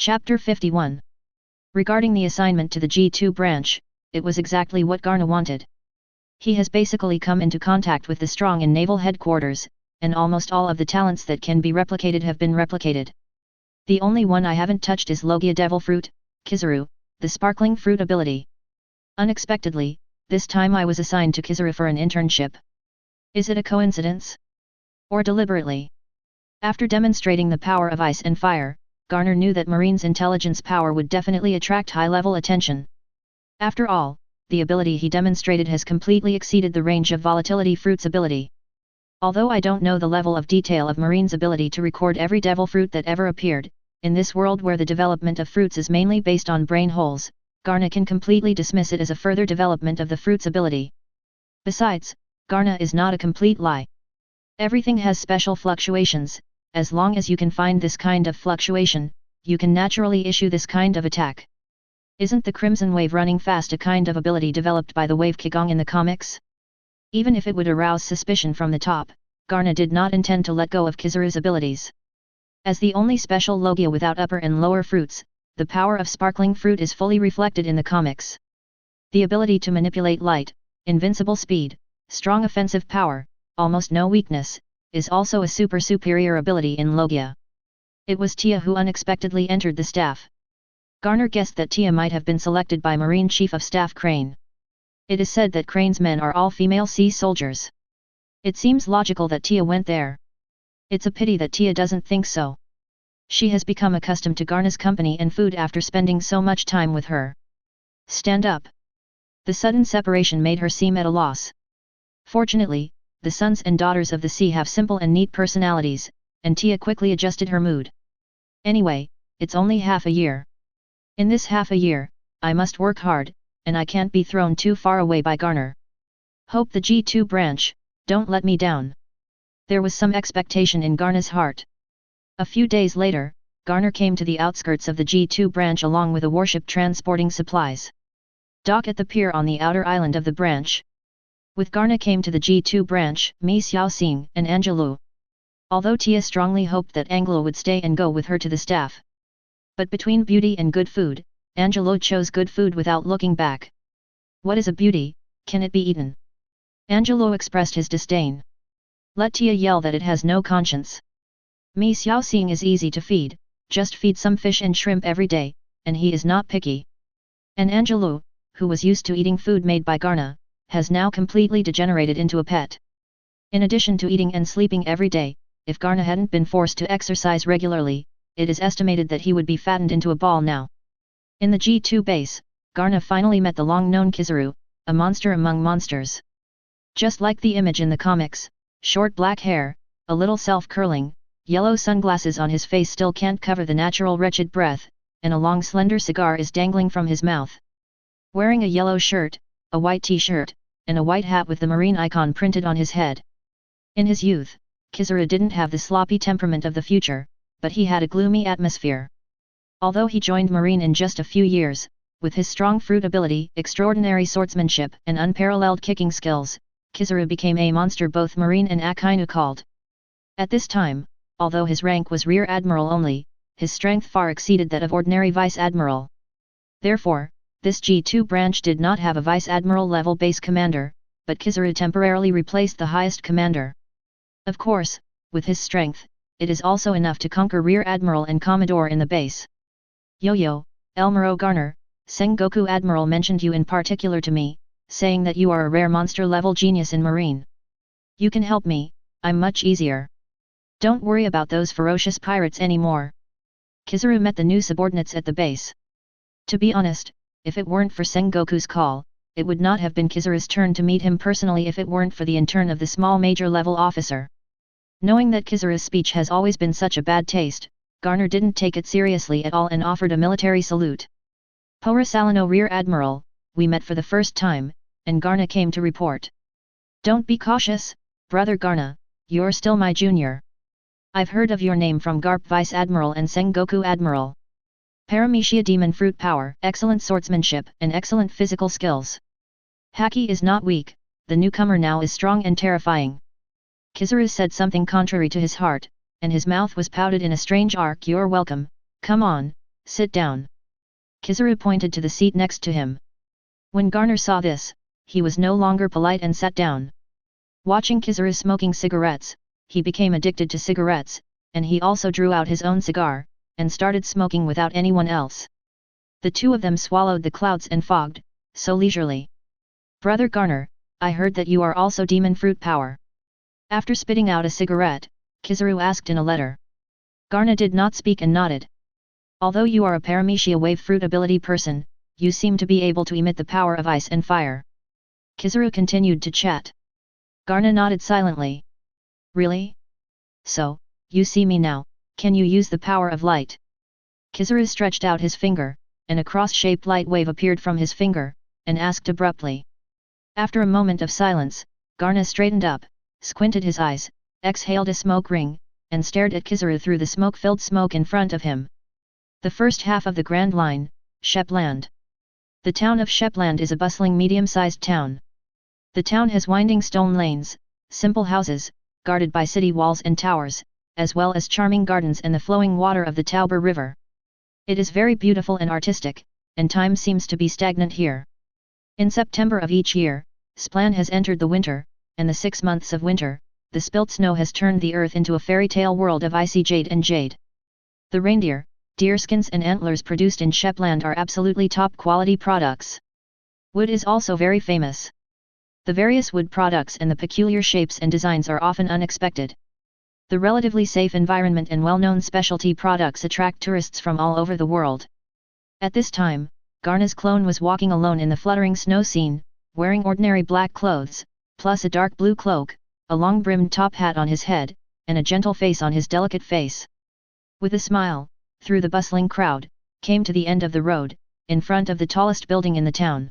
Chapter 51. Regarding the assignment to the G2 branch, it was exactly what Garna wanted. He has basically come into contact with the strong in naval headquarters, and almost all of the talents that can be replicated have been replicated. The only one I haven't touched is Logia Devil Fruit, Kizaru, the sparkling fruit ability. Unexpectedly, this time I was assigned to Kizaru for an internship. Is it a coincidence? Or deliberately? After demonstrating the power of ice and fire, Garner knew that Marine's intelligence power would definitely attract high-level attention. After all, the ability he demonstrated has completely exceeded the range of Volatility Fruit's ability. Although I don't know the level of detail of Marine's ability to record every devil fruit that ever appeared, in this world where the development of fruits is mainly based on brain holes, Garna can completely dismiss it as a further development of the fruit's ability. Besides, Garna is not a complete lie. Everything has special fluctuations. As long as you can find this kind of fluctuation, you can naturally issue this kind of attack. Isn't the Crimson Wave running fast a kind of ability developed by the Wave Kigong in the comics? Even if it would arouse suspicion from the top, Garna did not intend to let go of Kizaru's abilities. As the only special Logia without upper and lower fruits, the power of Sparkling Fruit is fully reflected in the comics. The ability to manipulate light, invincible speed, strong offensive power, almost no weakness, is also a superior ability in Logia. It was Tia who unexpectedly entered the staff. Garner guessed that Tia might have been selected by Marine Chief of Staff Crane. It is said that Crane's men are all female sea soldiers. It seems logical that Tia went there. It's a pity that Tia doesn't think so. She has become accustomed to Garna's company and food after spending so much time with her. Stand up. The sudden separation made her seem at a loss. Fortunately, the sons and daughters of the sea have simple and neat personalities, and Tia quickly adjusted her mood. Anyway, it's only half a year. In this half a year, I must work hard, and I can't be thrown too far away by Garner. Hope the G2 branch, don't let me down. There was some expectation in Garna's heart. A few days later, Garner came to the outskirts of the G2 branch along with a warship transporting supplies. Dock at the pier on the outer island of the branch. With Garna came to the G2 branch, Mi Xiaoxing and Angelou. Although Tia strongly hoped that Angelo would stay and go with her to the staff. But between beauty and good food, Angelo chose good food without looking back. What is a beauty, can it be eaten? Angelo expressed his disdain. Let Tia yell that it has no conscience. Mi Xiaoxing is easy to feed, just feed some fish and shrimp every day, and he is not picky. And Angelo, who was used to eating food made by Garna, has now completely degenerated into a pet. In addition to eating and sleeping every day, if Garna hadn't been forced to exercise regularly, it is estimated that he would be fattened into a ball now. In the G2 base, Garna finally met the long-known Kizaru, a monster among monsters. Just like the image in the comics, short black hair, a little self-curling, yellow sunglasses on his face still can't cover the natural wretched breath, and a long slender cigar is dangling from his mouth. Wearing a yellow shirt, a white t-shirt, and a white hat with the marine icon printed on his head. In his youth, Kizaru didn't have the sloppy temperament of the future, but he had a gloomy atmosphere. Although he joined Marine in just a few years, with his strong fruit ability, extraordinary swordsmanship and unparalleled kicking skills, Kizaru became a monster both Marine and Akainu called. At this time, although his rank was Rear Admiral only, his strength far exceeded that of ordinary Vice Admiral. Therefore, this G2 branch did not have a Vice Admiral level base commander, but Kizaru temporarily replaced the highest commander. Of course, with his strength, it is also enough to conquer Rear Admiral and Commodore in the base. Yo-Yo, Elmero Garner, Sengoku Admiral mentioned you in particular to me, saying that you are a rare monster-level genius in Marine. You can help me, I'm much easier. Don't worry about those ferocious pirates anymore. Kizaru met the new subordinates at the base. To be honest, if it weren't for Sengoku's call, it would not have been Kizaru's turn to meet him personally if it weren't for the intern of the small major-level officer. Knowing that Kizaru's speech has always been such a bad taste, Garner didn't take it seriously at all and offered a military salute. Pora Salino Rear Admiral, we met for the first time, and Garna came to report. Don't be cautious, brother Garna, you're still my junior. I've heard of your name from Garp Vice Admiral and Sengoku Admiral. Paramecia Demon Fruit Power, excellent swordsmanship and excellent physical skills. Haki is not weak, the newcomer now is strong and terrifying. Kizaru said something contrary to his heart, and his mouth was pouted in a strange arc. You're welcome, come on, sit down. Kizaru pointed to the seat next to him. When Garner saw this, he was no longer polite and sat down. Watching Kizaru smoking cigarettes, he became addicted to cigarettes, and he also drew out his own cigar, and started smoking without anyone else. The two of them swallowed the clouds and fogged, so leisurely. Brother Garner, I heard that you are also demon fruit power. After spitting out a cigarette, Kizaru asked in a letter. Garner did not speak and nodded. Although you are a paramecia wave fruit ability person, you seem to be able to emit the power of ice and fire. Kizaru continued to chat. Garner nodded silently. Really? So, you see me now, can you use the power of light? Kizaru stretched out his finger, and a cross-shaped light wave appeared from his finger, and asked abruptly. After a moment of silence, Garner straightened up, squinted his eyes, exhaled a smoke ring, and stared at Kizaru through the smoke-filled smoke in front of him. The first half of the Grand Line, Shepland. The town of Shepland is a bustling medium-sized town. The town has winding stone lanes, simple houses, guarded by city walls and towers, as well as charming gardens and the flowing water of the Tauber River. It is very beautiful and artistic, and time seems to be stagnant here. In September of each year, Splan has entered the winter, and the 6 months of winter, the spilt snow has turned the earth into a fairy tale world of icy jade and jade. The reindeer, deerskins and antlers produced in Shepland are absolutely top quality products. Wood is also very famous. The various wood products and the peculiar shapes and designs are often unexpected. The relatively safe environment and well-known specialty products attract tourists from all over the world. At this time, Garna's clone was walking alone in the fluttering snow scene, wearing ordinary black clothes, plus a dark blue cloak, a long-brimmed top hat on his head, and a gentle face on his delicate face. With a smile, through the bustling crowd, came to the end of the road, in front of the tallest building in the town.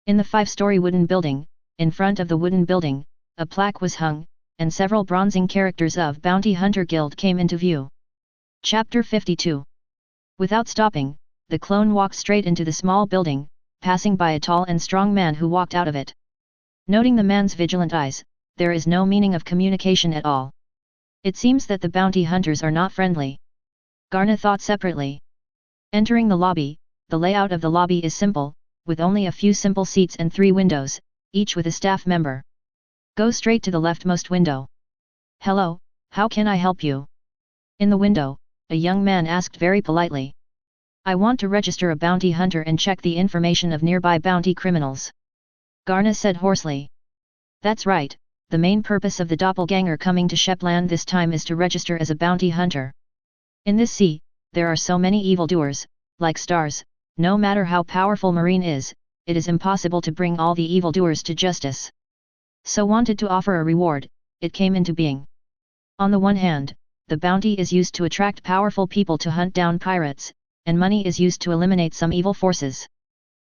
In the 5-story wooden building, in front of the wooden building, a plaque was hung, and several bronzing characters of Bounty Hunter Guild came into view. Chapter 52. Without stopping, the clone walked straight into the small building, passing by a tall and strong man who walked out of it. Noting the man's vigilant eyes, there is no meaning of communication at all. It seems that the bounty hunters are not friendly. Garna thought separately. Entering the lobby, the layout of the lobby is simple, with only a few simple seats and 3 windows, each with a staff member. Go straight to the leftmost window. Hello, how can I help you? In the window, a young man asked very politely. I want to register a bounty hunter and check the information of nearby bounty criminals. Garna said hoarsely. That's right, the main purpose of the doppelganger coming to Shepland this time is to register as a bounty hunter. In this sea, there are so many evildoers, like stars, no matter how powerful Marine is, it is impossible to bring all the evildoers to justice. So wanted to offer a reward, it came into being. On the one hand, the bounty is used to attract powerful people to hunt down pirates, and money is used to eliminate some evil forces.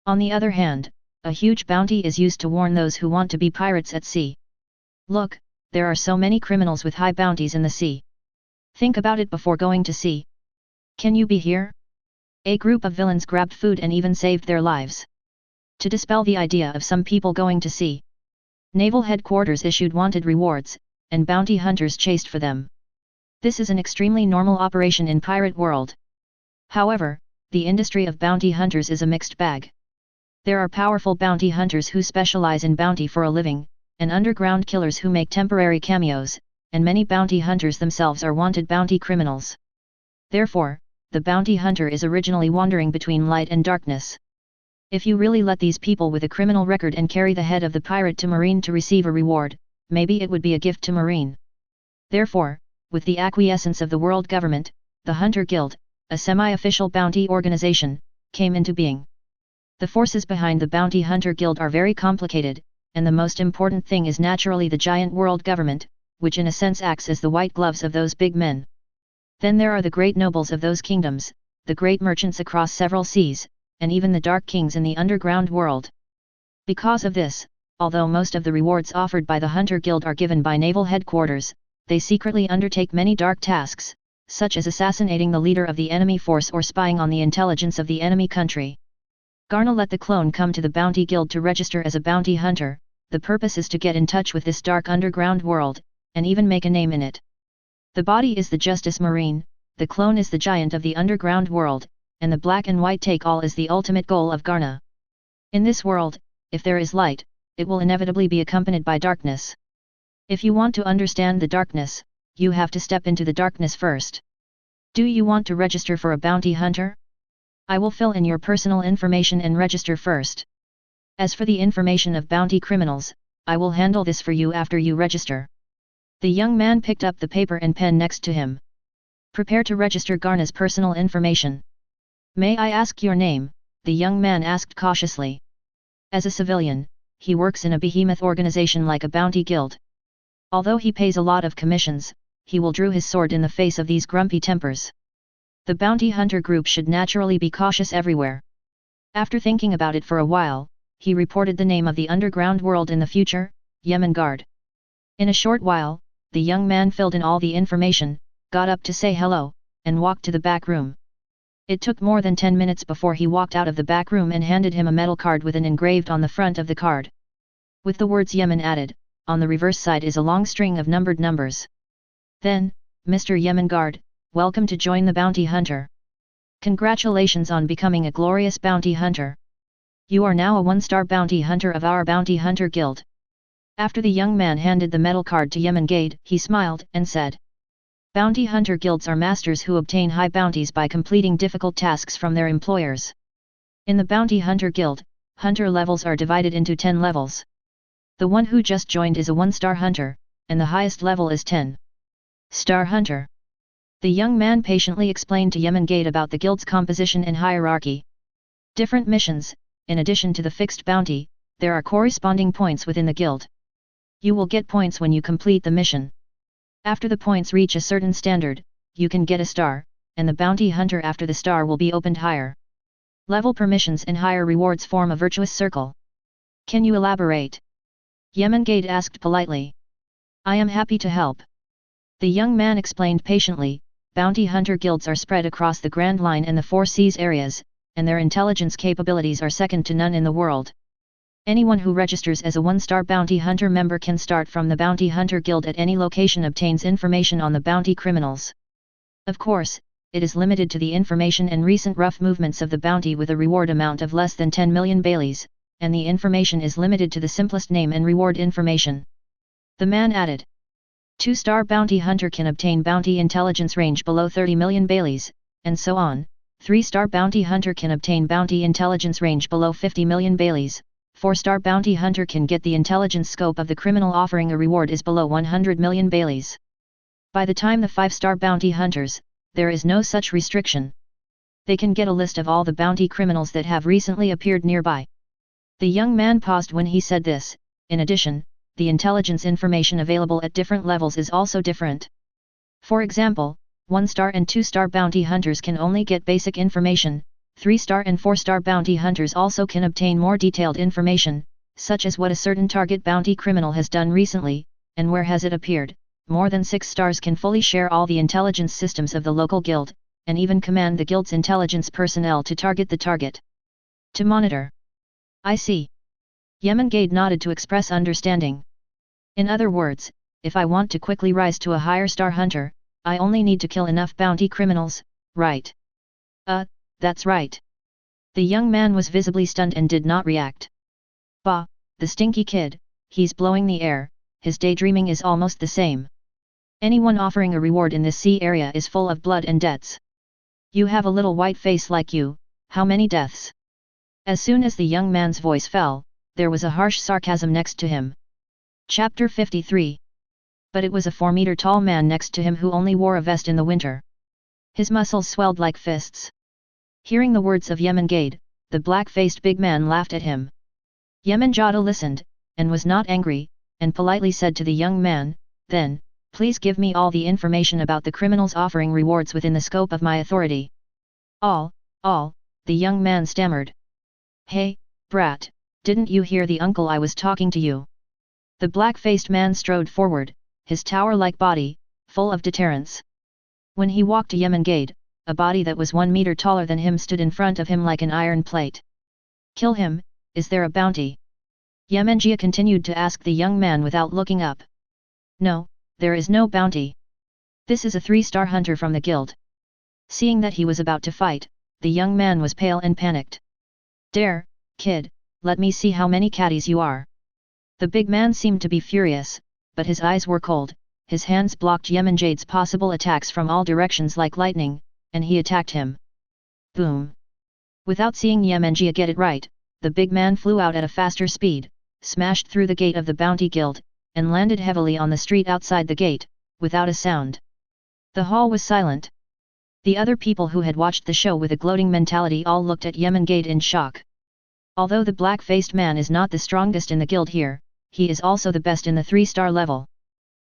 On the other hand, a huge bounty is used to warn those who want to be pirates at sea. Look, there are so many criminals with high bounties in the sea. Think about it before going to sea. Can you be here? A group of villains grabbed food and even saved their lives. To dispel the idea of some people going to sea, Naval Headquarters issued wanted rewards, and bounty hunters chased for them. This is an extremely normal operation in pirate world. However, the industry of bounty hunters is a mixed bag. There are powerful bounty hunters who specialize in bounty for a living, and underground killers who make temporary cameos, and many bounty hunters themselves are wanted bounty criminals. Therefore, the bounty hunter is originally wandering between light and darkness. If you really let these people with a criminal record and carry the head of the pirate to Marine to receive a reward, maybe it would be a gift to Marine. Therefore, with the acquiescence of the world government, the Hunter Guild, a semi-official bounty organization, came into being. The forces behind the Bounty Hunter Guild are very complicated, and the most important thing is naturally the giant world government, which in a sense acts as the white gloves of those big men. Then there are the great nobles of those kingdoms, the great merchants across several seas, and even the dark kings in the underground world. Because of this, although most of the rewards offered by the Hunter Guild are given by naval headquarters, they secretly undertake many dark tasks, such as assassinating the leader of the enemy force or spying on the intelligence of the enemy country. Garna let the clone come to the Bounty Guild to register as a bounty hunter. The purpose is to get in touch with this dark underground world, and even make a name in it. The body is the Justice Marine, the clone is the giant of the underground world, and the black and white take-all is the ultimate goal of Garna. In this world, if there is light, it will inevitably be accompanied by darkness. If you want to understand the darkness, you have to step into the darkness first. Do you want to register for a bounty hunter? I will fill in your personal information and register first. As for the information of bounty criminals, I will handle this for you after you register. The young man picked up the paper and pen next to him. Prepare to register Garna's personal information. May I ask your name? The young man asked cautiously. As a civilian, he works in a behemoth organization like a bounty guild. Although he pays a lot of commissions, he will draw his sword in the face of these grumpy tempers. The bounty hunter group should naturally be cautious everywhere. After thinking about it for a while, he reported the name of the underground world in the future, Yemengard. In a short while, the young man filled in all the information, got up to say hello, and walked to the back room. It took more than 10 minutes before he walked out of the back room and handed him a metal card with an engraved on the front of the card. With the words Yemen added, on the reverse side is a long string of numbered numbers. Then, Mr. Yemengard, welcome to join the bounty hunter. Congratulations on becoming a glorious bounty hunter. You are now a 1-star bounty hunter of our bounty hunter guild. After the young man handed the metal card to Yemengard, he smiled and said, Bounty hunter guilds are masters who obtain high bounties by completing difficult tasks from their employers. In the bounty hunter guild, hunter levels are divided into 10 levels. The one who just joined is a 1-star hunter, and the highest level is 10-star hunter. The young man patiently explained to Yemengard about the guild's composition and hierarchy. Different missions, in addition to the fixed bounty, there are corresponding points within the guild. You will get points when you complete the mission. After the points reach a certain standard, you can get a star, and the bounty hunter after the star will be opened higher. Level permissions and higher rewards form a virtuous circle. Can you elaborate? Yemengard asked politely. I am happy to help. The young man explained patiently, bounty hunter guilds are spread across the Grand Line and the Four Seas areas, and their intelligence capabilities are second to none in the world. Anyone who registers as a 1-star bounty hunter member can start from the bounty hunter guild at any location, obtains information on the bounty criminals. Of course, it is limited to the information and recent rough movements of the bounty with a reward amount of less than 10 million Baileys, and the information is limited to the simplest name and reward information. The man added. 2-star bounty hunter can obtain bounty intelligence range below 30 million Baileys, and so on. 3-star bounty hunter can obtain bounty intelligence range below 50 million Baileys. 4-star bounty hunter can get the intelligence scope of the criminal offering a reward is below 100 million Baileys. By the time the 5-star bounty hunters, there is no such restriction. They can get a list of all the bounty criminals that have recently appeared nearby. The young man paused when he said this. In addition, the intelligence information available at different levels is also different. For example, 1-star and 2-star bounty hunters can only get basic information. 3-star and 4-star bounty hunters also can obtain more detailed information, such as what a certain target bounty criminal has done recently, and where has it appeared. More than 6 stars can fully share all the intelligence systems of the local guild, and even command the guild's intelligence personnel to target the target. To monitor. I see. Yemengard nodded to express understanding. In other words, if I want to quickly rise to a higher star hunter, I only need to kill enough bounty criminals, right? That's right. The young man was visibly stunned and did not react. Bah, the stinky kid, he's blowing the air, his daydreaming is almost the same. Anyone offering a reward in this sea area is full of blood and debts. You have a little white face like you, how many deaths? As soon as the young man's voice fell, there was a harsh sarcasm next to him. Chapter 53. But it was a 4-meter tall man next to him who only wore a vest in the winter. His muscles swelled like fists. Hearing the words of Yemengard, the black-faced big man laughed at him. Yemengard listened, and was not angry, and politely said to the young man, then, please give me all the information about the criminals offering rewards within the scope of my authority. All, the young man stammered. Hey, brat, didn't you hear the uncle I was talking to you? The black-faced man strode forward, his tower-like body, full of deterrence. When he walked to Yemengard, a body that was 1 meter taller than him stood in front of him like an iron plate. Kill him, is there a bounty? Yemengard continued to ask the young man without looking up. No, there is no bounty. This is a 3-star hunter from the guild. Seeing that he was about to fight, the young man was pale and panicked. Dare, kid, let me see how many caddies you are. The big man seemed to be furious, but his eyes were cold, his hands blocked Yemenjade's possible attacks from all directions like lightning, and he attacked him. Boom! Without seeing Yemenjia get it right, the big man flew out at a faster speed, smashed through the gate of the Bounty Guild, and landed heavily on the street outside the gate, without a sound. The hall was silent. The other people who had watched the show with a gloating mentality all looked at Yemengate in shock. Although the black-faced man is not the strongest in the guild here, he is also the best in the 3-star level.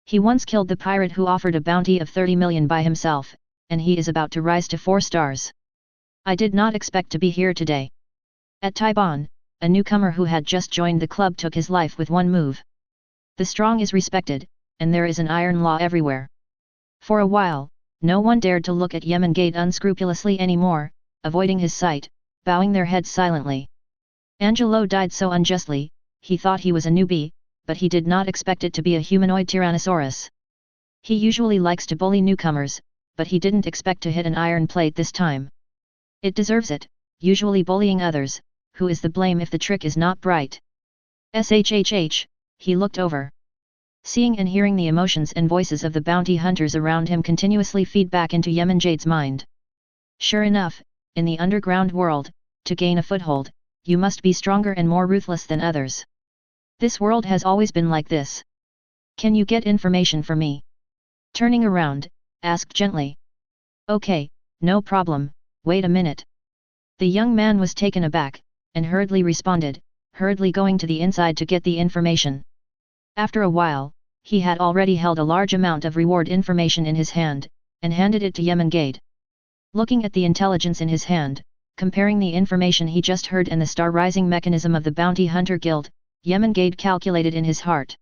He once killed the pirate who offered a bounty of 30 million by himself, and he is about to rise to 4 stars. I did not expect to be here today. At Taiban, a newcomer who had just joined the club took his life with one move. The strong is respected, and there is an iron law everywhere. For a while, no one dared to look at Yemengate unscrupulously anymore, avoiding his sight, bowing their heads silently. Angelo died so unjustly, he thought he was a newbie, but he did not expect it to be a humanoid Tyrannosaurus. He usually likes to bully newcomers, but he didn't expect to hit an iron plate this time. It deserves it, usually bullying others, who is the blame if the trick is not bright? Shhh, he looked over. Seeing and hearing the emotions and voices of the bounty hunters around him continuously feed back into Yemenjade's mind. Sure enough, in the underground world, to gain a foothold, you must be stronger and more ruthless than others. This world has always been like this. Can you get information for me? Turning around, asked gently. Okay, no problem, wait a minute. The young man was taken aback, and hurriedly responded, hurriedly going to the inside to get the information. After a while, he had already held a large amount of reward information in his hand, and handed it to Yemengate. Looking at the intelligence in his hand, comparing the information he just heard and the star-rising mechanism of the Bounty Hunter Guild, Yemengate calculated in his heart.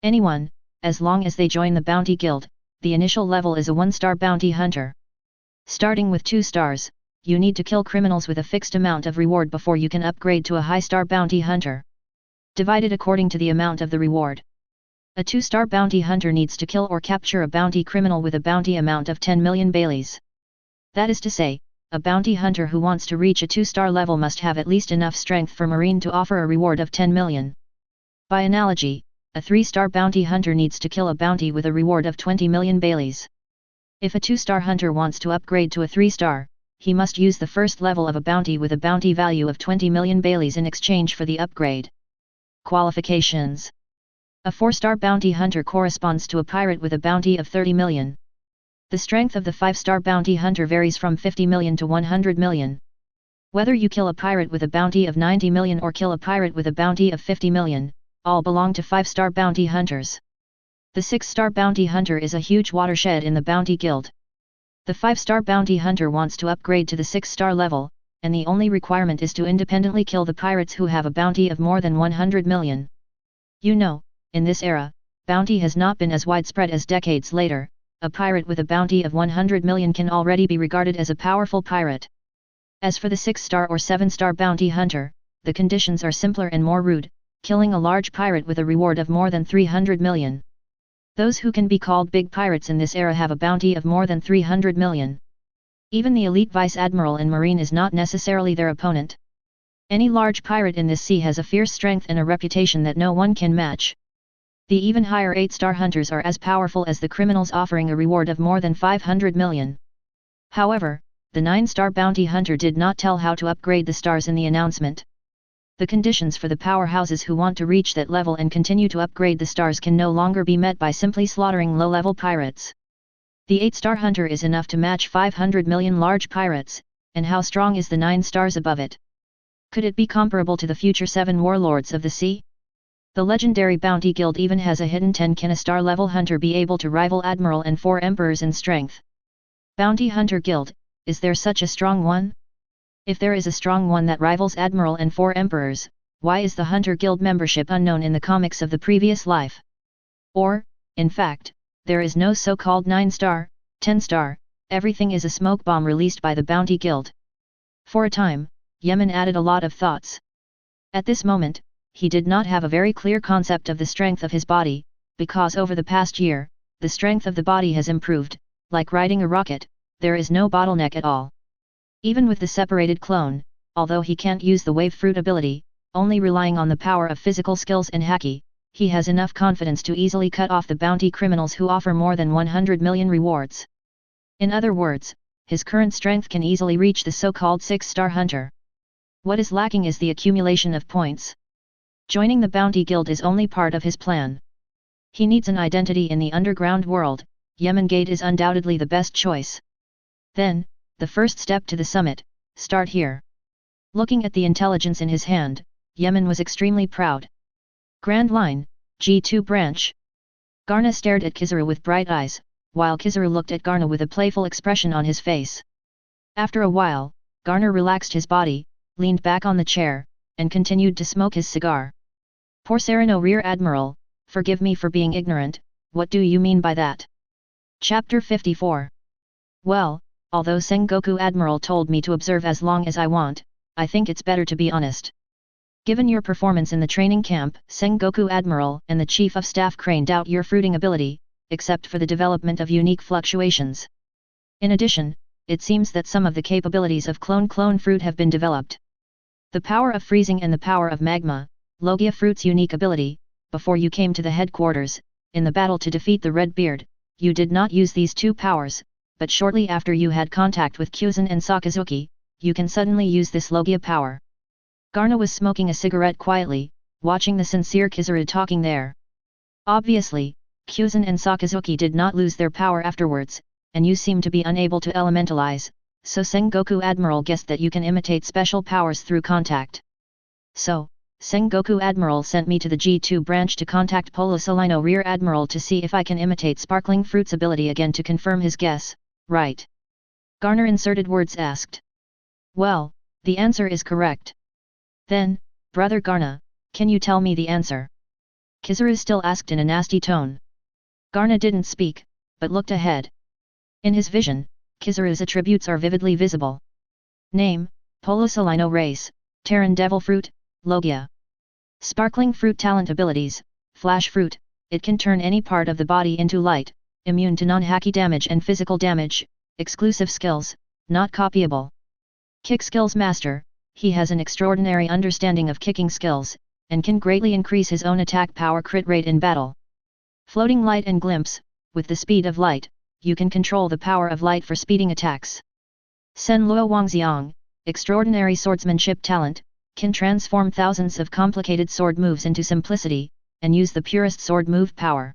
Anyone, as long as they join the Bounty Guild, the initial level is a 1-star Bounty Hunter. Starting with 2 stars, you need to kill criminals with a fixed amount of reward before you can upgrade to a high-star Bounty Hunter. Divided according to the amount of the reward. A 2-star Bounty Hunter needs to kill or capture a bounty criminal with a bounty amount of 10 million baileys. That is to say, a bounty hunter who wants to reach a 2-star level must have at least enough strength for Marine to offer a reward of 10 million. By analogy, a 3-star bounty hunter needs to kill a bounty with a reward of 20 million baileys. If a 2-star hunter wants to upgrade to a 3-star, he must use the first level of a bounty with a bounty value of 20 million baileys in exchange for the upgrade. Qualifications. A 4-star bounty hunter corresponds to a pirate with a bounty of 30 million. The strength of the 5-star bounty hunter varies from 50 million to 100 million. Whether you kill a pirate with a bounty of 90 million or kill a pirate with a bounty of 50 million, all belong to 5-star bounty hunters. The 6-star bounty hunter is a huge watershed in the Bounty Guild. The 5-star bounty hunter wants to upgrade to the 6-star level, and the only requirement is to independently kill the pirates who have a bounty of more than 100 million. You know, in this era, bounty has not been as widespread as decades later. A pirate with a bounty of 100 million can already be regarded as a powerful pirate. As for the 6-star or 7-star bounty hunter, the conditions are simpler and more rude, killing a large pirate with a reward of more than 300 million. Those who can be called big pirates in this era have a bounty of more than 300 million. Even the elite vice admiral in marine is not necessarily their opponent. Any large pirate in this sea has a fierce strength and a reputation that no one can match. The even higher 8-star hunters are as powerful as the criminals offering a reward of more than 500 million. However, the 9-star bounty hunter did not tell how to upgrade the stars in the announcement. The conditions for the powerhouses who want to reach that level and continue to upgrade the stars can no longer be met by simply slaughtering low-level pirates. The 8-star hunter is enough to match 500 million large pirates, and how strong is the 9 stars above it? Could it be comparable to the future 7 warlords of the sea? The legendary Bounty Guild even has a hidden 10. Can a star level hunter be able to rival Admiral and 4 Emperors in strength? Bounty Hunter Guild, is there such a strong one? If there is a strong one that rivals Admiral and 4 Emperors, why is the Hunter Guild membership unknown in the comics of the previous life? Or, in fact, there is no so-called 9-star, 10-star, everything is a smoke bomb released by the Bounty Guild. For a time, Yemen added a lot of thoughts. At this moment, he did not have a very clear concept of the strength of his body, because over the past year, the strength of the body has improved. Like riding a rocket, there is no bottleneck at all. Even with the separated clone, although he can't use the wave fruit ability, only relying on the power of physical skills and haki, he has enough confidence to easily cut off the bounty criminals who offer more than 100 million rewards. In other words, his current strength can easily reach the so-called 6-star hunter. What is lacking is the accumulation of points. Joining the bounty guild is only part of his plan. He needs an identity in the underground world. Yemen Gate is undoubtedly the best choice. Then, the first step to the summit, start here. Looking at the intelligence in his hand, Yemen was extremely proud. Grand Line, G2 branch. Garna stared at Kizaru with bright eyes, while Kizaru looked at Garna with a playful expression on his face. After a while, Garna relaxed his body, leaned back on the chair, and continued to smoke his cigar. Poor Sereno Rear Admiral, forgive me for being ignorant, what do you mean by that? Chapter 54. Well, although Sengoku Admiral told me to observe as long as I want, I think it's better to be honest. Given your performance in the training camp, Sengoku Admiral and the Chief of Staff Crane doubt your fruiting ability, except for the development of unique fluctuations. In addition, it seems that some of the capabilities of clone fruit have been developed. The power of freezing and the power of magma, Logia fruit's unique ability. Before you came to the headquarters, in the battle to defeat the Red Beard, you did not use these two powers, but shortly after you had contact with Kyuzen and Sakazuki, you can suddenly use this Logia power. Garna was smoking a cigarette quietly, watching the sincere Kizaru talking there. Obviously, Kyuzen and Sakazuki did not lose their power afterwards, and you seem to be unable to elementalize, so Sengoku Admiral guessed that you can imitate special powers through contact. So, Sengoku Admiral sent me to the G2 branch to contact Polo Salino Rear Admiral to see if I can imitate Sparkling Fruit's ability again to confirm his guess, right? Garner inserted words asked. Well, the answer is correct. Then, Brother Garna, can you tell me the answer? Kizaru still asked in a nasty tone. Garna didn't speak, but looked ahead. In his vision, Kizaru's attributes are vividly visible. Name, Polo Salino Race, Terran Devil Fruit, Logia. Sparkling Fruit talent abilities, Flash Fruit, it can turn any part of the body into light, immune to non-haki damage and physical damage, exclusive skills, not copyable. Kick Skills Master, he has an extraordinary understanding of kicking skills, and can greatly increase his own attack power crit rate in battle. Floating Light and Glimpse, with the speed of light, you can control the power of light for speeding attacks. Sen Luo Wangxiang, extraordinary swordsmanship talent, can transform thousands of complicated sword moves into simplicity, and use the purest sword move power.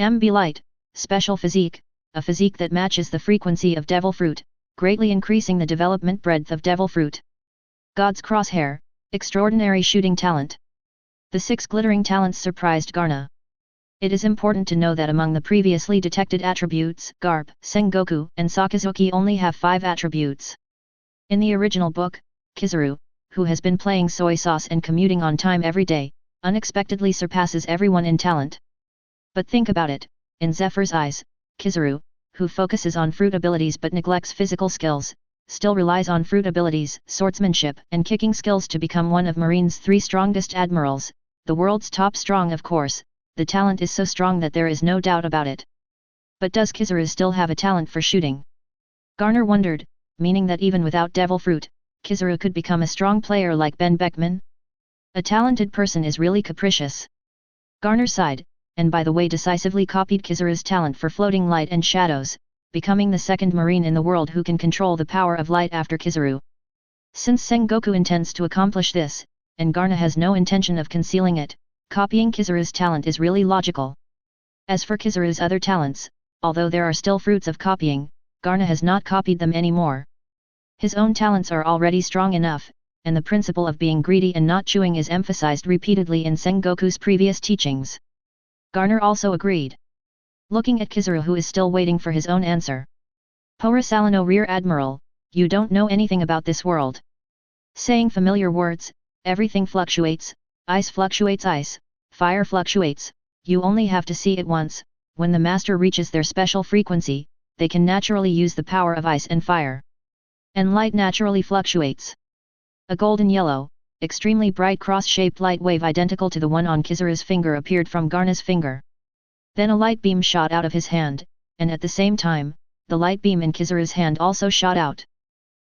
Ambi Light, special physique, a physique that matches the frequency of Devil Fruit, greatly increasing the development breadth of Devil Fruit. God's Crosshair, extraordinary shooting talent. The 6 glittering talents surprised Garna. It is important to know that among the previously detected attributes, Garp, Sengoku, and Sakazuki only have 5 attributes. In the original book, Kizaru, who has been playing soy sauce and commuting on time every day, unexpectedly surpasses everyone in talent. But think about it, in Zephyr's eyes, Kizaru, who focuses on fruit abilities but neglects physical skills, still relies on fruit abilities, swordsmanship, and kicking skills to become one of Marine's 3 strongest admirals, the world's top strong of course, the talent is so strong that there is no doubt about it. But does Kizaru still have a talent for shooting? Garner wondered, meaning that even without Devil Fruit, Kizaru could become a strong player like Ben Beckman? A talented person is really capricious. Garner sighed, and by the way decisively copied Kizaru's talent for floating light and shadows, becoming the second marine in the world who can control the power of light after Kizaru. Since Sengoku intends to accomplish this, and Garna has no intention of concealing it, copying Kizaru's talent is really logical. As for Kizaru's other talents, although there are still fruits of copying, Garna has not copied them anymore. His own talents are already strong enough, and the principle of being greedy and not chewing is emphasized repeatedly in Sengoku's previous teachings. Garner also agreed. Looking at Kizaru who is still waiting for his own answer. Pora Salino Rear Admiral, you don't know anything about this world. Saying familiar words, everything fluctuates, ice fluctuates ice, fire fluctuates, you only have to see it once, when the master reaches their special frequency, they can naturally use the power of ice and fire. And light naturally fluctuates. A golden yellow, extremely bright cross-shaped light wave identical to the one on Kizaru's finger appeared from Garna's finger. Then a light beam shot out of his hand, and at the same time, the light beam in Kizaru's hand also shot out.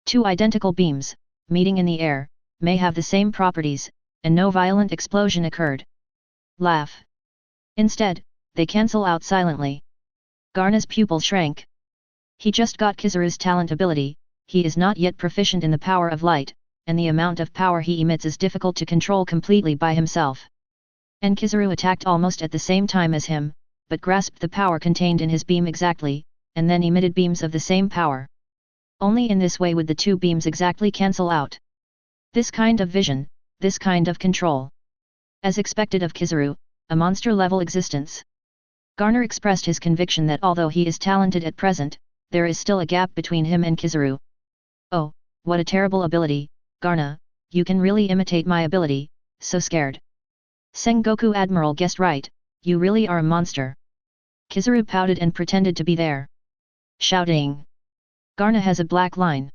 Two identical beams, meeting in the air, may have the same properties, and no violent explosion occurred. Laugh. Instead, they cancel out silently. Garna's pupil shrank. He just got Kizaru's talent ability, he is not yet proficient in the power of light, and the amount of power he emits is difficult to control completely by himself. And Kizaru attacked almost at the same time as him, but grasped the power contained in his beam exactly, and then emitted beams of the same power. Only in this way would the two beams exactly cancel out. This kind of vision, this kind of control. As expected of Kizaru, a monster-level existence. Garner expressed his conviction that although he is talented at present, there is still a gap between him and Kizaru. Oh, what a terrible ability, Garna, you can really imitate my ability, so scared. Sengoku Admiral guessed right, you really are a monster. Kizaru pouted and pretended to be there. Shouting. Garna has a black line.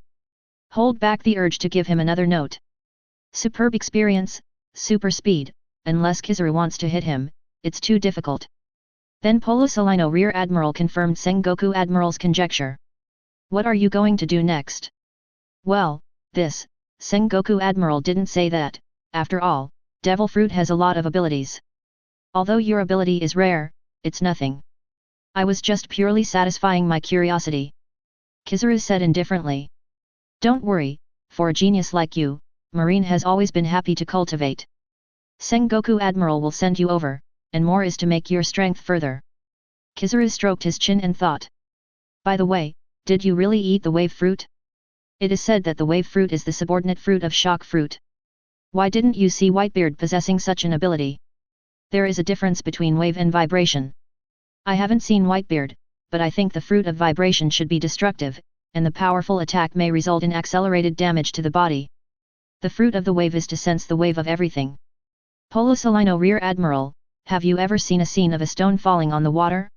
Hold back the urge to give him another note. Superb experience, super speed, unless Kizaru wants to hit him, it's too difficult. Then Polo Solino Rear Admiral confirmed Sengoku Admiral's conjecture. What are you going to do next? Well, this, Sengoku Admiral didn't say that, after all, Devil Fruit has a lot of abilities. Although your ability is rare, it's nothing. I was just purely satisfying my curiosity. Kizaru said indifferently. Don't worry, for a genius like you, Marine has always been happy to cultivate. Sengoku Admiral will send you over, and more is to make your strength further. Kizaru stroked his chin and thought. By the way, did you really eat the wave fruit? It is said that the wave fruit is the subordinate fruit of shock fruit. Why didn't you see Whitebeard possessing such an ability? There is a difference between wave and vibration. I haven't seen Whitebeard, but I think the fruit of vibration should be destructive, and the powerful attack may result in accelerated damage to the body. The fruit of the wave is to sense the wave of everything. Polo Solino Rear Admiral, have you ever seen a scene of a stone falling on the water?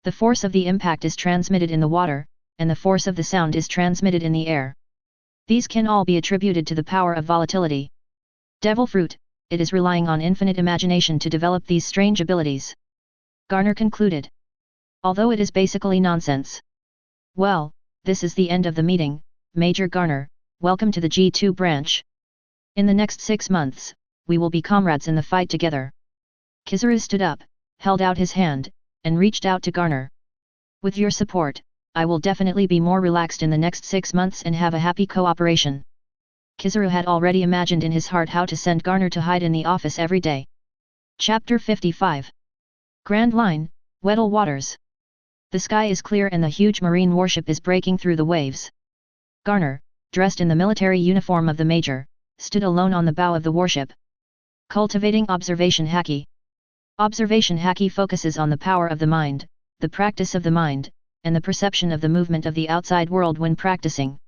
The force of the impact is transmitted in the water, and the force of the sound is transmitted in the air. These can all be attributed to the power of volatility. Devil Fruit, it is relying on infinite imagination to develop these strange abilities. Garner concluded. Although it is basically nonsense. Well, this is the end of the meeting, Major Garner, welcome to the G2 branch. In the next 6 months, we will be comrades in the fight together. Kizaru stood up, held out his hand, and reached out to Garner. With your support, I will definitely be more relaxed in the next 6 months and have a happy cooperation. Kizaru had already imagined in his heart how to send Garner to hide in the office every day. Chapter 55. Grand Line, Weddell Waters. The sky is clear and the huge marine warship is breaking through the waves. Garner, dressed in the military uniform of the Major, stood alone on the bow of the warship. Cultivating Observation Haki. Observation Haki focuses on the power of the mind, the practice of the mind, and the perception of the movement of the outside world when practicing.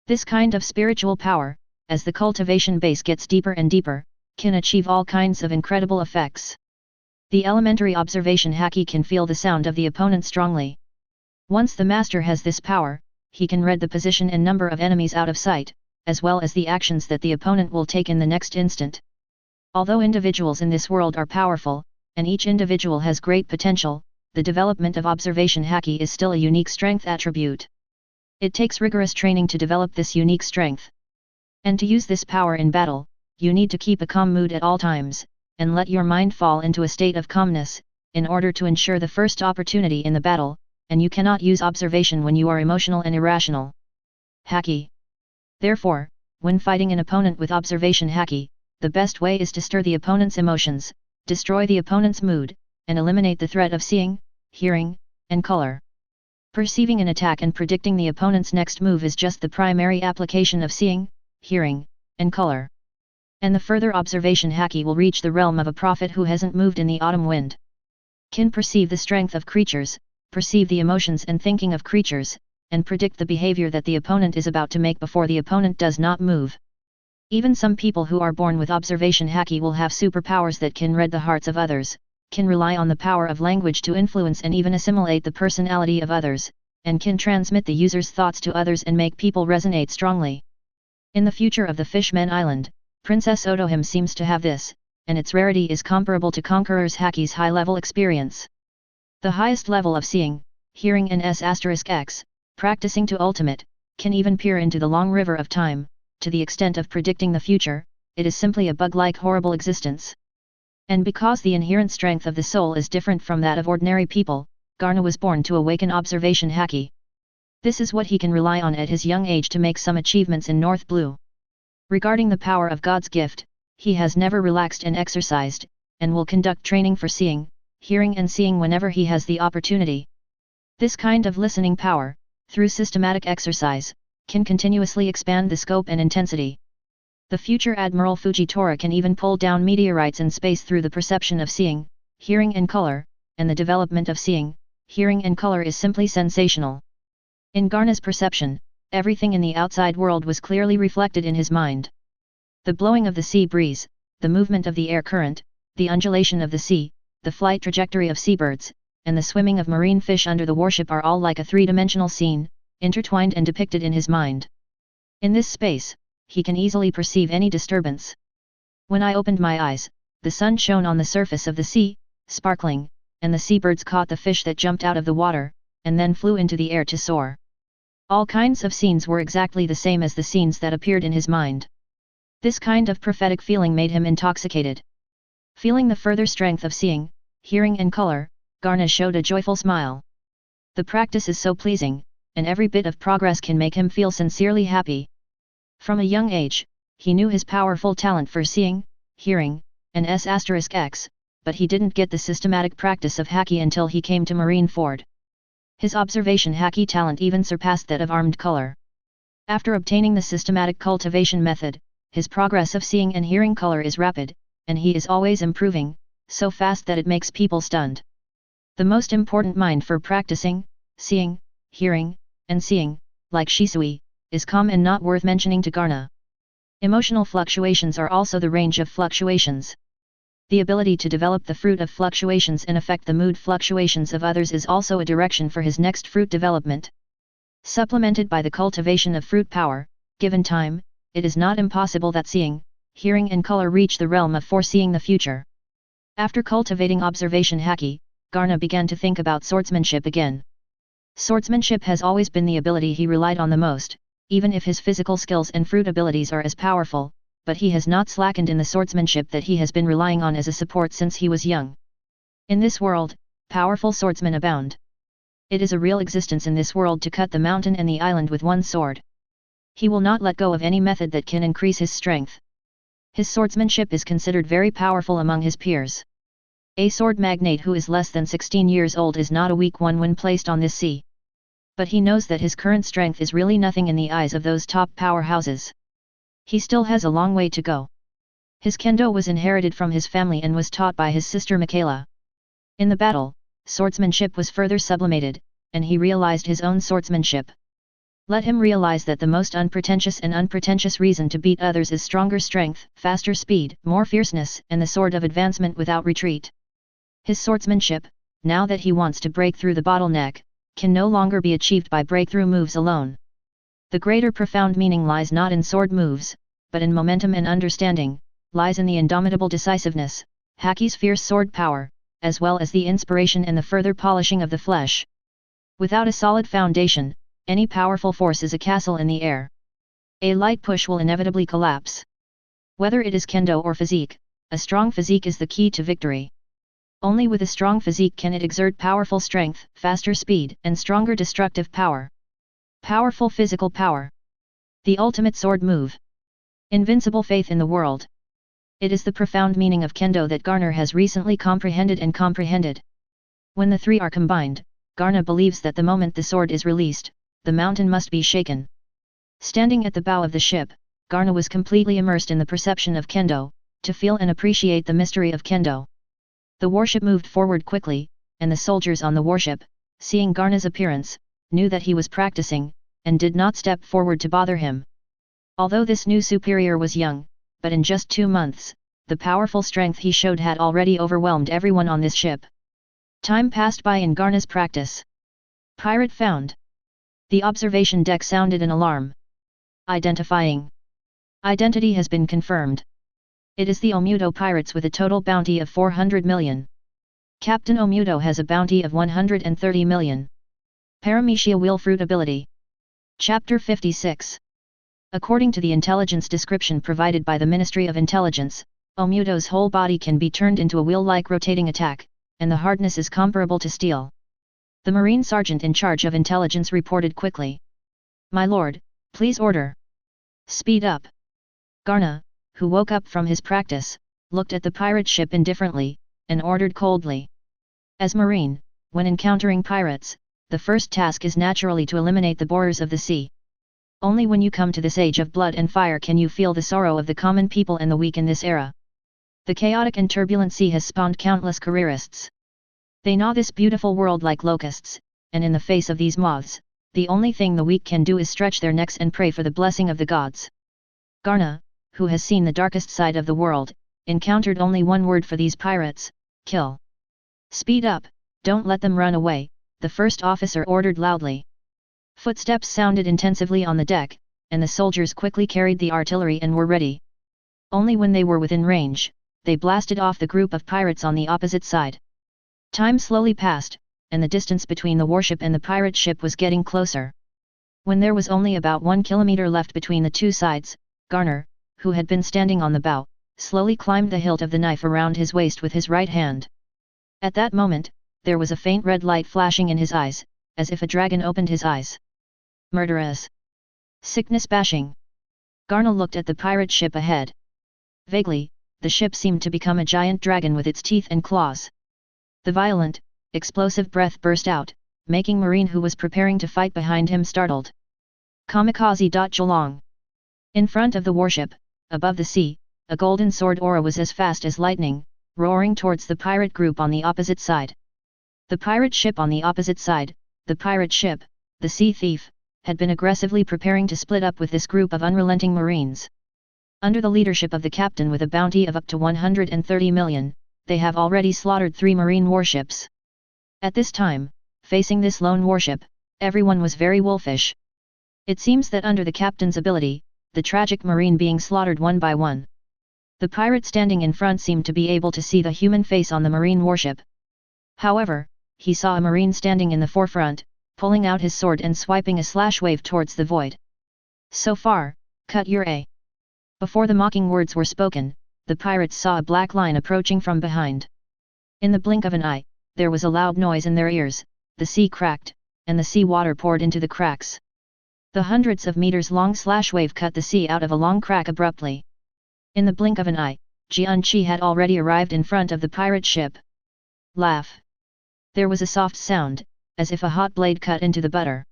This kind of spiritual power, as the cultivation base gets deeper and deeper, can achieve all kinds of incredible effects. The elementary observation Haki can feel the sound of the opponent strongly. Once the master has this power, he can read the position and number of enemies out of sight, as well as the actions that the opponent will take in the next instant. Although individuals in this world are powerful, and each individual has great potential, the development of observation Haki is still a unique strength attribute. It takes rigorous training to develop this unique strength. And to use this power in battle, you need to keep a calm mood at all times, and let your mind fall into a state of calmness, in order to ensure the first opportunity in the battle, and you cannot use observation when you are emotional and irrational. Haki. Therefore, when fighting an opponent with observation Haki, the best way is to stir the opponent's emotions, destroy the opponent's mood, and eliminate the threat of seeing, hearing, and color. Perceiving an attack and predicting the opponent's next move is just the primary application of seeing, hearing, and color. And the further observation Haki will reach the realm of a prophet who hasn't moved in the autumn wind. Can perceive the strength of creatures, perceive the emotions and thinking of creatures, and predict the behavior that the opponent is about to make before the opponent does not move. Even some people who are born with observation Haki will have superpowers that can read the hearts of others, can rely on the power of language to influence and even assimilate the personality of others, and can transmit the user's thoughts to others and make people resonate strongly. In the future of the Fishmen Island, Princess Otohime seems to have this, and its rarity is comparable to Conqueror's Haki's high-level experience. The highest level of seeing, hearing and S*X, practicing to ultimate, can even peer into the long river of time, to the extent of predicting the future. It is simply a bug-like horrible existence. And because the inherent strength of the soul is different from that of ordinary people, Garna was born to awaken observation haki. This is what he can rely on at his young age to make some achievements in North Blue. Regarding the power of God's gift, he has never relaxed and exercised, and will conduct training for seeing, hearing and seeing whenever he has the opportunity. This kind of listening power, through systematic exercise, can continuously expand the scope and intensity. The future Admiral Fujitora can even pull down meteorites in space through the perception of seeing, hearing and color, and the development of seeing, hearing and color is simply sensational. In Garna's perception, everything in the outside world was clearly reflected in his mind. The blowing of the sea breeze, the movement of the air current, the undulation of the sea, the flight trajectory of seabirds, and the swimming of marine fish under the warship are all like a three-dimensional scene, intertwined and depicted in his mind. In this space, he can easily perceive any disturbance. When I opened my eyes, the sun shone on the surface of the sea, sparkling, and the seabirds caught the fish that jumped out of the water, and then flew into the air to soar. All kinds of scenes were exactly the same as the scenes that appeared in his mind. This kind of prophetic feeling made him intoxicated. Feeling the further strength of seeing, hearing and color, Garna showed a joyful smile. The practice is so pleasing, and every bit of progress can make him feel sincerely happy. From a young age, he knew his powerful talent for seeing, hearing, and x, but he didn't get the systematic practice of haki until he came to Marineford. His observation haki talent even surpassed that of armed color. After obtaining the systematic cultivation method, his progress of seeing and hearing color is rapid, and he is always improving, so fast that it makes people stunned. The most important mind for practicing, seeing, hearing, and seeing, like Shisui, is calm and not worth mentioning to Garna. Emotional fluctuations are also the range of fluctuations. The ability to develop the fruit of fluctuations and affect the mood fluctuations of others is also a direction for his next fruit development. Supplemented by the cultivation of fruit power, given time, it is not impossible that seeing, hearing and color reach the realm of foreseeing the future. After cultivating observation haki, Garna began to think about swordsmanship again. Swordsmanship has always been the ability he relied on the most, even if his physical skills and fruit abilities are as powerful, but he has not slackened in the swordsmanship that he has been relying on as a support since he was young. In this world, powerful swordsmen abound. It is a real existence in this world to cut the mountain and the island with one sword. He will not let go of any method that can increase his strength. His swordsmanship is considered very powerful among his peers. A sword magnate who is less than 16 years old is not a weak one when placed on this sea. But he knows that his current strength is really nothing in the eyes of those top powerhouses. He still has a long way to go. His kendo was inherited from his family and was taught by his sister Michaela. In the battle, swordsmanship was further sublimated, and he realized his own swordsmanship. Let him realize that the most unpretentious and unpretentious reason to beat others is stronger strength, faster speed, more fierceness, and the sword of advancement without retreat. His swordsmanship, now that he wants to break through the bottleneck, can no longer be achieved by breakthrough moves alone. The greater profound meaning lies not in sword moves, but in momentum and understanding, lies in the indomitable decisiveness, haki's fierce sword power, as well as the inspiration and the further polishing of the flesh. Without a solid foundation, any powerful force is a castle in the air. A light push will inevitably collapse. Whether it is kendo or physique, a strong physique is the key to victory. Only with a strong physique can it exert powerful strength, faster speed, and stronger destructive power. Powerful physical power. The ultimate sword move. Invincible faith in the world. It is the profound meaning of kendo that Garner has recently comprehended. When the three are combined, Garner believes that the moment the sword is released, the mountain must be shaken. Standing at the bow of the ship, Garner was completely immersed in the perception of kendo, to feel and appreciate the mystery of kendo. The warship moved forward quickly, and the soldiers on the warship, seeing Garna's appearance, knew that he was practicing, and did not step forward to bother him. Although this new superior was young, but in just 2 months, the powerful strength he showed had already overwhelmed everyone on this ship. Time passed by in Garna's practice. Pirate found. The observation deck sounded an alarm. Identifying. Identity has been confirmed. It is the Omudo pirates with a total bounty of 400 million. Captain Omudo has a bounty of 130 million. Paramecia wheel fruit ability. Chapter 56. According to the intelligence description provided by the Ministry of Intelligence, Omudo's whole body can be turned into a wheel-like rotating attack, and the hardness is comparable to steel. The Marine Sergeant in charge of intelligence reported quickly. "My lord, please order. Speed up." Garna, who woke up from his practice, looked at the pirate ship indifferently, and ordered coldly. As Marine, when encountering pirates, the first task is naturally to eliminate the borers of the sea. Only when you come to this age of blood and fire can you feel the sorrow of the common people and the weak in this era. The chaotic and turbulent sea has spawned countless careerists. They gnaw this beautiful world like locusts, and in the face of these moths, the only thing the weak can do is stretch their necks and pray for the blessing of the gods. Garna, who has seen the darkest side of the world, encountered only one word for these pirates: kill. "Speed up, don't let them run away," the first officer ordered loudly. Footsteps sounded intensively on the deck, and the soldiers quickly carried the artillery and were ready. Only when they were within range, they blasted off the group of pirates on the opposite side. Time slowly passed, and the distance between the warship and the pirate ship was getting closer. When there was only about 1 kilometer left between the two sides, Garner, who had been standing on the bow, slowly climbed the hilt of the knife around his waist with his right hand. At that moment, there was a faint red light flashing in his eyes, as if a dragon opened his eyes. Murderous. Sickness bashing. Garna looked at the pirate ship ahead. Vaguely, the ship seemed to become a giant dragon with its teeth and claws. The violent, explosive breath burst out, making Marine who was preparing to fight behind him startled. Kamikaze. Geelong. In front of the warship, above the sea, a golden sword aura was as fast as lightning, roaring towards the pirate group on the opposite side. The pirate ship on the opposite side, the pirate ship, the Sea Thief, had been aggressively preparing to split up with this group of unrelenting Marines. Under the leadership of the captain with a bounty of up to 130 million, they have already slaughtered 3 Marine warships. At this time, facing this lone warship, everyone was very wolfish. It seems that under the captain's ability, the tragic Marine being slaughtered one by one. The pirate standing in front seemed to be able to see the human face on the Marine warship. However, he saw a Marine standing in the forefront, pulling out his sword and swiping a slash wave towards the void. "So far, cut your A." Before the mocking words were spoken, the pirates saw a black line approaching from behind. In the blink of an eye, there was a loud noise in their ears, the sea cracked, and the sea water poured into the cracks. The hundreds of meters long slash wave cut the sea out of a long crack abruptly. In the blink of an eye, Jianqi had already arrived in front of the pirate ship. Laugh. There was a soft sound, as if a hot blade cut into the butter.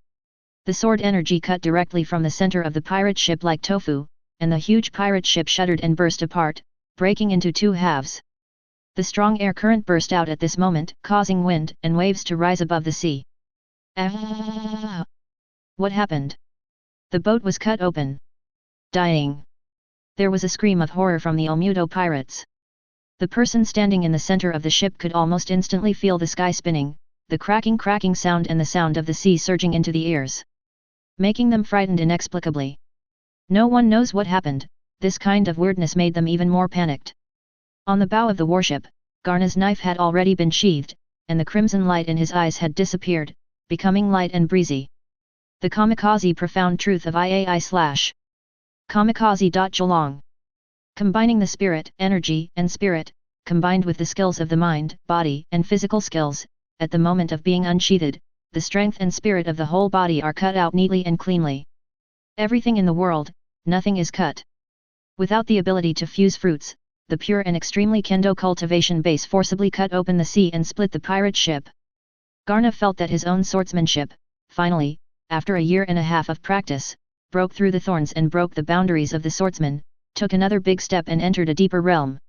The sword energy cut directly from the center of the pirate ship like tofu, and the huge pirate ship shuddered and burst apart, breaking into 2 halves. The strong air current burst out at this moment, causing wind and waves to rise above the sea. Ah! What happened? The boat was cut open. Dying. There was a scream of horror from the Omudo pirates. The person standing in the center of the ship could almost instantly feel the sky spinning, the cracking sound and the sound of the sea surging into the ears, making them frightened inexplicably. No one knows what happened, this kind of weirdness made them even more panicked. On the bow of the warship, Garna's knife had already been sheathed, and the crimson light in his eyes had disappeared, becoming light and breezy. The kamikaze profound truth of IAI/. Kamikaze. Geelong. Combining the spirit, energy, and spirit, combined with the skills of the mind, body, and physical skills, at the moment of being unsheathed, the strength and spirit of the whole body are cut out neatly and cleanly. Everything in the world, nothing is cut. Without the ability to fuse fruits, the pure and extremely kendo cultivation base forcibly cut open the sea and split the pirate ship. Garna felt that his own swordsmanship, finally, after a year and a half of practice, broke through the thorns and broke the boundaries of the swordsman, took another big step and entered a deeper realm.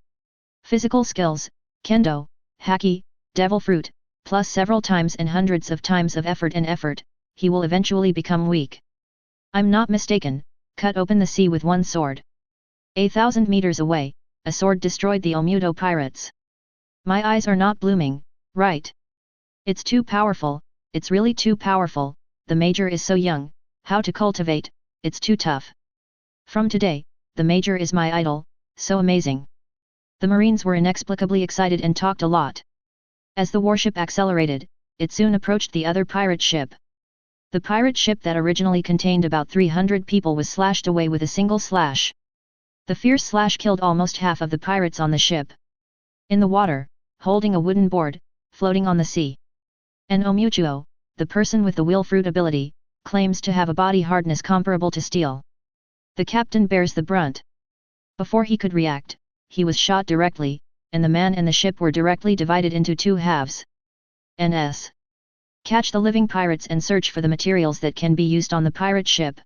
Physical skills, kendo, haki, devil fruit, plus several times and hundreds of times of effort, he will eventually become weak. I'm not mistaken, cut open the sea with one sword. 1,000 meters away, a sword destroyed the Omudo pirates. My eyes are not blooming, right? It's too powerful, it's really too powerful, the major is so young, how to cultivate, it's too tough. From today, the major is my idol, so amazing. The Marines were inexplicably excited and talked a lot. As the warship accelerated, it soon approached the other pirate ship. The pirate ship that originally contained about 300 people was slashed away with a single slash. The fierce slash killed almost half of the pirates on the ship. In the water, holding a wooden board, floating on the sea. En Omuchuo, the person with the will fruit ability, claims to have a body hardness comparable to steel. The captain bears the brunt. Before he could react, he was shot directly, and the man and the ship were directly divided into two halves. NS. Catch the living pirates and search for the materials that can be used on the pirate ship.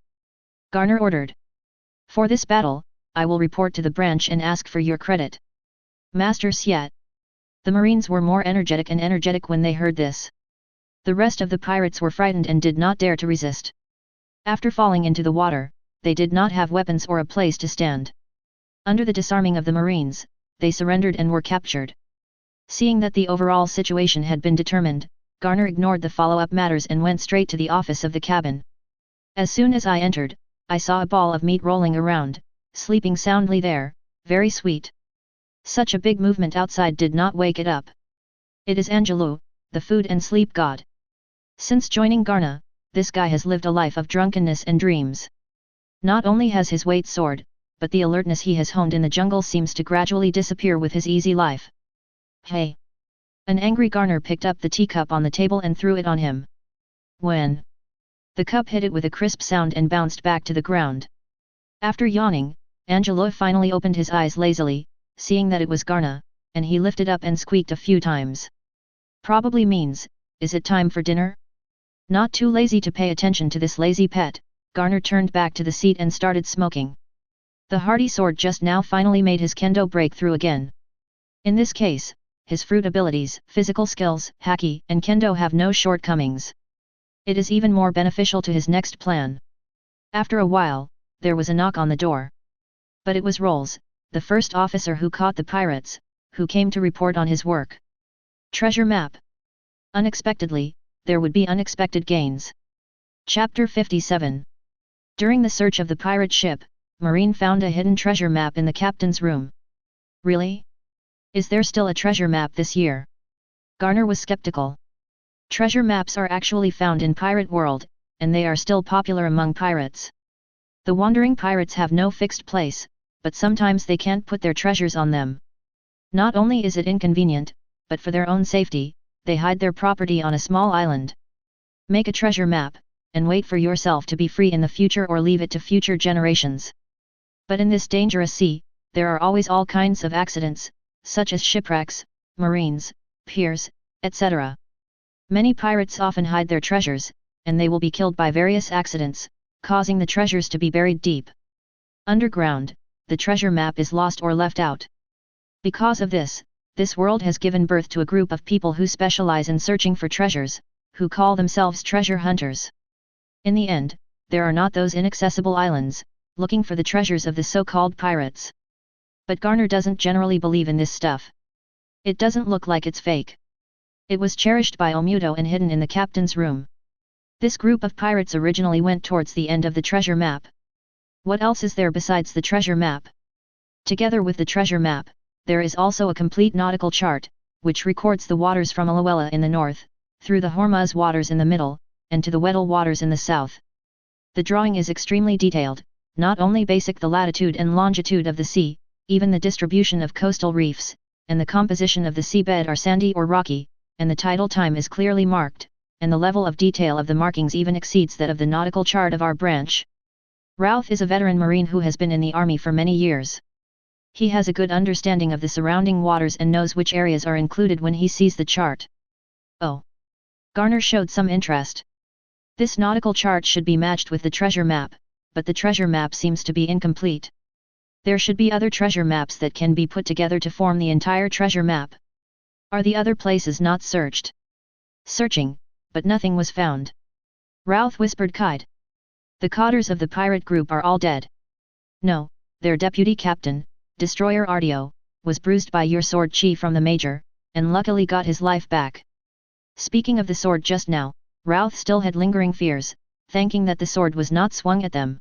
Garner ordered. For this battle, I will report to the branch and ask for your credit. Master Siat. The Marines were more energetic when they heard this. The rest of the pirates were frightened and did not dare to resist. After falling into the water, they did not have weapons or a place to stand. Under the disarming of the Marines, they surrendered and were captured. Seeing that the overall situation had been determined, Garner ignored the follow-up matters and went straight to the office of the cabin. As soon as I entered, I saw a ball of meat rolling around, sleeping soundly there, very sweet. Such a big movement outside did not wake it up. It is Angelou, the food and sleep god. Since joining Garna, this guy has lived a life of drunkenness and dreams. Not only has his weight soared, but the alertness he has honed in the jungle seems to gradually disappear with his easy life. Hey! An angry Garner picked up the teacup on the table and threw it on him. When the cup hit it with a crisp sound and bounced back to the ground. After yawning, Angelo finally opened his eyes lazily, seeing that it was Garna, and he lifted up and squeaked a few times. Probably means, is it time for dinner? Not too lazy to pay attention to this lazy pet, Garner turned back to the seat and started smoking. The hardy sword just now finally made his kendo break through again. In this case, his fruit abilities, physical skills, haki, and kendo have no shortcomings. It is even more beneficial to his next plan. After a while, there was a knock on the door. But it was Rolls, the first officer who caught the pirates, who came to report on his work. Treasure map. Unexpectedly, there would be unexpected gains. Chapter 57. During the search of the pirate ship, Marine found a hidden treasure map in the captain's room. Really? Is there still a treasure map this year? Garner was skeptical. Treasure maps are actually found in pirate world, and they are still popular among pirates. The wandering pirates have no fixed place, but sometimes they can't put their treasures on them. Not only is it inconvenient, but for their own safety, they hide their property on a small island. Make a treasure map, and wait for yourself to be free in the future or leave it to future generations. But in this dangerous sea, there are always all kinds of accidents, such as shipwrecks, marines, piers, etc. Many pirates often hide their treasures, and they will be killed by various accidents, causing the treasures to be buried deep underground. The treasure map is lost or left out. Because of this, this world has given birth to a group of people who specialize in searching for treasures, who call themselves treasure hunters. In the end, there are not those inaccessible islands, looking for the treasures of the so-called pirates. But Garner doesn't generally believe in this stuff. It doesn't look like it's fake. It was cherished by Omuto and hidden in the captain's room. This group of pirates originally went towards the end of the treasure map. What else is there besides the treasure map? Together with the treasure map, there is also a complete nautical chart, which records the waters from Alawela in the north, through the Hormuz waters in the middle, and to the Weddell waters in the south. The drawing is extremely detailed, not only basic the latitude and longitude of the sea, even the distribution of coastal reefs, and the composition of the seabed are sandy or rocky, and the tidal time is clearly marked, and the level of detail of the markings even exceeds that of the nautical chart of our branch. Routh is a veteran marine who has been in the army for many years. He has a good understanding of the surrounding waters and knows which areas are included when he sees the chart. Oh! Garner showed some interest. This nautical chart should be matched with the treasure map, but the treasure map seems to be incomplete. There should be other treasure maps that can be put together to form the entire treasure map. Are the other places not searched? Searching, but nothing was found. Routh whispered Kide. The codders of the pirate group are all dead. No, their deputy captain, Destroyer Artio, was bruised by your sword chi from the major, and luckily got his life back. Speaking of the sword just now, Routh still had lingering fears, thanking that the sword was not swung at them.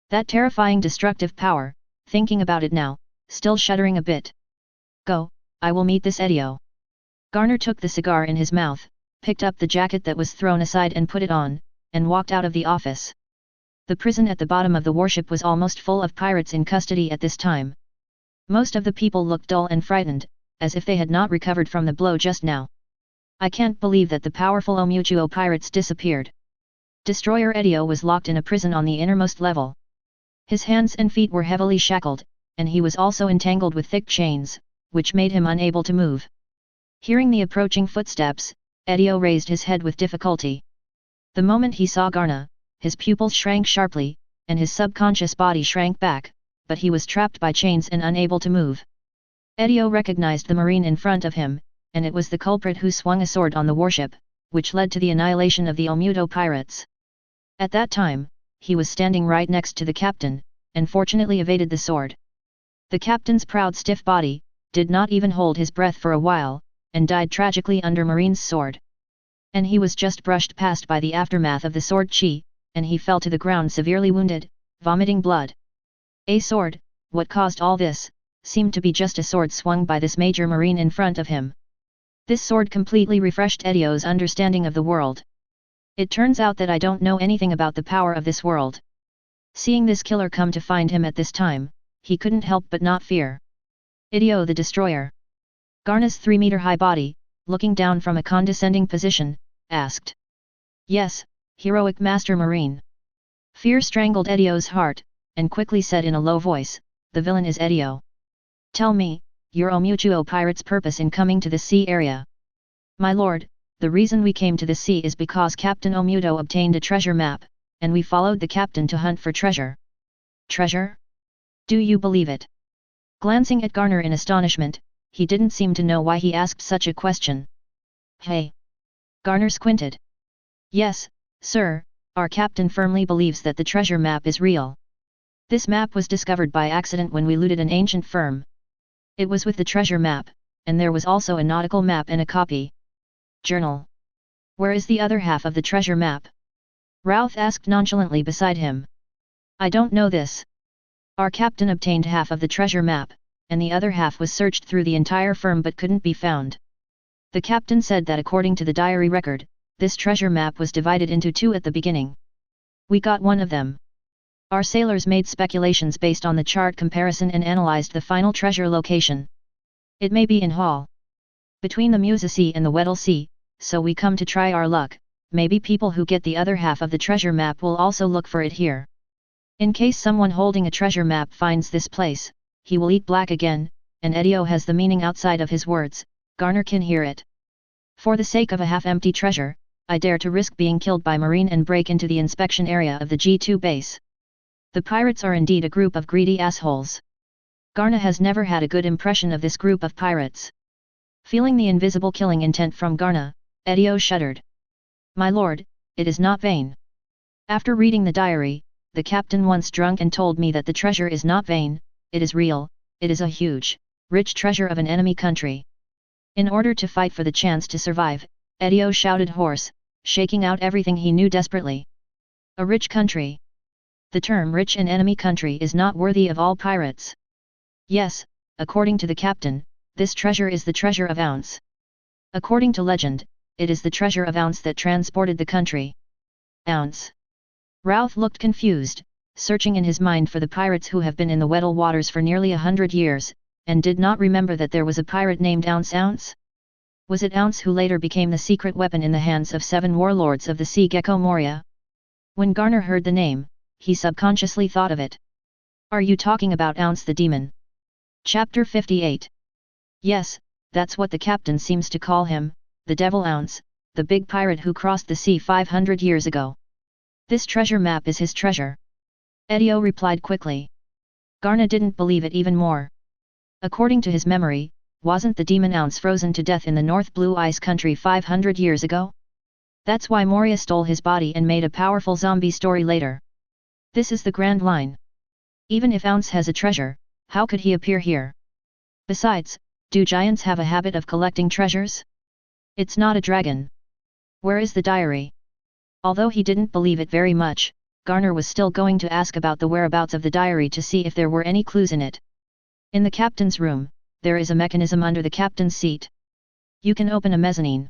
That terrifying destructive power, thinking about it now, still shuddering a bit. Go, I will meet this Edio. Garner took the cigar in his mouth, picked up the jacket that was thrown aside and put it on, and walked out of the office. The prison at the bottom of the warship was almost full of pirates in custody at this time. Most of the people looked dull and frightened, as if they had not recovered from the blow just now. I can't believe that the powerful Omuchuo pirates disappeared. Destroyer Edio was locked in a prison on the innermost level. His hands and feet were heavily shackled, and he was also entangled with thick chains, which made him unable to move. Hearing the approaching footsteps, Edio raised his head with difficulty. The moment he saw Garna, his pupils shrank sharply, and his subconscious body shrank back, but he was trapped by chains and unable to move. Edio recognized the marine in front of him, and it was the culprit who swung a sword on the warship, which led to the annihilation of the Omuto pirates. At that time, he was standing right next to the captain, and fortunately evaded the sword. The captain's proud stiff body did not even hold his breath for a while, and died tragically under Marine's sword. And he was just brushed past by the aftermath of the sword chi, and he fell to the ground severely wounded, vomiting blood. A sword, what caused all this, seemed to be just a sword swung by this major marine in front of him. This sword completely refreshed Edio's understanding of the world. It turns out that I don't know anything about the power of this world. Seeing this killer come to find him at this time, he couldn't help but not fear. Edio the Destroyer. Garna's 3-meter-high body, looking down from a condescending position, asked. Yes, heroic Master Marine. Fear strangled Edio's heart, and quickly said in a low voice, the villain is Edio. Tell me, your Omuchuo pirate's purpose in coming to the sea area. My lord, the reason we came to the sea is because Captain Omuto obtained a treasure map, and we followed the captain to hunt for treasure. Treasure? Do you believe it? Glancing at Garner in astonishment, he didn't seem to know why he asked such a question. Hey! Garner squinted. Yes, sir, our captain firmly believes that the treasure map is real. This map was discovered by accident when we looted an ancient firm. It was with the treasure map, and there was also a nautical map and a copy. Journal. Where is the other half of the treasure map? Routh asked nonchalantly beside him. I don't know this. Our captain obtained half of the treasure map, and the other half was searched through the entire firm but couldn't be found. The captain said that according to the diary record, this treasure map was divided into 2 at the beginning. We got one of them. Our sailors made speculations based on the chart comparison and analyzed the final treasure location. It may be in Hall. Between the Musa Sea and the Weddell Sea, so we come to try our luck. Maybe people who get the other half of the treasure map will also look for it here. In case someone holding a treasure map finds this place, he will eat black again, and Edio has the meaning outside of his words, Garner can hear it. For the sake of a half-empty treasure, I dare to risk being killed by Marine and break into the inspection area of the G2 base. The pirates are indeed a group of greedy assholes. Garna has never had a good impression of this group of pirates. Feeling the invisible killing intent from Garna, Edio shuddered. My lord, it is not vain. After reading the diary, the captain once drunk and told me that the treasure is not vain, it is real, it is a huge, rich treasure of an enemy country. In order to fight for the chance to survive, Edio shouted hoarse, shaking out everything he knew desperately. A rich country. The term rich and enemy country is not worthy of all pirates. Yes, according to the captain, this treasure is the treasure of Ounce. According to legend, it is the treasure of Ounce that transported the country. Ounce. Routh looked confused, searching in his mind for the pirates who have been in the Weddell waters for nearly 100 years, and did not remember that there was a pirate named Ounce. Was it Ounce who later became the secret weapon in the hands of 7 warlords of the Sea Gecko Moria? When Garner heard the name, he subconsciously thought of it. Are you talking about Ounce the demon? Chapter 58. Yes, that's what the captain seems to call him, the Devil Ounce, the big pirate who crossed the sea 500 years ago. This treasure map is his treasure. Edio replied quickly. Garna didn't believe it even more. According to his memory, wasn't the demon Ounce frozen to death in the North Blue Ice Country 500 years ago? That's why Moria stole his body and made a powerful zombie story later. This is the grand line. Even if Ounce has a treasure, how could he appear here? Besides, do giants have a habit of collecting treasures? It's not a dragon. Where is the diary? Although he didn't believe it very much, Garner was still going to ask about the whereabouts of the diary to see if there were any clues in it. In the captain's room, there is a mechanism under the captain's seat. You can open a mezzanine.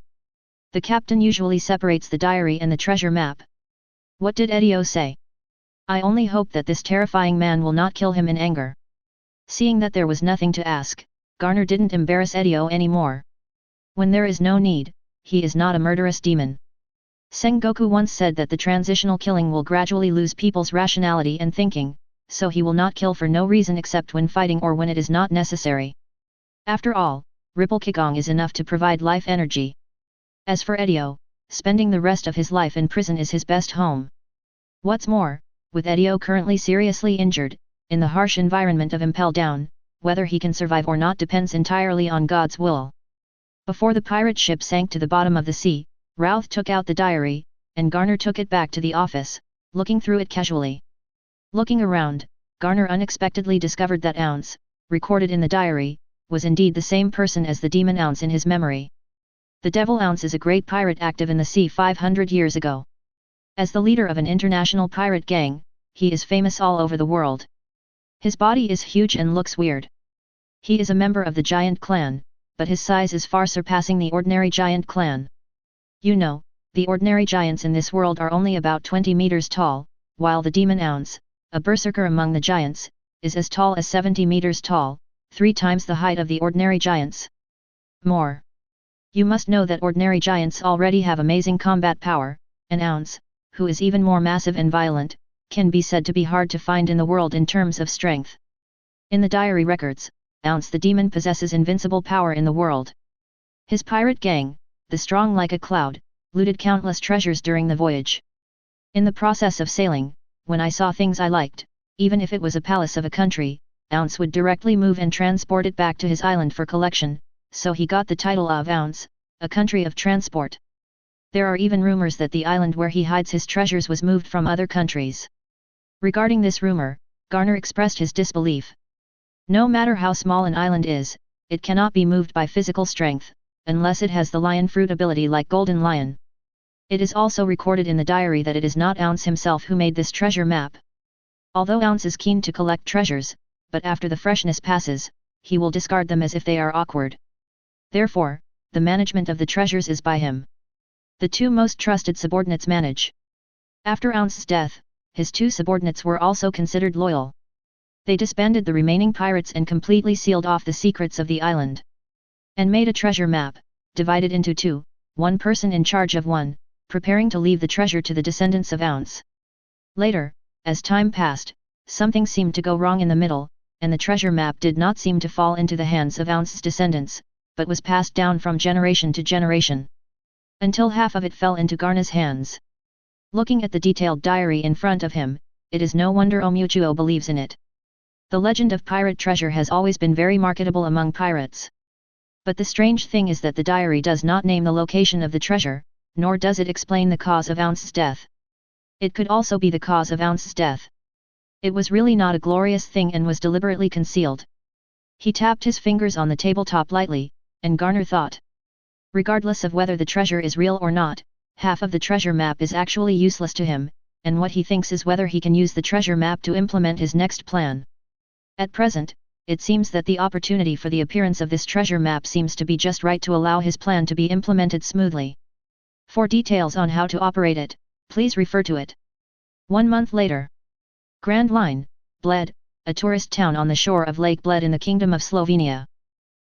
The captain usually separates the diary and the treasure map. What did Edio say? I only hope that this terrifying man will not kill him in anger. Seeing that there was nothing to ask, Garner didn't embarrass Edio anymore. When there is no need, he is not a murderous demon. Sengoku once said that the transitional killing will gradually lose people's rationality and thinking, so he will not kill for no reason except when fighting or when it is not necessary. After all, Ripple Kigong is enough to provide life energy. As for Edio, spending the rest of his life in prison is his best home. What's more, with Edio currently seriously injured, in the harsh environment of Impel Down, whether he can survive or not depends entirely on God's will. Before the pirate ship sank to the bottom of the sea, Routh took out the diary, and Garner took it back to the office, looking through it casually. Looking around, Garner unexpectedly discovered that Ounce, recorded in the diary, was indeed the same person as the demon Ounce in his memory. The Devil Ounce is a great pirate active in the sea 500 years ago. As the leader of an international pirate gang, he is famous all over the world. His body is huge and looks weird. He is a member of the Giant Clan, but his size is far surpassing the ordinary Giant Clan. You know, the ordinary giants in this world are only about 20 meters tall, while the demon Ounce, a berserker among the giants, is as tall as 70 meters tall, 3 times the height of the ordinary giants. More. You must know that ordinary giants already have amazing combat power, and Ounce, who is even more massive and violent, can be said to be hard to find in the world in terms of strength. In the diary records, Ounce the demon possesses invincible power in the world. His pirate gang, the Strong Like a Cloud, looted countless treasures during the voyage. In the process of sailing, when I saw things I liked, even if it was a palace of a country, Ounce would directly move and transport it back to his island for collection, so he got the title of Ounce, a country of transport. There are even rumors that the island where he hides his treasures was moved from other countries. Regarding this rumor, Garner expressed his disbelief. No matter how small an island is, it cannot be moved by physical strength, unless it has the lion fruit ability like Golden Lion. It is also recorded in the diary that it is not Ounce himself who made this treasure map. Although Ounce is keen to collect treasures, but after the freshness passes, he will discard them as if they are awkward. Therefore, the management of the treasures is by him. The 2 most trusted subordinates manage. After Ounce's death, his 2 subordinates were also considered loyal. They disbanded the remaining pirates and completely sealed off the secrets of the island. And made a treasure map, divided into 2, one person in charge of one, preparing to leave the treasure to the descendants of Ounce. Later, as time passed, something seemed to go wrong in the middle, and the treasure map did not seem to fall into the hands of Ounce's descendants, but was passed down from generation to generation. Until half of it fell into Garner's hands. Looking at the detailed diary in front of him, it is no wonder Omuchuo believes in it. The legend of pirate treasure has always been very marketable among pirates. But the strange thing is that the diary does not name the location of the treasure, nor does it explain the cause of Ounce's death. It could also be the cause of Ounce's death. It was really not a glorious thing and was deliberately concealed. He tapped his fingers on the tabletop lightly, and Garner thought. Regardless of whether the treasure is real or not, half of the treasure map is actually useless to him, and what he thinks is whether he can use the treasure map to implement his next plan. At present, it seems that the opportunity for the appearance of this treasure map seems to be just right to allow his plan to be implemented smoothly. For details on how to operate it, please refer to it. 1 month later. Grand Line, Bled, a tourist town on the shore of Lake Bled in the Kingdom of Slovenia.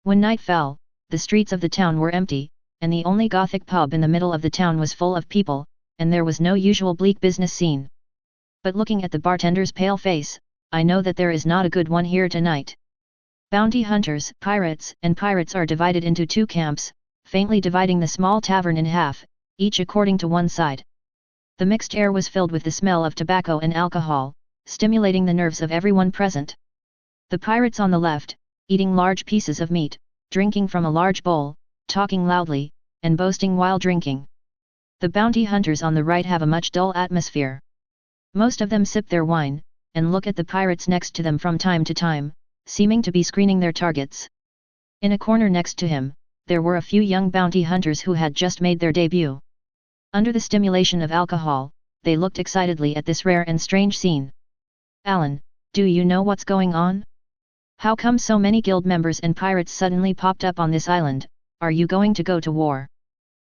When night fell, the streets of the town were empty, and the only Gothic pub in the middle of the town was full of people, and there was no usual bleak business scene. But looking at the bartender's pale face, I know that there is not a good one here tonight. Bounty hunters, pirates, and pirates are divided into 2 camps, faintly dividing the small tavern in half, each according to one side. The mixed air was filled with the smell of tobacco and alcohol, stimulating the nerves of everyone present. The pirates on the left, eating large pieces of meat, drinking from a large bowl, talking loudly, and boasting while drinking. The bounty hunters on the right have a much dull atmosphere. Most of them sip their wine, and look at the pirates next to them from time to time, seeming to be screening their targets. In a corner next to him, there were a few young bounty hunters who had just made their debut. Under the stimulation of alcohol, they looked excitedly at this rare and strange scene. Alan, do you know what's going on? How come so many guild members and pirates suddenly popped up on this island? Are you going to go to war?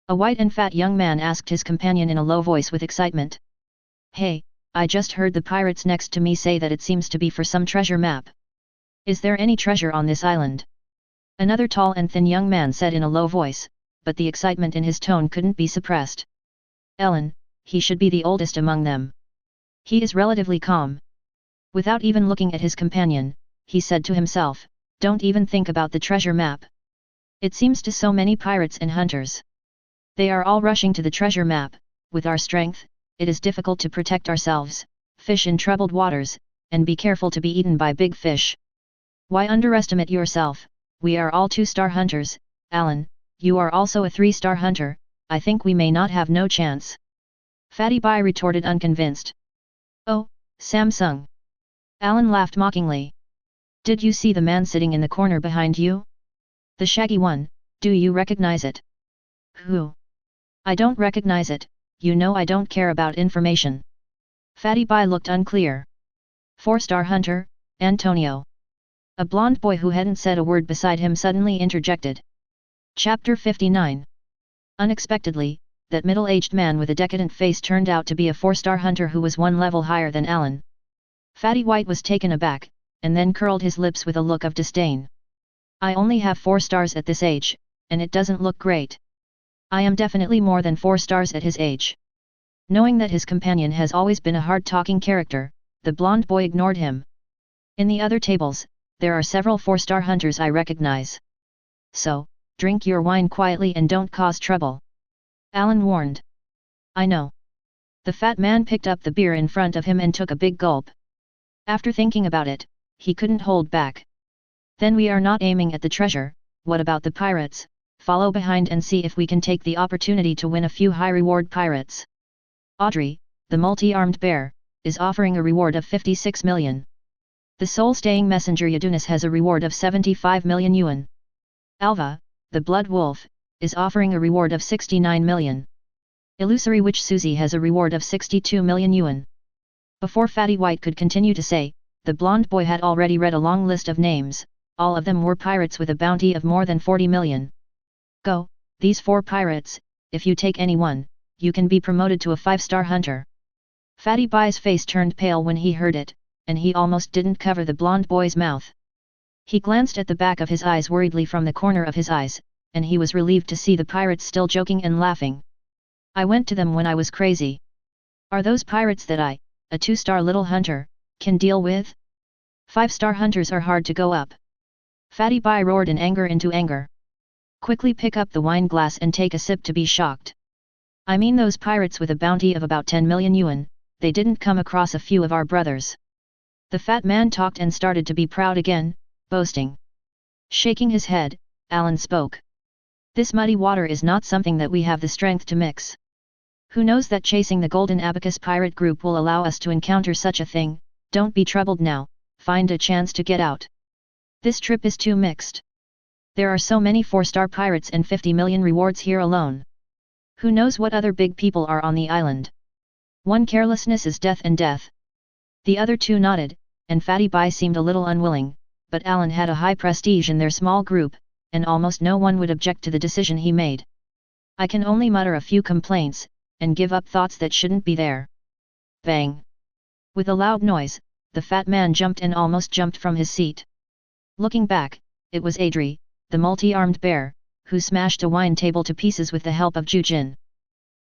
A white and fat young man asked his companion in a low voice with excitement. Hey, I just heard the pirates next to me say that it seems to be for some treasure map. Is there any treasure on this island? Another tall and thin young man said in a low voice, but the excitement in his tone couldn't be suppressed. Ellen, he should be the oldest among them. He is relatively calm. Without even looking at his companion, he said to himself, don't even think about the treasure map. It seems to so many pirates and hunters. They are all rushing to the treasure map. With our strength, it is difficult to protect ourselves, fish in troubled waters, and be careful to be eaten by big fish. Why underestimate yourself? We are all 2-star hunters. Alan, you are also a 3-star hunter. I think we may not have no chance. Fatty Bai retorted unconvinced. Oh, Samsung. Alan laughed mockingly. Did you see the man sitting in the corner behind you? The shaggy one, do you recognize it? Who? I don't recognize it, you know I don't care about information. Fatty Bai looked unclear. 4-star hunter, Antonio. A blonde boy who hadn't said a word beside him suddenly interjected. Chapter 59. Unexpectedly, that middle-aged man with a decadent face turned out to be a 4-star hunter who was one level higher than Alan. Fatty White was taken aback, and then curled his lips with a look of disdain. I only have 4 stars at this age, and it doesn't look great. I am definitely more than 4 stars at his age. Knowing that his companion has always been a hard-talking character, the blonde boy ignored him. In the other tables, there are several 4-star hunters I recognize. So, drink your wine quietly and don't cause trouble. Alan warned. I know. The fat man picked up the beer in front of him and took a big gulp. After thinking about it, he couldn't hold back. Then we are not aiming at the treasure, what about the pirates? Follow behind and see if we can take the opportunity to win a few high-reward pirates. Audrey, the multi-armed bear, is offering a reward of 56 million. The soul-staying messenger Yadunis has a reward of 75 million yuan. Alva, the blood wolf, is offering a reward of 69 million. Illusory witch Susie has a reward of 62 million yuan. Before Fatty White could continue to say, the blonde boy had already read a long list of names, all of them were pirates with a bounty of more than 40 million. Go, these 4 pirates, if you take any one, you can be promoted to a 5-star hunter. Fatty Bai's face turned pale when he heard it, and he almost didn't cover the blonde boy's mouth. He glanced at the back of his eyes worriedly from the corner of his eyes, and he was relieved to see the pirates still joking and laughing. I went to them when I was crazy. Are those pirates that I, a 2-star little hunter, can deal with? 5-star hunters are hard to go up. Fatty Bai roared in anger into anger. Quickly pick up the wine glass and take a sip to be shocked. I mean those pirates with a bounty of about 10 million yuan, they didn't come across a few of our brothers. The fat man talked and started to be proud again, boasting. Shaking his head, Alan spoke. This muddy water is not something that we have the strength to mix. Who knows that chasing the Golden Abacus pirate group will allow us to encounter such a thing? Don't be troubled now, find a chance to get out. This trip is too mixed. There are so many 4-star pirates and 50 million rewards here alone. Who knows what other big people are on the island? One carelessness is death and death. The other 2 nodded, and Fatty Bai seemed a little unwilling, but Alan had a high prestige in their small group, and almost no one would object to the decision he made. I can only mutter a few complaints, and give up thoughts that shouldn't be there. Bang! With a loud noise, the fat man jumped and almost jumped from his seat. Looking back, it was Adri, the multi-armed bear, who smashed a wine table to pieces with the help of Jujin.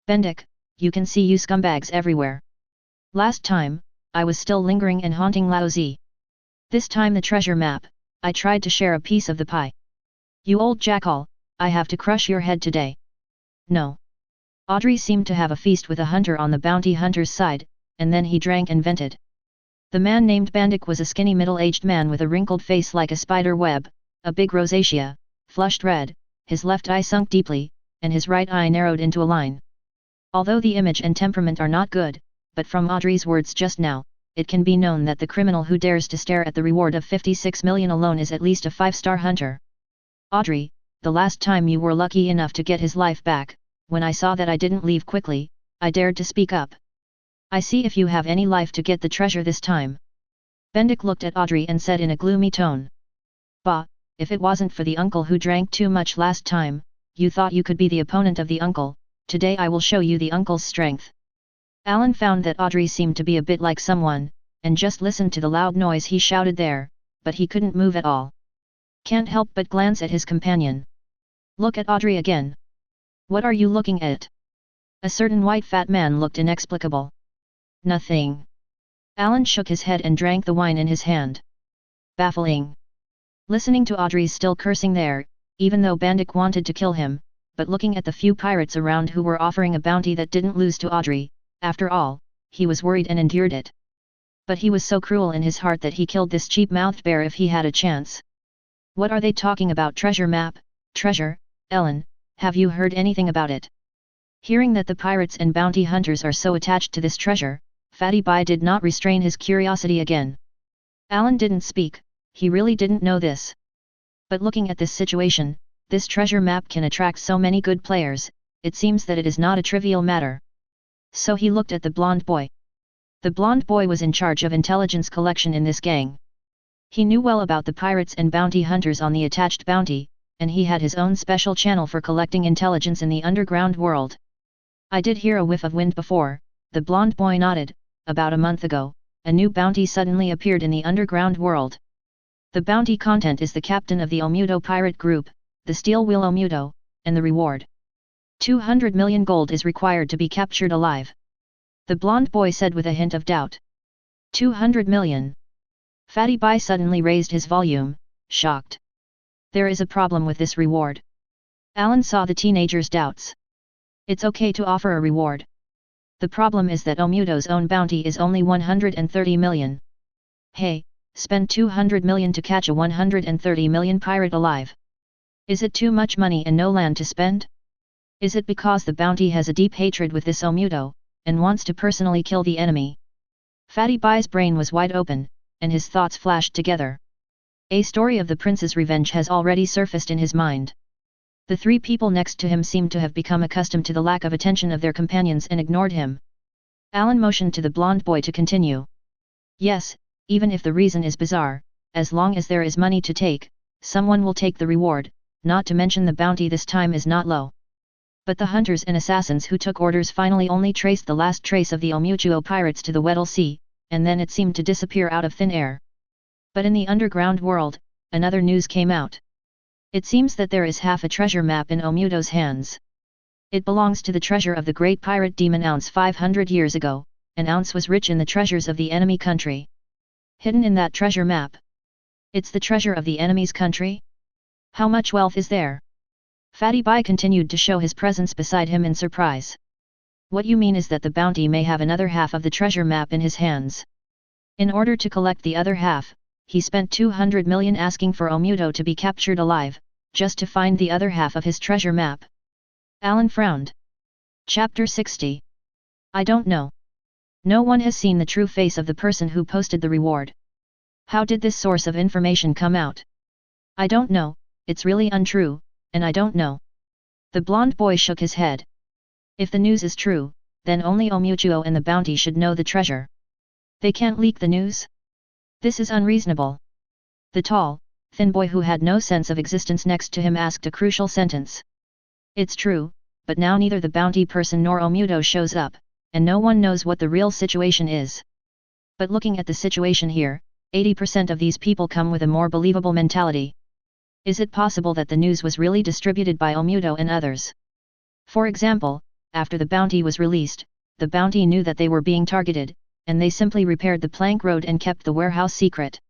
Bendik, you can see you scumbags everywhere. Last time, I was still lingering and haunting Laozi. This time the treasure map, I tried to share a piece of the pie. You old jackal, I have to crush your head today. No. Audrey seemed to have a feast with a hunter on the bounty hunter's side, and then he drank and vented. The man named Bandik was a skinny middle-aged man with a wrinkled face like a spider web, a big rosacea, flushed red, his left eye sunk deeply, and his right eye narrowed into a line. Although the image and temperament are not good, but from Audrey's words just now, it can be known that the criminal who dares to stare at the reward of 56 million alone is at least a 5-star hunter. Audrey, the last time you were lucky enough to get his life back, when I saw that I didn't leave quickly, I dared to speak up. I see if you have any life to get the treasure this time. Bendik looked at Audrey and said in a gloomy tone. Bah, if it wasn't for the uncle who drank too much last time, you thought you could be the opponent of the uncle, today I will show you the uncle's strength. Alan found that Audrey seemed to be a bit like someone, and just listened to the loud noise he shouted there, but he couldn't move at all. Can't help but glance at his companion. Look at Audrey again. What are you looking at? A certain white fat man looked inexplicable. Nothing. Alan shook his head and drank the wine in his hand. Baffling. Listening to Audrey's still cursing there, even though Bandik wanted to kill him, but looking at the few pirates around who were offering a bounty that didn't lose to Audrey, after all, he was worried and endured it. But he was so cruel in his heart that he killed this cheap-mouthed bear if he had a chance. What are they talking about? Treasure map, treasure, Ellen, have you heard anything about it? Hearing that the pirates and bounty hunters are so attached to this treasure, Fatty Bai did not restrain his curiosity again. Alan didn't speak, he really didn't know this. But looking at this situation, this treasure map can attract so many good players, it seems that it is not a trivial matter. So he looked at the blonde boy. The blonde boy was in charge of intelligence collection in this gang. He knew well about the pirates and bounty hunters on the attached bounty, and he had his own special channel for collecting intelligence in the underground world. I did hear a whiff of wind before, the blonde boy nodded. About a month ago, a new bounty suddenly appeared in the underground world. The bounty content is the captain of the Omudo pirate group, the Steel Wheel Omudo, and the reward. 200 million gold is required to be captured alive. The blonde boy said with a hint of doubt. 200 million. Fatty Bai suddenly raised his volume, shocked. There is a problem with this reward. Alan saw the teenager's doubts. It's okay to offer a reward. The problem is that Omudo's own bounty is only 130 million. Hey, spend 200 million to catch a 130 million pirate alive. Is it too much money and no land to spend? Is it because the bounty has a deep hatred with this Omudo, and wants to personally kill the enemy? Fatty Bai's brain was wide open, and his thoughts flashed together. A story of the prince's revenge has already surfaced in his mind. The three people next to him seemed to have become accustomed to the lack of attention of their companions and ignored him. Alan motioned to the blonde boy to continue. Yes, even if the reason is bizarre, as long as there is money to take, someone will take the reward, not to mention the bounty this time is not low. But the hunters and assassins who took orders finally only traced the last trace of the Omuchuo pirates to the Weddell Sea, and then it seemed to disappear out of thin air. But in the underground world, another news came out. It seems that there is half a treasure map in Omudo's hands. It belongs to the treasure of the great pirate demon Ounce 500 years ago, and Ounce was rich in the treasures of the enemy country. Hidden in that treasure map. It's the treasure of the enemy's country? How much wealth is there? Fatty Bai continued to show his presence beside him in surprise. What you mean is that the bounty may have another half of the treasure map in his hands. In order to collect the other half, he spent 200 million asking for Omudo to be captured alive, just to find the other half of his treasure map. Alan frowned. Chapter 60. I don't know. No one has seen the true face of the person who posted the reward. How did this source of information come out? I don't know, it's really untrue, and I don't know. The blonde boy shook his head. If the news is true, then only Omuchuo and the bounty should know the treasure. They can't leak the news? This is unreasonable. The tall, thin boy who had no sense of existence next to him asked a crucial sentence. It's true, but now neither the bounty person nor Omudo shows up, and no one knows what the real situation is. But looking at the situation here, 80% of these people come with a more believable mentality. Is it possible that the news was really distributed by Omudo and others? For example, after the bounty was released, the bounty knew that they were being targeted, and they simply repaired the plank road and kept the warehouse secret.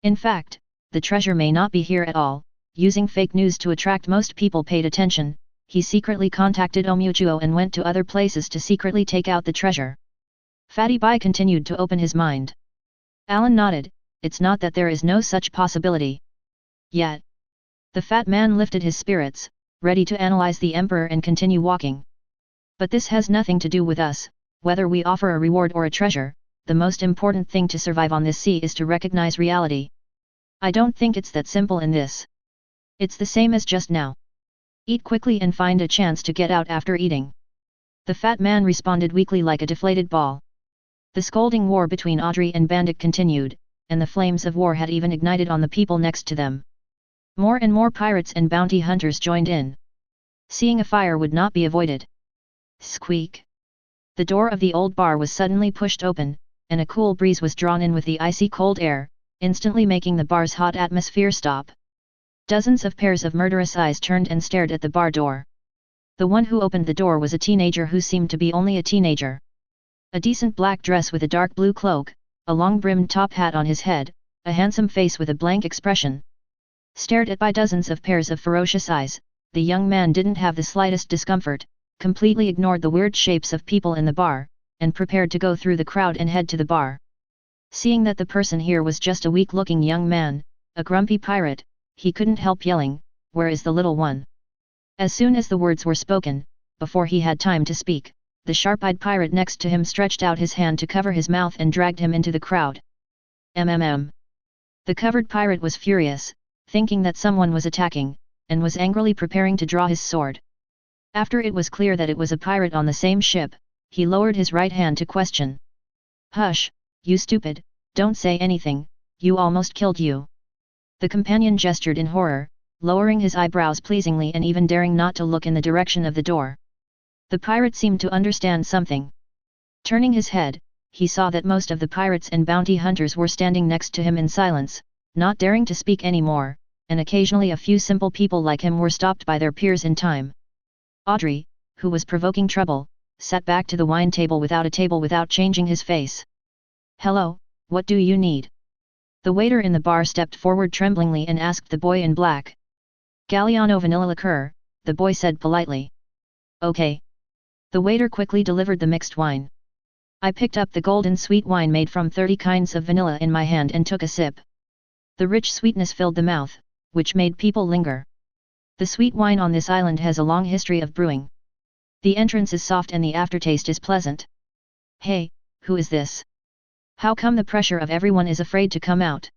In fact, the treasure may not be here at all. Using fake news to attract most people paid attention, he secretly contacted Omuchuo and went to other places to secretly take out the treasure. Fatty Bai continued to open his mind. Alan nodded, it's not that there is no such possibility. Yet. The fat man lifted his spirits, ready to analyze the emperor and continue walking. But this has nothing to do with us. Whether we offer a reward or a treasure, the most important thing to survive on this sea is to recognize reality. I don't think it's that simple in this. It's the same as just now. Eat quickly and find a chance to get out after eating. The fat man responded weakly like a deflated ball. The scolding war between Audrey and Bandik continued, and the flames of war had even ignited on the people next to them. More and more pirates and bounty hunters joined in. Seeing a fire would not be avoided. Squeak! The door of the old bar was suddenly pushed open, and a cool breeze was drawn in with the icy cold air, instantly making the bar's hot atmosphere stop. Dozens of pairs of murderous eyes turned and stared at the bar door. The one who opened the door was a teenager who seemed to be only a teenager. A decent black dress with a dark blue cloak, a long-brimmed top hat on his head, a handsome face with a blank expression. Stared at by dozens of pairs of ferocious eyes, the young man didn't have the slightest discomfort, completely ignored the weird shapes of people in the bar, and prepared to go through the crowd and head to the bar. Seeing that the person here was just a weak-looking young man, a grumpy pirate, he couldn't help yelling, "Where is the little one?" As soon as the words were spoken, before he had time to speak, the sharp-eyed pirate next to him stretched out his hand to cover his mouth and dragged him into the crowd. The covered pirate was furious, thinking that someone was attacking, and was angrily preparing to draw his sword. After it was clear that it was a pirate on the same ship, he lowered his right hand to question. "Hush, you stupid, don't say anything, you almost killed you." The companion gestured in horror, lowering his eyebrows pleasingly and even daring not to look in the direction of the door. The pirate seemed to understand something. Turning his head, he saw that most of the pirates and bounty hunters were standing next to him in silence, not daring to speak anymore, and occasionally a few simple people like him were stopped by their peers in time. Audrey, who was provoking trouble, sat back to the wine table without changing his face. "Hello, what do you need?" The waiter in the bar stepped forward tremblingly and asked the boy in black. "Galliano vanilla liqueur," the boy said politely. "Okay." The waiter quickly delivered the mixed wine. I picked up the golden sweet wine made from 30 kinds of vanilla in my hand and took a sip. The rich sweetness filled the mouth, which made people linger. The sweet wine on this island has a long history of brewing. The entrance is soft and the aftertaste is pleasant. "Hey, who is this? How come the pressure of everyone is afraid to come out?"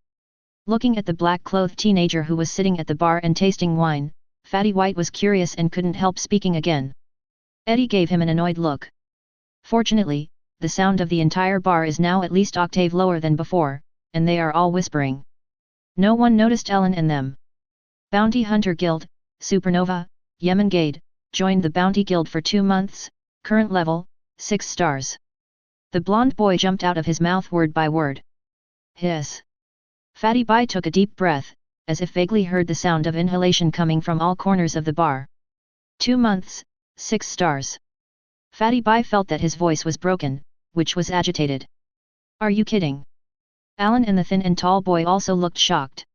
Looking at the black-clothed teenager who was sitting at the bar and tasting wine, Fatty White was curious and couldn't help speaking again. Eddie gave him an annoyed look. Fortunately, the sound of the entire bar is now at least octave lower than before, and they are all whispering. No one noticed Ellen and them. Bounty Hunter Guild, Supernova, Yemengade, joined the Bounty Guild for 2 months, current level, 6 stars. The blonde boy jumped out of his mouth word by word. Hiss. Fatty Bai took a deep breath, as if vaguely heard the sound of inhalation coming from all corners of the bar. 2 months, 6 stars. Fatty Bai felt that his voice was broken, which was agitated. "Are you kidding?" Alan and the thin and tall boy also looked shocked.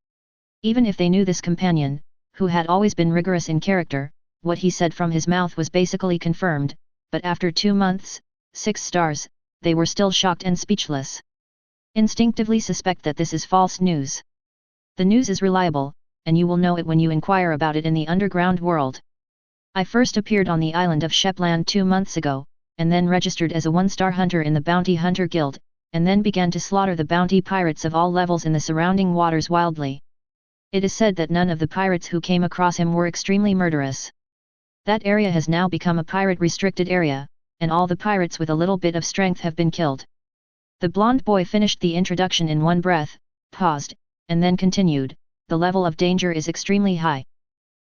Even if they knew this companion, who had always been rigorous in character, what he said from his mouth was basically confirmed, but after 2 months, 6 stars, they were still shocked and speechless. Instinctively suspect that this is false news. The news is reliable, and you will know it when you inquire about it in the underground world. I first appeared on the island of Shepland 2 months ago, and then registered as a 1-star hunter in the Bounty Hunter Guild, and then began to slaughter the bounty pirates of all levels in the surrounding waters wildly. It is said that none of the pirates who came across him were extremely murderous. That area has now become a pirate-restricted area, and all the pirates with a little bit of strength have been killed. The blonde boy finished the introduction in one breath, paused, and then continued, "The level of danger is extremely high.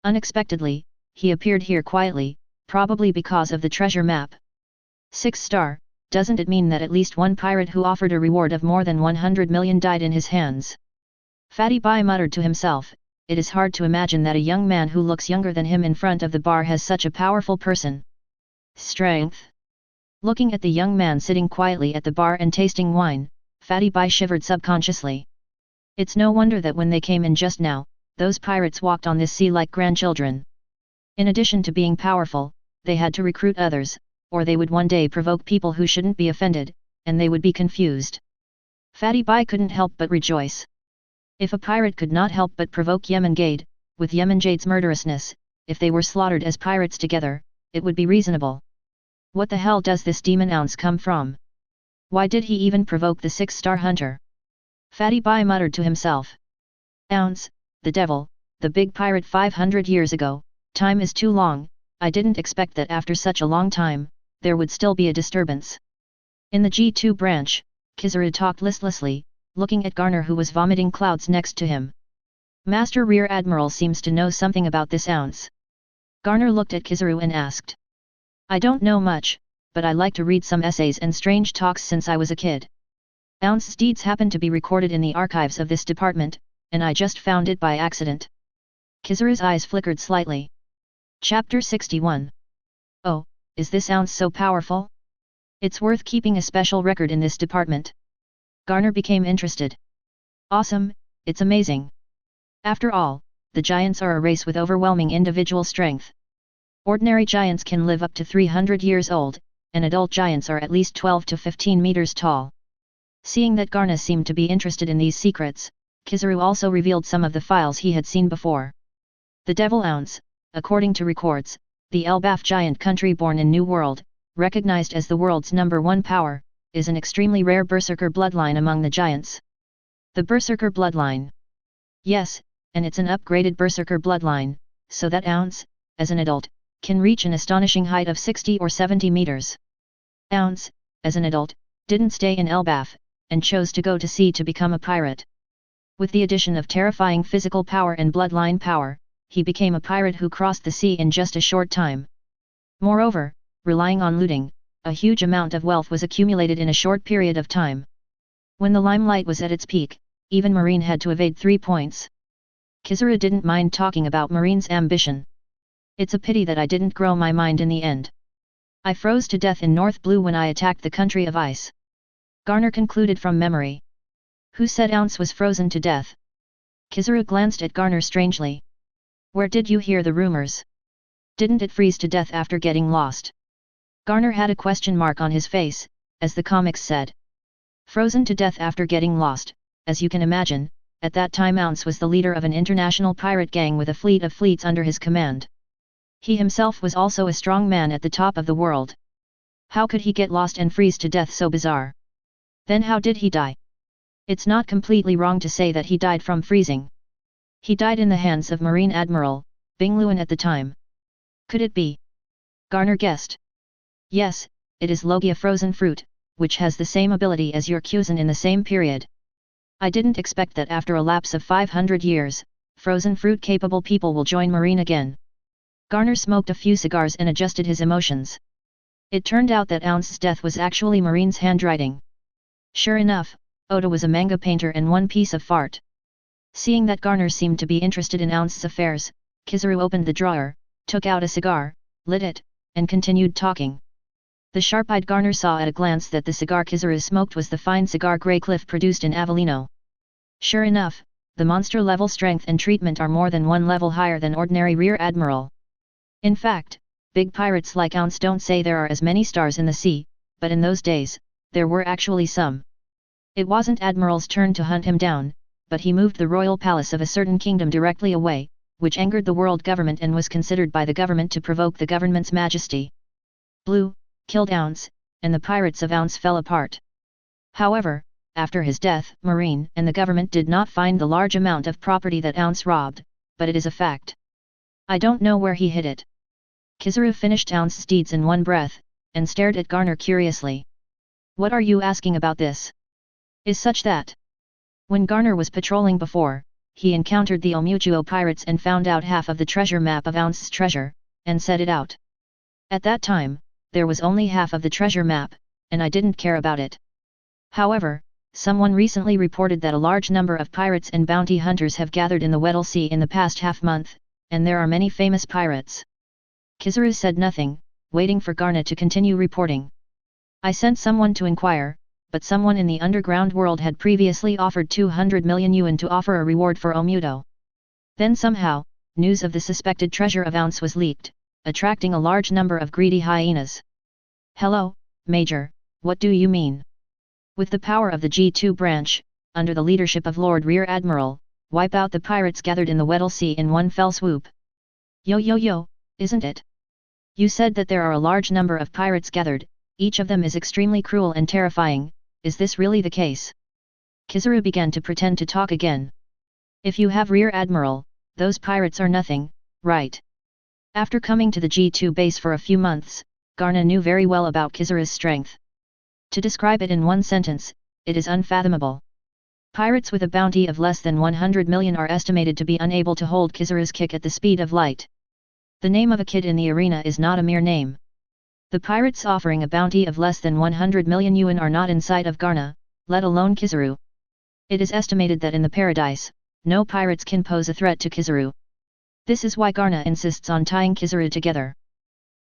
Unexpectedly, he appeared here quietly, probably because of the treasure map. 6-star, doesn't it mean that at least one pirate who offered a reward of more than 100 million died in his hands?" Fatty Bai muttered to himself, it is hard to imagine that a young man who looks younger than him in front of the bar has such a powerful person. Strength. Looking at the young man sitting quietly at the bar and tasting wine, Fatty Bai shivered subconsciously. It's no wonder that when they came in just now, those pirates walked on this sea like grandchildren. In addition to being powerful, they had to recruit others, or they would one day provoke people who shouldn't be offended, and they would be confused. Fatty Bai couldn't help but rejoice. If a pirate could not help but provoke Yemengade, with Yemengade's murderousness, if they were slaughtered as pirates together, it would be reasonable. What the hell does this demon ounce come from? Why did he even provoke the 6-star hunter? Fatty Bai muttered to himself. Ounce, the devil, the big pirate 500 years ago, time is too long, I didn't expect that after such a long time, there would still be a disturbance. In the G2 branch, Kizaru talked listlessly, looking at Garner who was vomiting clouds next to him. Master Rear Admiral seems to know something about this ounce. Garner looked at Kizaru and asked. I don't know much, but I like to read some essays and strange talks since I was a kid. Ounce's deeds happen to be recorded in the archives of this department, and I just found it by accident. Kizaru's eyes flickered slightly. Chapter 61. Oh, is this Ounce so powerful? It's worth keeping a special record in this department. Garner became interested. Awesome, it's amazing. After all, the giants are a race with overwhelming individual strength. Ordinary giants can live up to 300 years old, and adult giants are at least 12 to 15 meters tall. Seeing that Garner seemed to be interested in these secrets, Kizaru also revealed some of the files he had seen before. The Devil Ounce, according to records, the Elbaf giant country born in New World, recognized as the world's #1 power, is an extremely rare berserker bloodline among the giants. The berserker bloodline. Yes, and it's an upgraded berserker bloodline, so that Ounce, as an adult, can reach an astonishing height of 60 or 70 meters. Ounce, as an adult, didn't stay in Elbaf, and chose to go to sea to become a pirate. With the addition of terrifying physical power and bloodline power, he became a pirate who crossed the sea in just a short time. Moreover, relying on looting, a huge amount of wealth was accumulated in a short period of time. When the limelight was at its peak, even Marine had to evade 3 points. Kizaru didn't mind talking about Marine's ambition. It's a pity that I didn't grow my mind in the end. I froze to death in North Blue when I attacked the country of ice. Garner concluded from memory. Who said Ounce was frozen to death? Kizaru glanced at Garner strangely. Where did you hear the rumors? Didn't it freeze to death after getting lost? Garner had a question mark on his face, as the comics said. Frozen to death after getting lost, as you can imagine, at that time Ounce was the leader of an international pirate gang with a fleet of fleets under his command. He himself was also a strong man at the top of the world. How could he get lost and freeze to death so bizarre? Then how did he die? It's not completely wrong to say that he died from freezing. He died in the hands of Marine Admiral, Bing Luen at the time. Could it be? Garner guessed. Yes, it is Logia frozen fruit, which has the same ability as your Kyuzen in the same period. I didn't expect that after a lapse of 500 years, frozen fruit capable people will join Marine again. Garner smoked a few cigars and adjusted his emotions. It turned out that Ounce's death was actually Marine's handwriting. Sure enough, Oda was a manga painter and one piece of fart. Seeing that Garner seemed to be interested in Ounce's affairs, Kizaru opened the drawer, took out a cigar, lit it, and continued talking. The sharp-eyed Garner saw at a glance that the cigar Kizaru smoked was the fine cigar Grey Cliff produced in Avellino. Sure enough, the monster level strength and treatment are more than one level higher than ordinary Rear Admiral. In fact, big pirates like Ounce don't say there are as many stars in the sea, but in those days, there were actually some. It wasn't Admiral's turn to hunt him down, but he moved the royal palace of a certain kingdom directly away, which angered the world government and was considered by the government to provoke the government's majesty. Blue killed Ounce, and the pirates of Ounce fell apart. However, after his death, Marine and the government did not find the large amount of property that Ounce robbed, but it is a fact. I don't know where he hid it. Kizaru finished Ounce's deeds in one breath, and stared at Garner curiously. What are you asking about this? Is such that? When Garner was patrolling before, he encountered the Omujuo pirates and found out half of the treasure map of Ounce's treasure, and set it out. At that time, there was only half of the treasure map, and I didn't care about it. However, someone recently reported that a large number of pirates and bounty hunters have gathered in the Weddell Sea in the past half-month, and there are many famous pirates. Kizaru said nothing, waiting for Garner to continue reporting. I sent someone to inquire, but someone in the underground world had previously offered 200 million yuan to offer a reward for Omudo. Then somehow, news of the suspected treasure of Ounce was leaked, attracting a large number of greedy hyenas. Hello, Major, what do you mean? With the power of the G2 branch, under the leadership of Lord Rear Admiral, wipe out the pirates gathered in the Weddell Sea in one fell swoop. Yo, isn't it? You said that there are a large number of pirates gathered, each of them is extremely cruel and terrifying. Is this really the case? Kizaru began to pretend to talk again. If you have Rear Admiral, those pirates are nothing, right? After coming to the G2 base for a few months, Garner knew very well about Kizaru's strength. To describe it in one sentence, it is unfathomable. Pirates with a bounty of less than 100 million are estimated to be unable to hold Kizaru's kick at the speed of light. The name of a kid in the arena is not a mere name. The pirates offering a bounty of less than 100 million yuan are not in sight of Garna, let alone Kizaru. It is estimated that in the paradise, no pirates can pose a threat to Kizaru. This is why Garna insists on tying Kizaru together.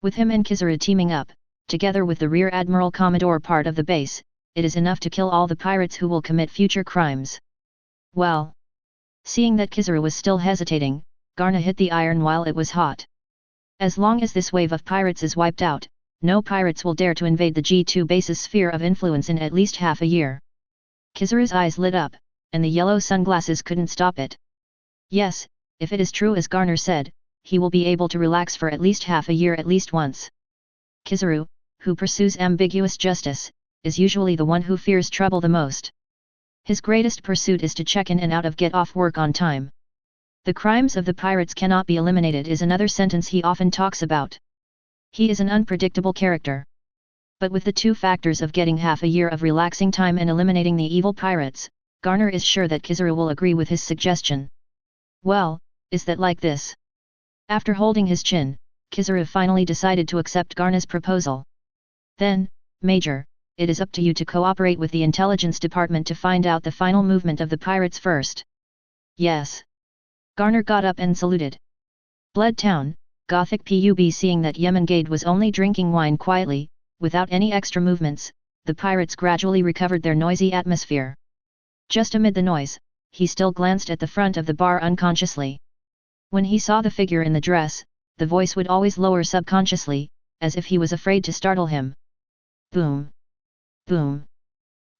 With him and Kizaru teaming up, together with the Rear Admiral Commodore part of the base, it is enough to kill all the pirates who will commit future crimes. Well. Seeing that Kizaru was still hesitating, Garna hit the iron while it was hot. As long as this wave of pirates is wiped out, no pirates will dare to invade the G2 base's sphere of influence in at least half a year. Kizaru's eyes lit up, and the yellow sunglasses couldn't stop it. Yes, if it is true as Garner said, he will be able to relax for at least half a year at least once. Kizaru, who pursues ambiguous justice, is usually the one who fears trouble the most. His greatest pursuit is to check in and out of get off work on time. The crimes of the pirates cannot be eliminated is another sentence he often talks about. He is an unpredictable character. But with the two factors of getting half a year of relaxing time and eliminating the evil pirates, Garner is sure that Kizaru will agree with his suggestion. Well, is that like this? After holding his chin, Kizaru finally decided to accept Garna's proposal. Then, Major, it is up to you to cooperate with the intelligence department to find out the final movement of the pirates first. Yes. Garner got up and saluted. Blood Town, Gothic Pub. Seeing that Yonko was only drinking wine quietly, without any extra movements, the pirates gradually recovered their noisy atmosphere. Just amid the noise, he still glanced at the front of the bar unconsciously. When he saw the figure in the dress, the voice would always lower subconsciously, as if he was afraid to startle him. Boom! Boom!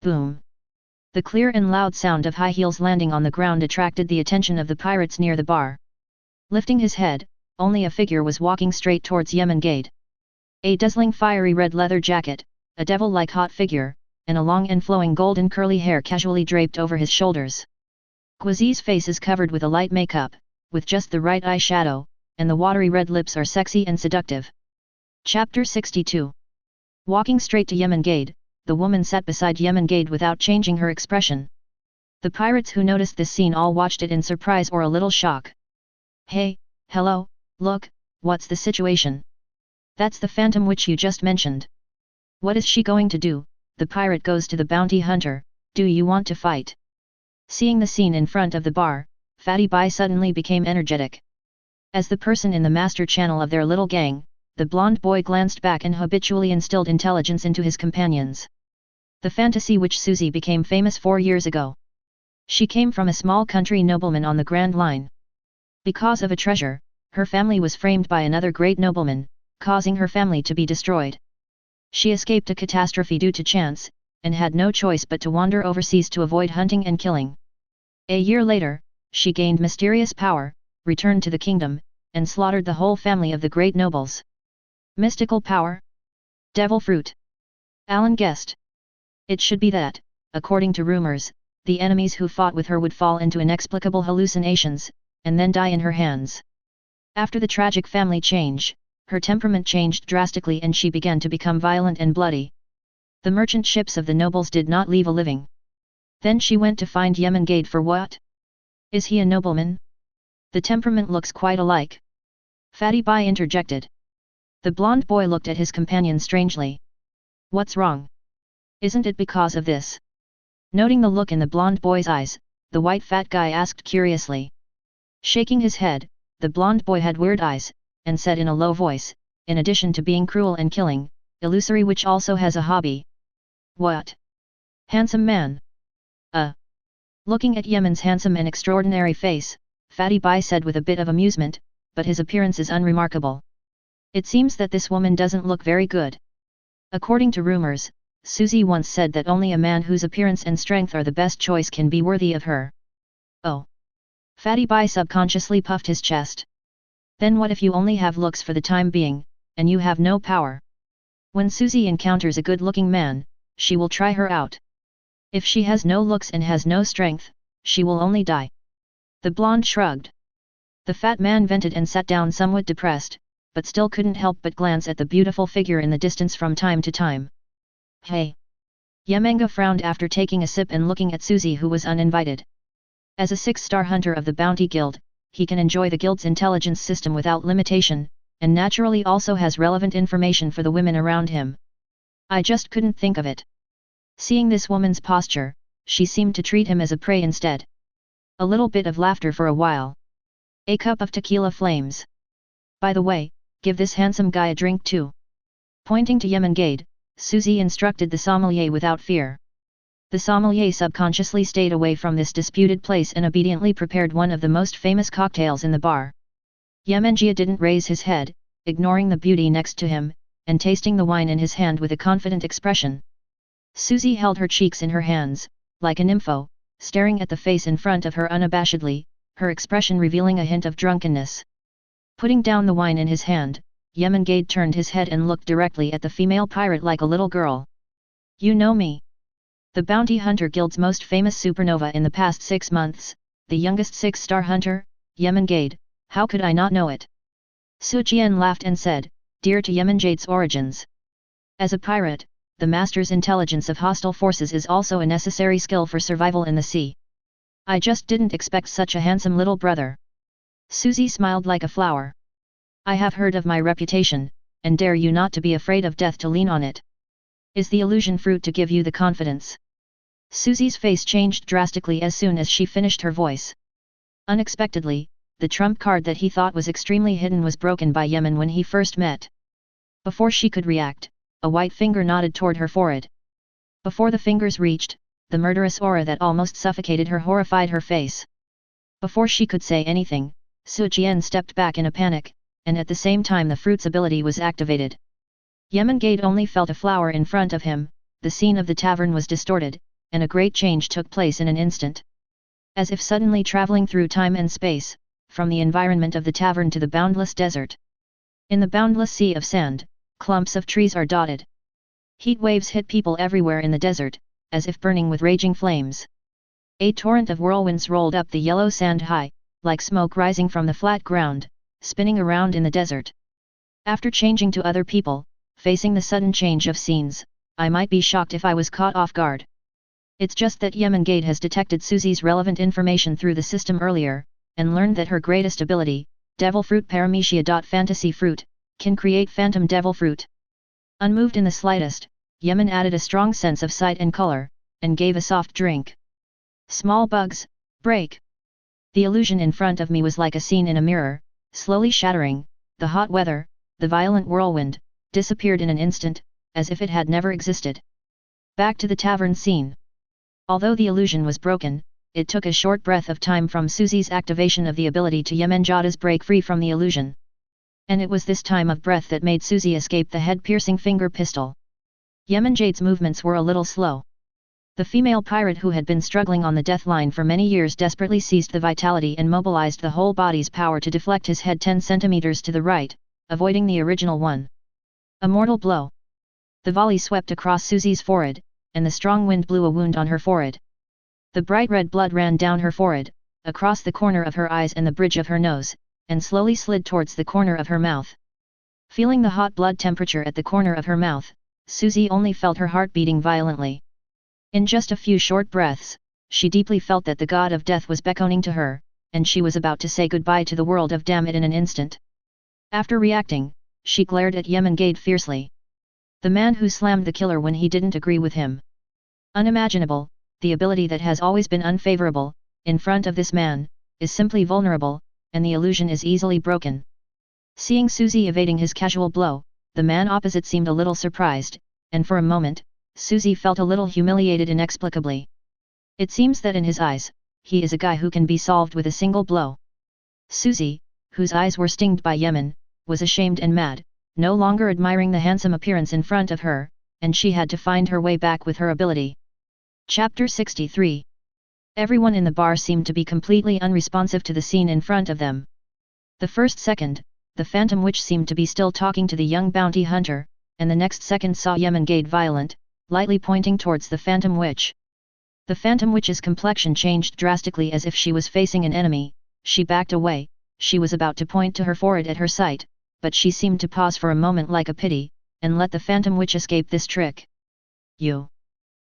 Boom! The clear and loud sound of high heels landing on the ground attracted the attention of the pirates near the bar. Lifting his head, only a figure was walking straight towards Yonko. A dazzling fiery red leather jacket, a devil-like hot figure, and a long and flowing golden curly hair casually draped over his shoulders. Guazi's face is covered with a light makeup, with just the right eyeshadow, and the watery red lips are sexy and seductive. Chapter 62. Walking straight to Yonko, the woman sat beside Yonko without changing her expression. The pirates who noticed this scene all watched it in surprise or a little shock. Hey, hello, look, what's the situation? That's the phantom witch you just mentioned. What is she going to do? The pirate goes to the bounty hunter, do you want to fight? Seeing the scene in front of the bar, Fatty Bai suddenly became energetic. As the person in the master channel of their little gang, the blonde boy glanced back and habitually instilled intelligence into his companions. The fantasy witch Susie became famous 4 years ago. She came from a small country nobleman on the Grand Line. Because of a treasure, her family was framed by another great nobleman, causing her family to be destroyed. She escaped a catastrophe due to chance, and had no choice but to wander overseas to avoid hunting and killing. A year later, she gained mysterious power, returned to the kingdom, and slaughtered the whole family of the great nobles. Mystical power? Devil fruit? Alan guessed. It should be that, according to rumors, the enemies who fought with her would fall into inexplicable hallucinations, and then die in her hands. After the tragic family change, her temperament changed drastically and she began to become violent and bloody. The merchant ships of the nobles did not leave a living. Then she went to find Yonko for what? Is he a nobleman? The temperament looks quite alike. Fatty Bai interjected. The blonde boy looked at his companion strangely. What's wrong? Isn't it because of this? Noting the look in the blonde boy's eyes, the white fat guy asked curiously. Shaking his head, the blonde boy had weird eyes, and said in a low voice, in addition to being cruel and killing, illusory witch also has a hobby. What? Handsome man. Looking at Yemen's handsome and extraordinary face, Fatty Bai said with a bit of amusement, but his appearance is unremarkable. It seems that this woman doesn't look very good. According to rumors, Susie once said that only a man whose appearance and strength are the best choice can be worthy of her. Oh. Fatty Bai subconsciously puffed his chest. Then what if you only have looks for the time being, and you have no power? When Susie encounters a good-looking man, she will try her out. If she has no looks and has no strength, she will only die. The blonde shrugged. The fat man vented and sat down somewhat depressed, but still couldn't help but glance at the beautiful figure in the distance from time to time. Hey! Yonko frowned after taking a sip and looking at Susie who was uninvited. As a 6-star hunter of the Bounty Guild, he can enjoy the guild's intelligence system without limitation, and naturally also has relevant information for the women around him. I just couldn't think of it. Seeing this woman's posture, she seemed to treat him as a prey instead. A little bit of laughter for a while. A cup of tequila flames. By the way, give this handsome guy a drink too. Pointing to Yonko, Suzy instructed the sommelier without fear. The sommelier subconsciously stayed away from this disputed place and obediently prepared one of the most famous cocktails in the bar. Yonko didn't raise his head, ignoring the beauty next to him, and tasting the wine in his hand with a confident expression. Suzy held her cheeks in her hands, like a nympho, staring at the face in front of her unabashedly, her expression revealing a hint of drunkenness. Putting down the wine in his hand, Yonko turned his head and looked directly at the female pirate like a little girl. You know me. The Bounty Hunter Guild's most famous supernova in the past 6 months, the youngest 6-star hunter, Yonko, how could I not know it? Su Jian laughed and said, dear to Yonko's origins. As a pirate, the master's intelligence of hostile forces is also a necessary skill for survival in the sea. I just didn't expect such a handsome little brother. Suzy smiled like a flower. I have heard of my reputation, and dare you not to be afraid of death to lean on it. Is the illusion fruit to give you the confidence? Suzy's face changed drastically as soon as she finished her voice. Unexpectedly, the trump card that he thought was extremely hidden was broken by Yonko when he first met. Before she could react, a white finger nodded toward her forehead. Before the fingers reached, the murderous aura that almost suffocated her horrified her face. Before she could say anything, Su Jian stepped back in a panic, and at the same time the fruit's ability was activated. Yonko only felt a flower in front of him, the scene of the tavern was distorted, and a great change took place in an instant. As if suddenly traveling through time and space, from the environment of the tavern to the boundless desert. In the boundless sea of sand, clumps of trees are dotted. Heat waves hit people everywhere in the desert, as if burning with raging flames. A torrent of whirlwinds rolled up the yellow sand high, like smoke rising from the flat ground, spinning around in the desert. After changing to other people, facing the sudden change of scenes, I might be shocked if I was caught off guard. It's just that Yonko has detected Suzy's relevant information through the system earlier, and learned that her greatest ability, Devil Fruit Paramecia. Fantasy Fruit, can create phantom devil fruit. Unmoved in the slightest, Yonko added a strong sense of sight and color, and gave a soft drink. Small bugs, break. The illusion in front of me was like a scene in a mirror, slowly shattering, the hot weather, the violent whirlwind, disappeared in an instant, as if it had never existed. Back to the tavern scene. Although the illusion was broken, it took a short breath of time from Suzy's activation of the ability to Yonko's break free from the illusion. And it was this time of breath that made Suzy escape the head-piercing finger pistol. Yonko's movements were a little slow. The female pirate who had been struggling on the death line for many years desperately seized the vitality and mobilized the whole body's power to deflect his head 10 centimeters to the right, avoiding the original one. A mortal blow. The volley swept across Suzy's forehead, and the strong wind blew a wound on her forehead. The bright red blood ran down her forehead, across the corner of her eyes and the bridge of her nose, and slowly slid towards the corner of her mouth. Feeling the hot blood temperature at the corner of her mouth, Suzy only felt her heart beating violently. In just a few short breaths, she deeply felt that the god of death was beckoning to her, and she was about to say goodbye to the world of damn it in an instant. After reacting, she glared at Yonko fiercely. The man who slammed the killer when he didn't agree with him. Unimaginable, the ability that has always been unfavorable, in front of this man, is simply vulnerable, and the illusion is easily broken. Seeing Suzy evading his casual blow, the man opposite seemed a little surprised, and for a moment, Suzy felt a little humiliated inexplicably. It seems that in his eyes, he is a guy who can be solved with a single blow. Suzy, whose eyes were stinged by Yonko, was ashamed and mad, no longer admiring the handsome appearance in front of her, and she had to find her way back with her ability. Chapter 63. Everyone in the bar seemed to be completely unresponsive to the scene in front of them. The first second, the Phantom Witch seemed to be still talking to the young bounty hunter, and the next second saw Yonko violent, lightly pointing towards the Phantom Witch. The Phantom Witch's complexion changed drastically as if she was facing an enemy. She backed away, she was about to point to her forehead at her sight, but she seemed to pause for a moment like a pity, and let the Phantom Witch escape this trick. You.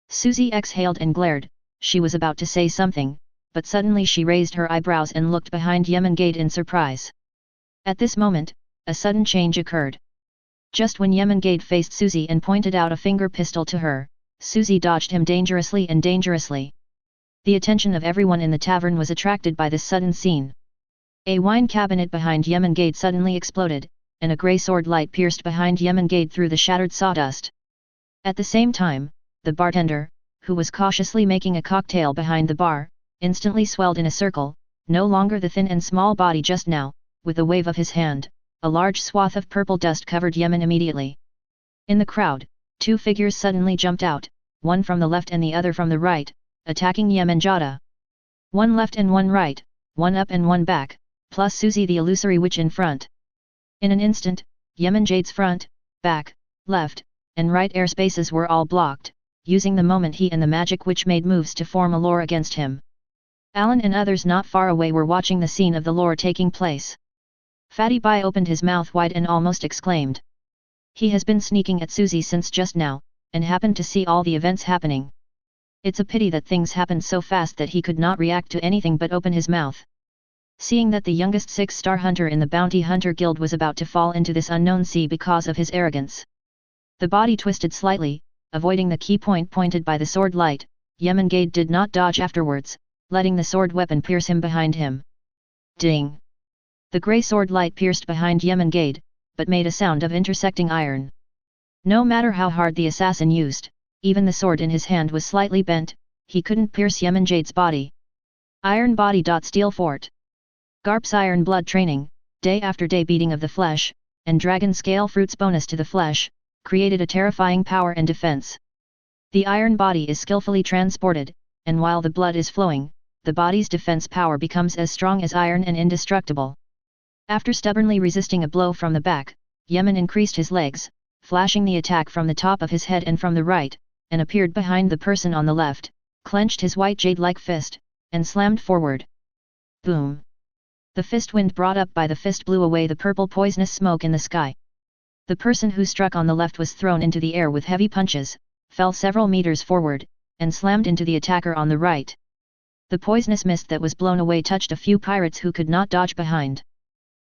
Suzy exhaled and glared, she was about to say something, but suddenly she raised her eyebrows and looked behind Yonko in surprise. At this moment, a sudden change occurred. Just when Yonko faced Suzy and pointed out a finger pistol to her, Suzy dodged him dangerously and dangerously. The attention of everyone in the tavern was attracted by this sudden scene. A wine cabinet behind Yonko suddenly exploded, and a grey sword light pierced behind Yonko through the shattered sawdust. At the same time, the bartender, who was cautiously making a cocktail behind the bar, instantly swelled in a circle, no longer the thin and small body just now. With a wave of his hand, a large swath of purple dust covered Yemen immediately. In the crowd, two figures suddenly jumped out, one from the left and the other from the right, attacking Yonko. One left and one right, one up and one back, plus Suzy the illusory witch in front. In an instant, Yonko's front, back, left, and right airspaces were all blocked, using the moment he and the magic witch made moves to form a lure against him. Alan and others not far away were watching the scene of the lure taking place. Fatty Bai opened his mouth wide and almost exclaimed. He has been sneaking at Suzy since just now, and happened to see all the events happening. It's a pity that things happened so fast that he could not react to anything but open his mouth. Seeing that the youngest 6-star hunter in the Bounty Hunter Guild was about to fall into this unknown sea because of his arrogance. The body twisted slightly, avoiding the key point pointed by the sword light. Yonko did not dodge afterwards, letting the sword weapon pierce him behind him. Ding! The grey sword light pierced behind Yonko, but made a sound of intersecting iron. No matter how hard the assassin used, even the sword in his hand was slightly bent, he couldn't pierce Yonko's body. Iron body. Steel fort. Garp's iron blood training, day after day beating of the flesh, and dragon scale fruits bonus to the flesh, created a terrifying power and defense. The iron body is skillfully transported, and while the blood is flowing, the body's defense power becomes as strong as iron and indestructible. After stubbornly resisting a blow from the back, Yonko increased his legs, flashing the attack from the top of his head and from the right, and appeared behind the person on the left, clenched his white jade-like fist, and slammed forward. Boom! The fist wind brought up by the fist blew away the purple poisonous smoke in the sky. The person who struck on the left was thrown into the air with heavy punches, fell several meters forward, and slammed into the attacker on the right. The poisonous mist that was blown away touched a few pirates who could not dodge behind.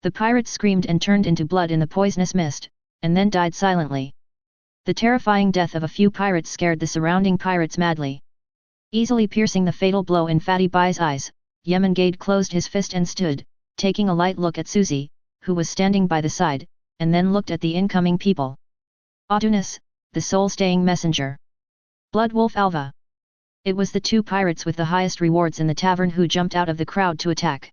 The pirates screamed and turned into blood in the poisonous mist, and then died silently. The terrifying death of a few pirates scared the surrounding pirates madly. Easily piercing the fatal blow in Fatty Bai's eyes, Yonko closed his fist and stood, taking a light look at Suzy, who was standing by the side, and then looked at the incoming people. Autunus, the soul-staying messenger. Blood Wolf Alva. It was the two pirates with the highest rewards in the tavern who jumped out of the crowd to attack.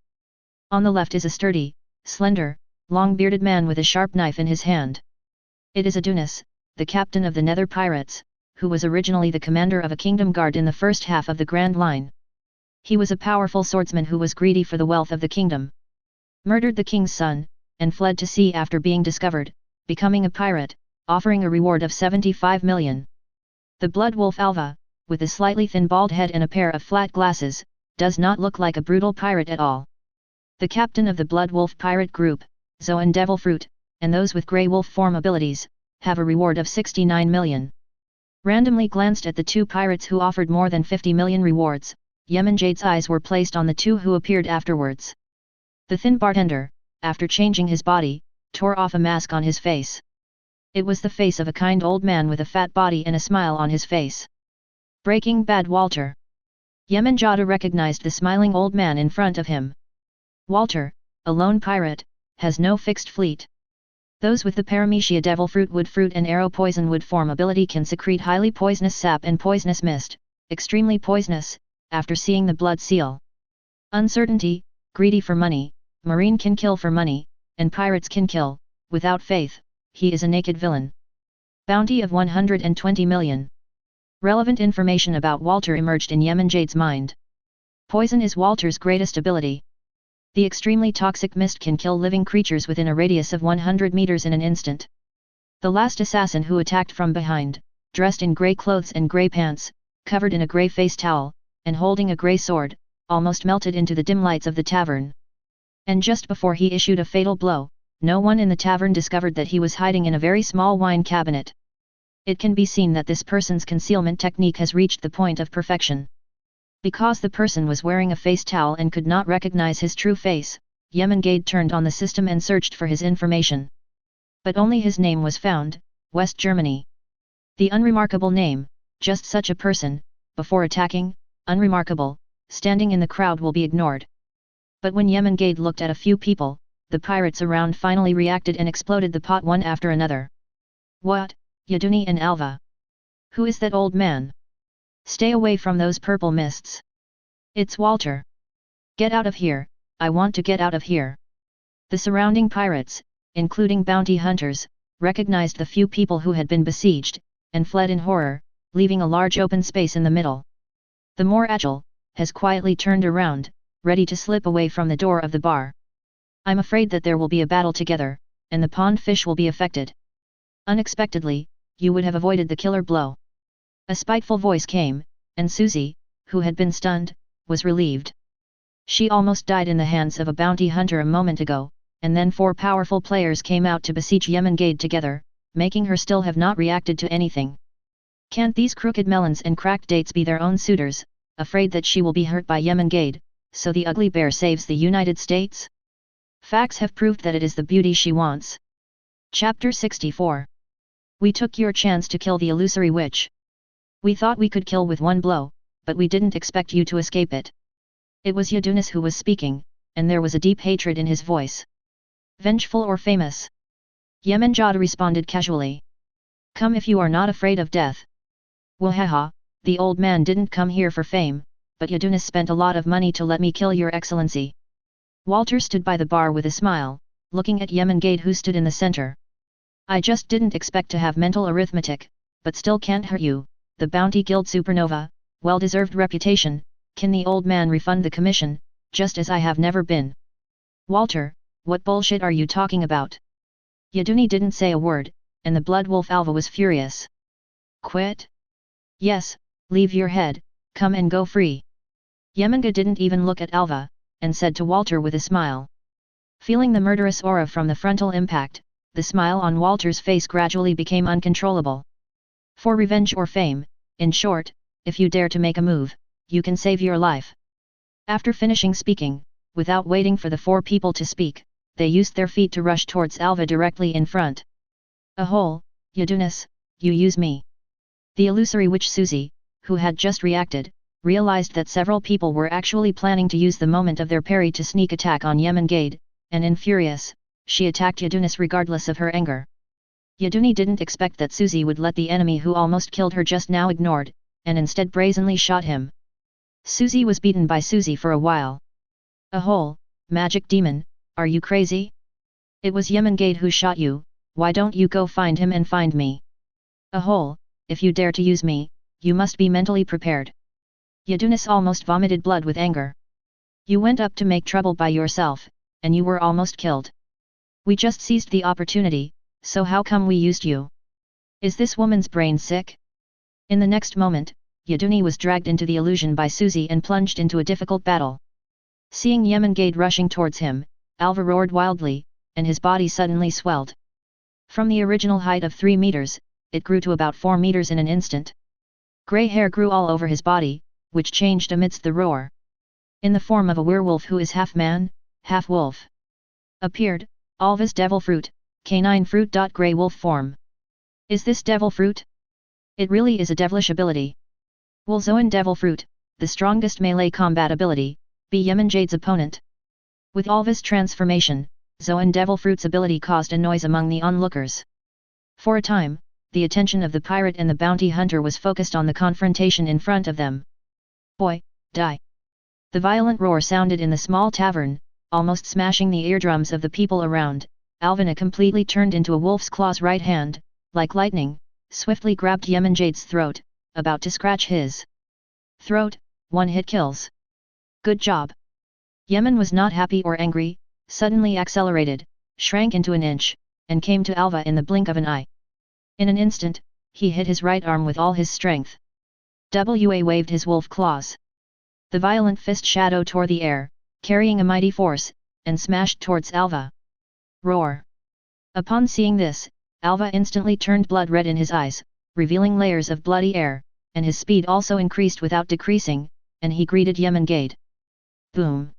On the left is a sturdy, slender, long-bearded man with a sharp knife in his hand. It is Autunus, the captain of the Nether Pirates, who was originally the commander of a kingdom guard in the first half of the Grand Line. He was a powerful swordsman who was greedy for the wealth of the kingdom. Murdered the king's son, and fled to sea after being discovered, becoming a pirate, offering a reward of 75 million. The Blood Wolf Alva, with a slightly thin bald head and a pair of flat glasses, does not look like a brutal pirate at all. The captain of the Blood Wolf pirate group, Zo and Devilfruit, and those with Grey Wolf form abilities, have a reward of 69 million. Randomly glanced at the two pirates who offered more than 50 million rewards, Yonko's eyes were placed on the two who appeared afterwards. The thin bartender, after changing his body, tore off a mask on his face. It was the face of a kind old man with a fat body and a smile on his face. Breaking Bad Walter. Yonko recognized the smiling old man in front of him. Walter, a lone pirate, has no fixed fleet. Those with the Paramecia Devilfruit Wood Fruit and Arrow Poison Wood form ability can secrete highly poisonous sap and poisonous mist, extremely poisonous, after seeing the blood seal. Uncertainty, greedy for money, marine can kill for money, and pirates can kill, without faith, he is a naked villain. Bounty of 120 million. Relevant information about Walter emerged in Yonko's mind. Poison is Walter's greatest ability. The extremely toxic mist can kill living creatures within a radius of 100 meters in an instant. The last assassin who attacked from behind, dressed in grey clothes and grey pants, covered in a grey face towel, and holding a grey sword, almost melted into the dim lights of the tavern. And just before he issued a fatal blow, no one in the tavern discovered that he was hiding in a very small wine cabinet. It can be seen that this person's concealment technique has reached the point of perfection. Because the person was wearing a face towel and could not recognize his true face, Yemengade turned on the system and searched for his information. But only his name was found, West Germany. The unremarkable name, just such a person, before attacking, unremarkable, standing in the crowd will be ignored. But when Yemengade looked at a few people, the pirates around finally reacted and exploded the pot one after another. What, Yaduni and Alva? Who is that old man? Stay away from those purple mists. It's Walter. Get out of here, I want to get out of here. The surrounding pirates, including bounty hunters, recognized the few people who had been besieged, and fled in horror, leaving a large open space in the middle. The more agile, has quietly turned around, ready to slip away from the door of the bar. I'm afraid that there will be a battle together, and the pond fish will be affected. Unexpectedly, you would have avoided the killer blow. A spiteful voice came, and Susie, who had been stunned, was relieved. She almost died in the hands of a bounty hunter a moment ago, and then 4 powerful players came out to besiege Yemengade together, making her still have not reacted to anything. Can't these crooked melons and cracked dates be their own suitors, afraid that she will be hurt by Yemengade, so the ugly bear saves the United States? Facts have proved that it is the beauty she wants. Chapter 64. We took your chance to kill the illusory witch. We thought we could kill with one blow, but we didn't expect you to escape it. It was Yadunis who was speaking, and there was a deep hatred in his voice. Vengeful or famous? Yemengade responded casually. Come if you are not afraid of death. Wahaha, the old man didn't come here for fame, but Yadunis spent a lot of money to let me kill your excellency. Walter stood by the bar with a smile, looking at Yemengade who stood in the center. I just didn't expect to have mental arithmetic, but still can't hurt you, the Bounty Guild Supernova, well-deserved reputation, can the old man refund the commission, just as I have never been. Walter, what bullshit are you talking about? Yaduni didn't say a word, and the blood wolf Alva was furious. Quit? Yes, leave your head, come and go free. Yemengade didn't even look at Alva, and said to Walter with a smile. Feeling the murderous aura from the frontal impact, the smile on Walter's face gradually became uncontrollable. For revenge or fame, in short, if you dare to make a move, you can save your life. After finishing speaking, without waiting for the 4 people to speak, they used their feet to rush towards Alva directly in front. A hole, Yadunis, you use me. The illusory witch Susie, who had just reacted, realized that several people were actually planning to use the moment of their parry to sneak attack on Yemengade, and in furious, she attacked Yadunis regardless of her anger. Yaduni didn't expect that Susie would let the enemy who almost killed her just now ignored, and instead brazenly shot him. Susie was beaten by Susie for a while. A hole, magic demon, are you crazy? It was Yemengade who shot you, why don't you go find him and find me? A hole, if you dare to use me, you must be mentally prepared. Yadunis almost vomited blood with anger. You went up to make trouble by yourself, and you were almost killed. We just seized the opportunity, so how come we used you? Is this woman's brain sick? In the next moment, Yaduni was dragged into the illusion by Susie and plunged into a difficult battle. Seeing Yemengade rushing towards him, Alva roared wildly, and his body suddenly swelled. From the original height of 3 meters, it grew to about 4 meters in an instant. Grey hair grew all over his body, which changed amidst the roar. In the form of a werewolf who is half man, half wolf. Appeared, Alva's devil fruit, canine fruit. Grey wolf form. Is this devil fruit? It really is a devilish ability. Will Zoan devil fruit, the strongest melee combat ability, be Yemengade's opponent? With Alva's transformation, Zoan devil fruit's ability caused a noise among the onlookers. For a time, the attention of the pirate and the bounty hunter was focused on the confrontation in front of them. Boy, die! The violent roar sounded in the small tavern, almost smashing the eardrums of the people around. Alvina completely turned into a wolf's claw's right hand, like lightning, swiftly grabbed Yemengade's throat, about to scratch his throat. 1 hit kills. Good job. Yemen was not happy or angry, suddenly accelerated, shrank into an inch, and came to Alva in the blink of an eye. In an instant, he hit his right arm with all his strength. Wa waved his wolf claws. The violent fist shadow tore the air, carrying a mighty force, and smashed towards Alva. Roar! Upon seeing this, Alva instantly turned blood red in his eyes, revealing layers of bloody air, and his speed also increased without decreasing, and he greeted Yemengade. Boom!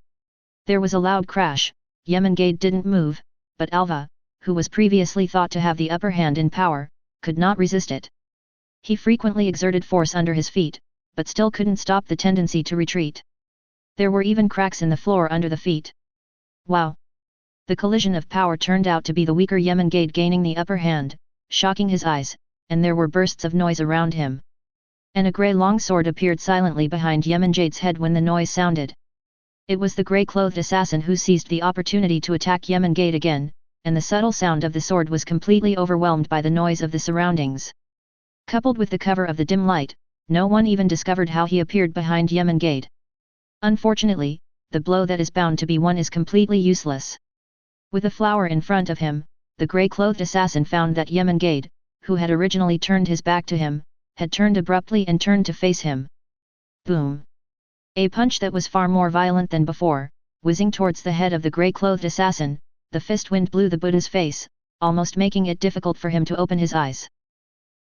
There was a loud crash, Yonko didn't move, but Alva, who was previously thought to have the upper hand in power, could not resist it. He frequently exerted force under his feet, but still couldn't stop the tendency to retreat. There were even cracks in the floor under the feet. Wow! The collision of power turned out to be the weaker Yonko gaining the upper hand, shocking his eyes, and there were bursts of noise around him. And a grey longsword appeared silently behind Yonko's head when the noise sounded. It was the grey-clothed assassin who seized the opportunity to attack Yonko again, and the subtle sound of the sword was completely overwhelmed by the noise of the surroundings. Coupled with the cover of the dim light, no one even discovered how he appeared behind Yonko. Unfortunately, the blow that is bound to be won is completely useless. With a flower in front of him, the grey-clothed assassin found that Yonko, who had originally turned his back to him, had turned abruptly and turned to face him. Boom! A punch that was far more violent than before, whizzing towards the head of the grey-clothed assassin, the fist wind blew the Buddha's face, almost making it difficult for him to open his eyes.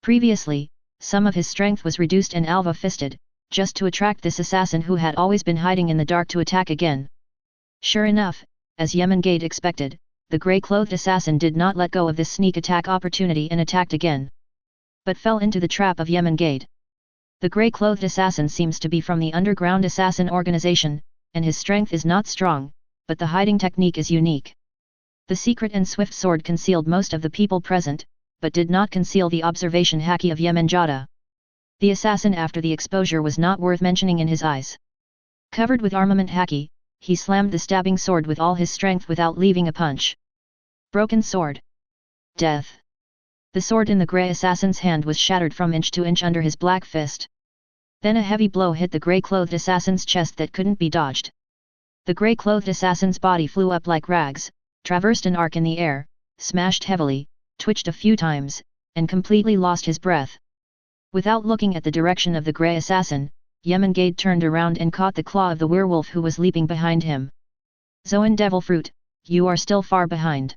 Previously, some of his strength was reduced and Alva fisted, just to attract this assassin who had always been hiding in the dark to attack again. Sure enough, as Yonko expected, the grey-clothed assassin did not let go of this sneak attack opportunity and attacked again, but fell into the trap of Yonko. The grey-clothed assassin seems to be from the underground assassin organization, and his strength is not strong, but the hiding technique is unique. The secret and swift sword concealed most of the people present, but did not conceal the observation haki of Yonko. The assassin after the exposure was not worth mentioning in his eyes. Covered with armament haki, he slammed the stabbing sword with all his strength without leaving a punch. Broken sword. Death. The sword in the grey assassin's hand was shattered from inch to inch under his black fist. Then a heavy blow hit the grey-clothed assassin's chest that couldn't be dodged. The grey-clothed assassin's body flew up like rags, traversed an arc in the air, smashed heavily, twitched a few times, and completely lost his breath. Without looking at the direction of the grey assassin, Yonko turned around and caught the claw of the werewolf who was leaping behind him. Zoan devil fruit, you are still far behind.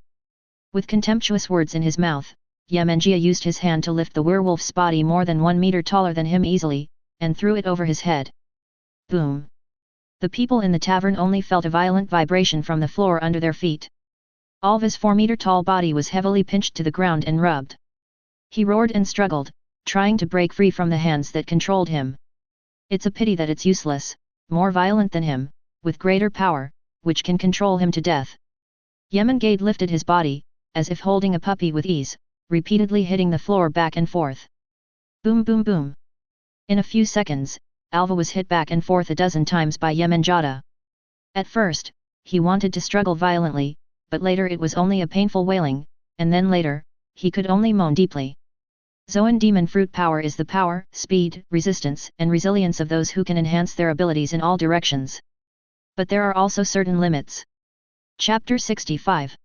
With contemptuous words in his mouth, Yonko used his hand to lift the werewolf's body more than 1 meter taller than him easily, and threw it over his head. Boom! The people in the tavern only felt a violent vibration from the floor under their feet. Alva's 4-meter-tall body was heavily pinched to the ground and rubbed. He roared and struggled, trying to break free from the hands that controlled him. It's a pity that it's useless, more violent than him, with greater power, which can control him to death. Yonko lifted his body, as if holding a puppy with ease, repeatedly hitting the floor back and forth. Boom boom boom. In a few seconds, Alva was hit back and forth a dozen times by Yonko. At first, he wanted to struggle violently, but later it was only a painful wailing, and then later, he could only moan deeply. Zoan demon fruit power is the power, speed, resistance, and resilience of those who can enhance their abilities in all directions. But there are also certain limits. Chapter 65.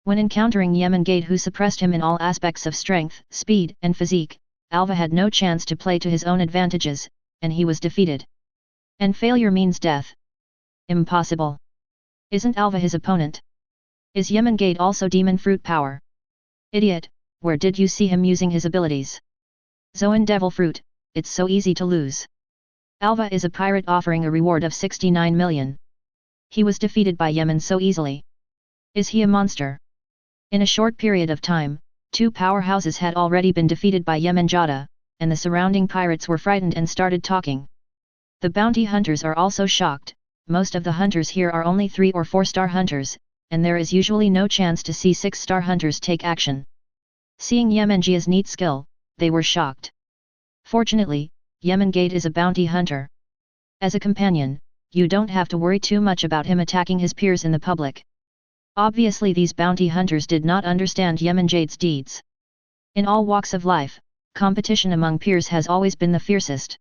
When encountering Yonko who suppressed him in all aspects of strength, speed, and physique, Alva had no chance to play to his own advantages, and he was defeated. And failure means death. Impossible. Isn't Alva his opponent? Is Yonko also demon fruit power? Idiot, where did you see him using his abilities? Zoan devil fruit, it's so easy to lose. Alva is a pirate offering a reward of 69 million. He was defeated by Yonko so easily. Is he a monster? In a short period of time, 2 powerhouses had already been defeated by Yonko, and the surrounding pirates were frightened and started talking. The bounty hunters are also shocked. Most of the hunters here are only 3 or 4-star hunters, and there is usually no chance to see 6-star hunters take action. Seeing Yonko's neat skill, they were shocked. Fortunately, Yonko is a bounty hunter. As a companion, you don't have to worry too much about him attacking his peers in the public. Obviously these bounty hunters did not understand Yonko's deeds. In all walks of life, competition among peers has always been the fiercest.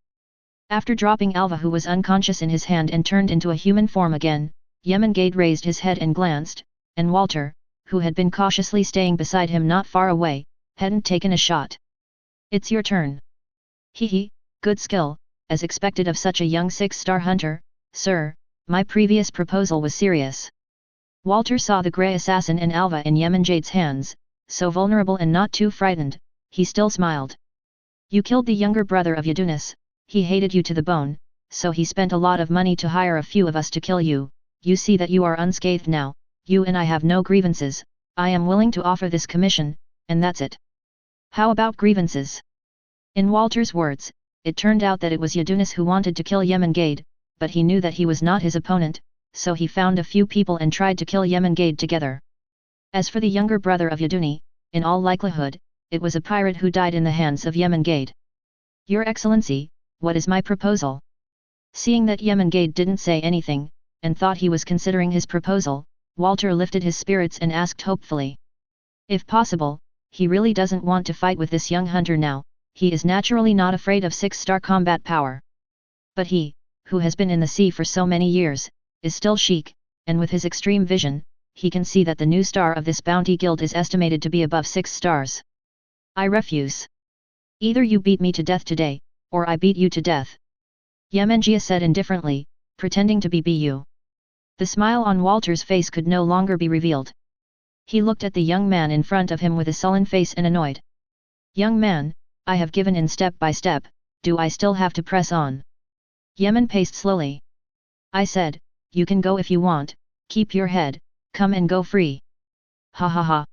After dropping Alva who was unconscious in his hand and turned into a human form again, Yonko raised his head and glanced, and Walter, who had been cautiously staying beside him not far away, hadn't taken a shot. It's your turn. Hee, good skill, as expected of such a young 6-star hunter, sir, my previous proposal was serious. Walter saw the grey assassin and Alva in Yonko's hands, so vulnerable and not too frightened, he still smiled. You killed the younger brother of Yonko, he hated you to the bone, so he spent a lot of money to hire a few of us to kill you, you see that you are unscathed now, you and I have no grievances, I am willing to offer this commission, and that's it. How about grievances? In Walter's words, it turned out that it was Yadunis who wanted to kill Yemengade, but he knew that he was not his opponent, so he found a few people and tried to kill Yemengade together. As for the younger brother of Yaduni, in all likelihood, it was a pirate who died in the hands of Yemengade. Your Excellency, what is my proposal? Seeing that Yemengade didn't say anything, and thought he was considering his proposal, Walter lifted his spirits and asked hopefully. If possible, he really doesn't want to fight with this young hunter now, he is naturally not afraid of 6-star combat power. But he, who has been in the sea for so many years, is still chic, and with his extreme vision, he can see that the new star of this bounty guild is estimated to be above 6 stars. I refuse. Either you beat me to death today, or I beat you to death. Yemengia said indifferently, pretending to be Bu. The smile on Walter's face could no longer be revealed. He looked at the young man in front of him with a sullen face and annoyed. Young man, I have given in step by step, do I still have to press on? Yemen paced slowly. I said, you can go if you want, keep your head, come and go free. Ha ha ha.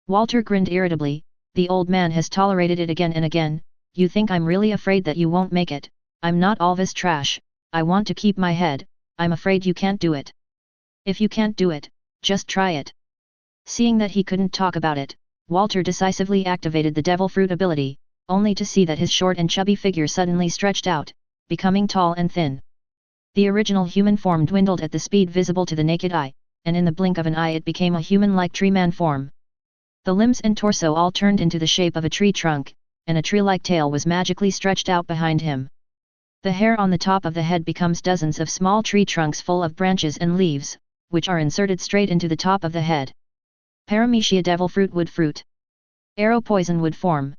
Walter grinned irritably, the old man has tolerated it again and again, you think I'm really afraid that you won't make it, I'm not all this trash, I want to keep my head, I'm afraid you can't do it. If you can't do it, just try it. Seeing that he couldn't talk about it, Walter decisively activated the devil fruit ability, only to see that his short and chubby figure suddenly stretched out, becoming tall and thin. The original human form dwindled at the speed visible to the naked eye, and in the blink of an eye it became a human-like tree-man form. The limbs and torso all turned into the shape of a tree trunk, and a tree-like tail was magically stretched out behind him. The hair on the top of the head becomes dozens of small tree trunks full of branches and leaves, which are inserted straight into the top of the head. Paramecia devil fruit wood fruit. Arrow poison wood form.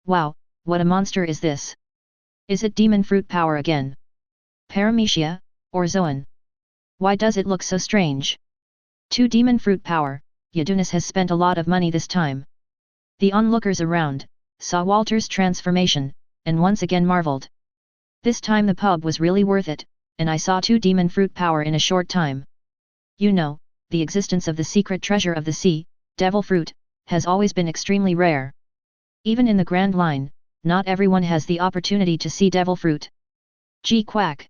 Wow, what a monster is this? Is it demon fruit power again? Paramecia, or Zoan? Why does it look so strange? 2 demon fruit power, Yadunis has spent a lot of money this time. The onlookers around, saw Walter's transformation, and once again marveled. This time the pub was really worth it, and I saw 2 demon fruit power in a short time. You know, the existence of the secret treasure of the sea, devil fruit, has always been extremely rare. Even in the Grand Line, not everyone has the opportunity to see devil fruit. Gee quack.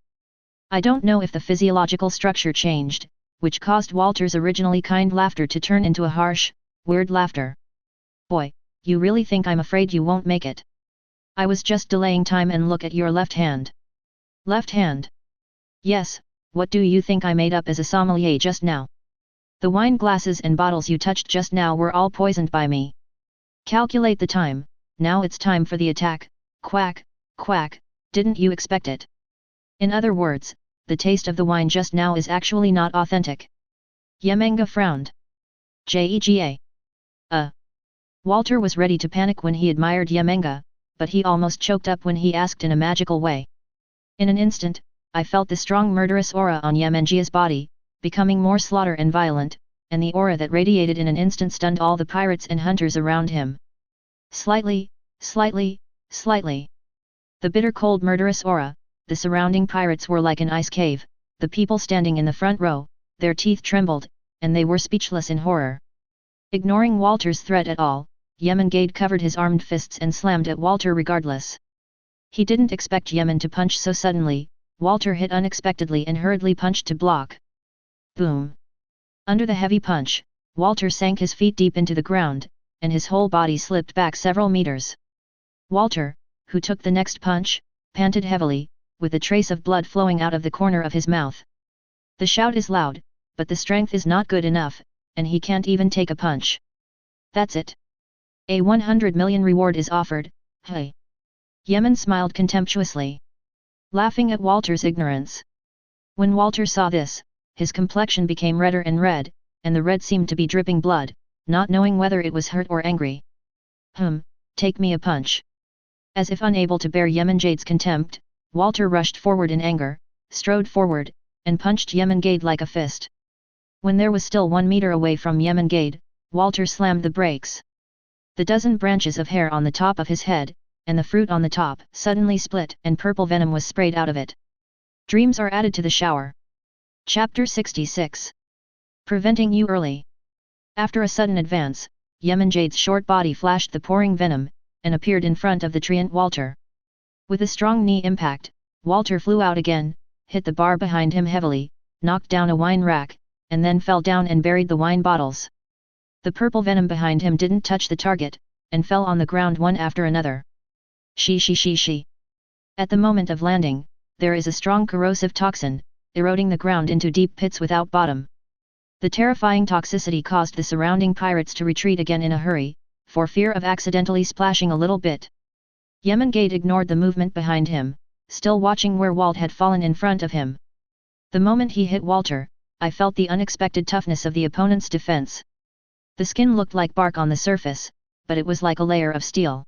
I don't know if the physiological structure changed, which caused Walter's originally kind laughter to turn into a harsh, weird laughter. Boy, you really think I'm afraid you won't make it? I was just delaying time and look at your left hand. Left hand? Yes, what do you think I made up as a sommelier just now? The wine glasses and bottles you touched just now were all poisoned by me. Calculate the time, now it's time for the attack, quack, quack, didn't you expect it? In other words, the taste of the wine just now is actually not authentic. Yemenga frowned. Jega. Walter was ready to panic when he admired Yemenga, but he almost choked up when he asked in a magical way. In an instant, I felt the strong murderous aura on Yemengia's body, becoming more slaughter and violent, and the aura that radiated in an instant stunned all the pirates and hunters around him. Slightly, slightly, slightly. The bitter cold murderous aura, the surrounding pirates were like an ice cave, the people standing in the front row, their teeth trembled, and they were speechless in horror. Ignoring Walter's threat at all, Yemengade covered his armed fists and slammed at Walter regardless. He didn't expect Yemen to punch so suddenly, Walter hit unexpectedly and hurriedly punched to block. Boom! Under the heavy punch, Walter sank his feet deep into the ground, and his whole body slipped back several meters. Walter, who took the next punch, panted heavily, with a trace of blood flowing out of the corner of his mouth. The shout is loud, but the strength is not good enough, and he can't even take a punch. That's it. A 100 million reward is offered, hey. Yemen smiled contemptuously, laughing at Walter's ignorance. When Walter saw this, his complexion became redder and red, and the red seemed to be dripping blood, not knowing whether it was hurt or angry. Take me a punch. As if unable to bear Yemengade's contempt, Walter rushed forward in anger, strode forward, and punched Yemengade like a fist. When there was still 1 meter away from Yemengade, Walter slammed the brakes. The dozen branches of hair on the top of his head, and the fruit on the top, suddenly split and purple venom was sprayed out of it. Dreams are added to the shower. Chapter 66. preventing you early. After a sudden advance, Yemenjade's short body flashed the pouring venom, and appeared in front of the treant Walter. With a strong knee impact, Walter flew out again, hit the bar behind him heavily, knocked down a wine rack, and then fell down and buried the wine bottles. The purple venom behind him didn't touch the target, and fell on the ground one after another. She. At the moment of landing, there is a strong corrosive toxin, eroding the ground into deep pits without bottom. The terrifying toxicity caused the surrounding pirates to retreat again in a hurry, for fear of accidentally splashing a little bit. Yemengate ignored the movement behind him, still watching where Walt had fallen in front of him. The moment he hit Walter, I felt the unexpected toughness of the opponent's defense. The skin looked like bark on the surface, but it was like a layer of steel.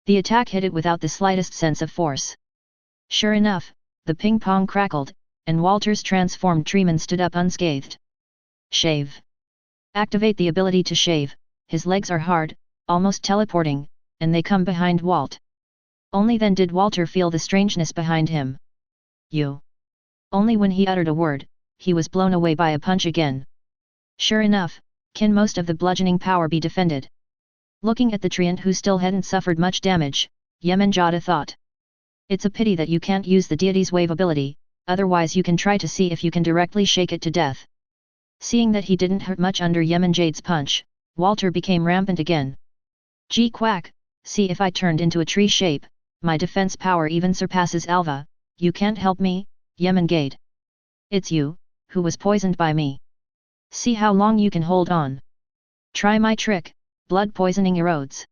The attack hit it without the slightest sense of force. Sure enough, the ping-pong crackled, and Walter's transformed treeman stood up unscathed. Shave. Activate the ability to shave. His legs are hard, almost teleporting, and they come behind Walt. Only then did Walter feel the strangeness behind him. You. Only when he uttered a word, he was blown away by a punch again. Sure enough, can most of the bludgeoning power be defended? Looking at the treant who still hadn't suffered much damage, Yemenjada thought. It's a pity that you can't use the deity's wave ability, otherwise you can try to see if you can directly shake it to death. Seeing that he didn't hurt much under Yemenjade's punch, Walter became rampant again. Gee quack, see if I turned into a tree shape, my defense power even surpasses Alva, you can't help me, Yemengate. It's you, who was poisoned by me. See how long you can hold on. Try my trick, blood poisoning erodes.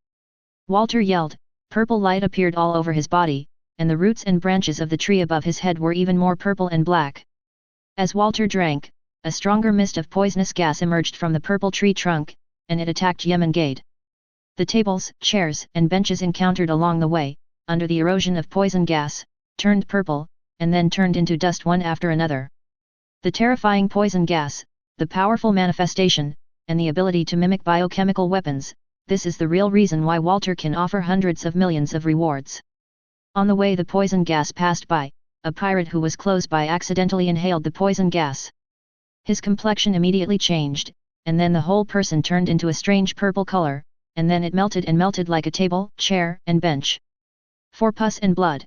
Walter yelled, purple light appeared all over his body, and the roots and branches of the tree above his head were even more purple and black. As Walter drank, a stronger mist of poisonous gas emerged from the purple tree trunk, and it attacked Yemengate. The tables, chairs, and benches encountered along the way, under the erosion of poison gas, turned purple, and then turned into dust one after another. The terrifying poison gas, the powerful manifestation, and the ability to mimic biochemical weapons, this is the real reason why Walter can offer hundreds of millions of rewards. On the way the poison gas passed by, a pirate who was close by accidentally inhaled the poison gas. His complexion immediately changed, and then the whole person turned into a strange purple color, and then it melted and melted like a table, chair, and bench. For pus and blood.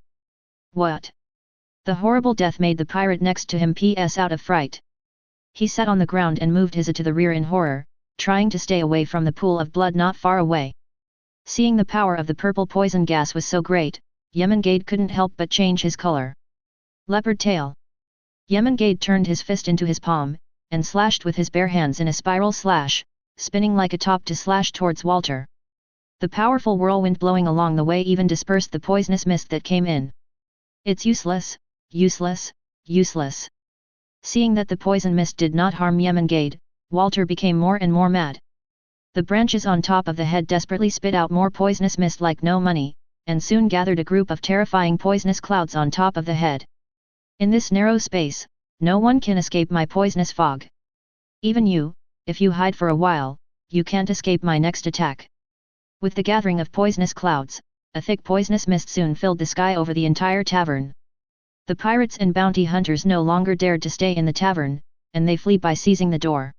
What? The horrible death made the pirate next to him PS out of fright. He sat on the ground and moved his head to the rear in horror, trying to stay away from the pool of blood not far away. Seeing the power of the purple poison gas was so great, Yemengate couldn't help but change his color. Leopard tail. Yemengate turned his fist into his palm, and slashed with his bare hands in a spiral slash, spinning like a top to slash towards Walter. The powerful whirlwind blowing along the way even dispersed the poisonous mist that came in. It's useless, useless, useless. Seeing that the poison mist did not harm Yemengate, Walter became more and more mad. The branches on top of the head desperately spit out more poisonous mist like no money, and soon gathered a group of terrifying poisonous clouds on top of the head. In this narrow space, no one can escape my poisonous fog. Even you, if you hide for a while, you can't escape my next attack. With the gathering of poisonous clouds, a thick poisonous mist soon filled the sky over the entire tavern. The pirates and bounty hunters no longer dared to stay in the tavern, and they flee by seizing the door.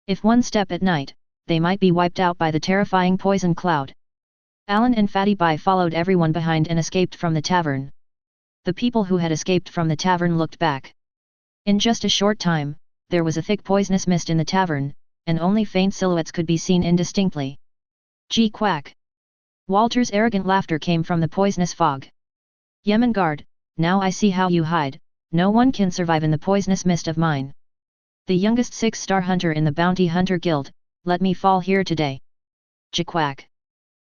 If one step at night, they might be wiped out by the terrifying poison cloud. Alan and Fatty Bai followed everyone behind and escaped from the tavern. The people who had escaped from the tavern looked back. In just a short time, there was a thick poisonous mist in the tavern, and only faint silhouettes could be seen indistinctly. Gee quack! Walter's arrogant laughter came from the poisonous fog. Yemengard, now I see how you hide, no one can survive in the poisonous mist of mine. The youngest 6-star hunter in the Bounty Hunter Guild, let me fall here today. Jiquack.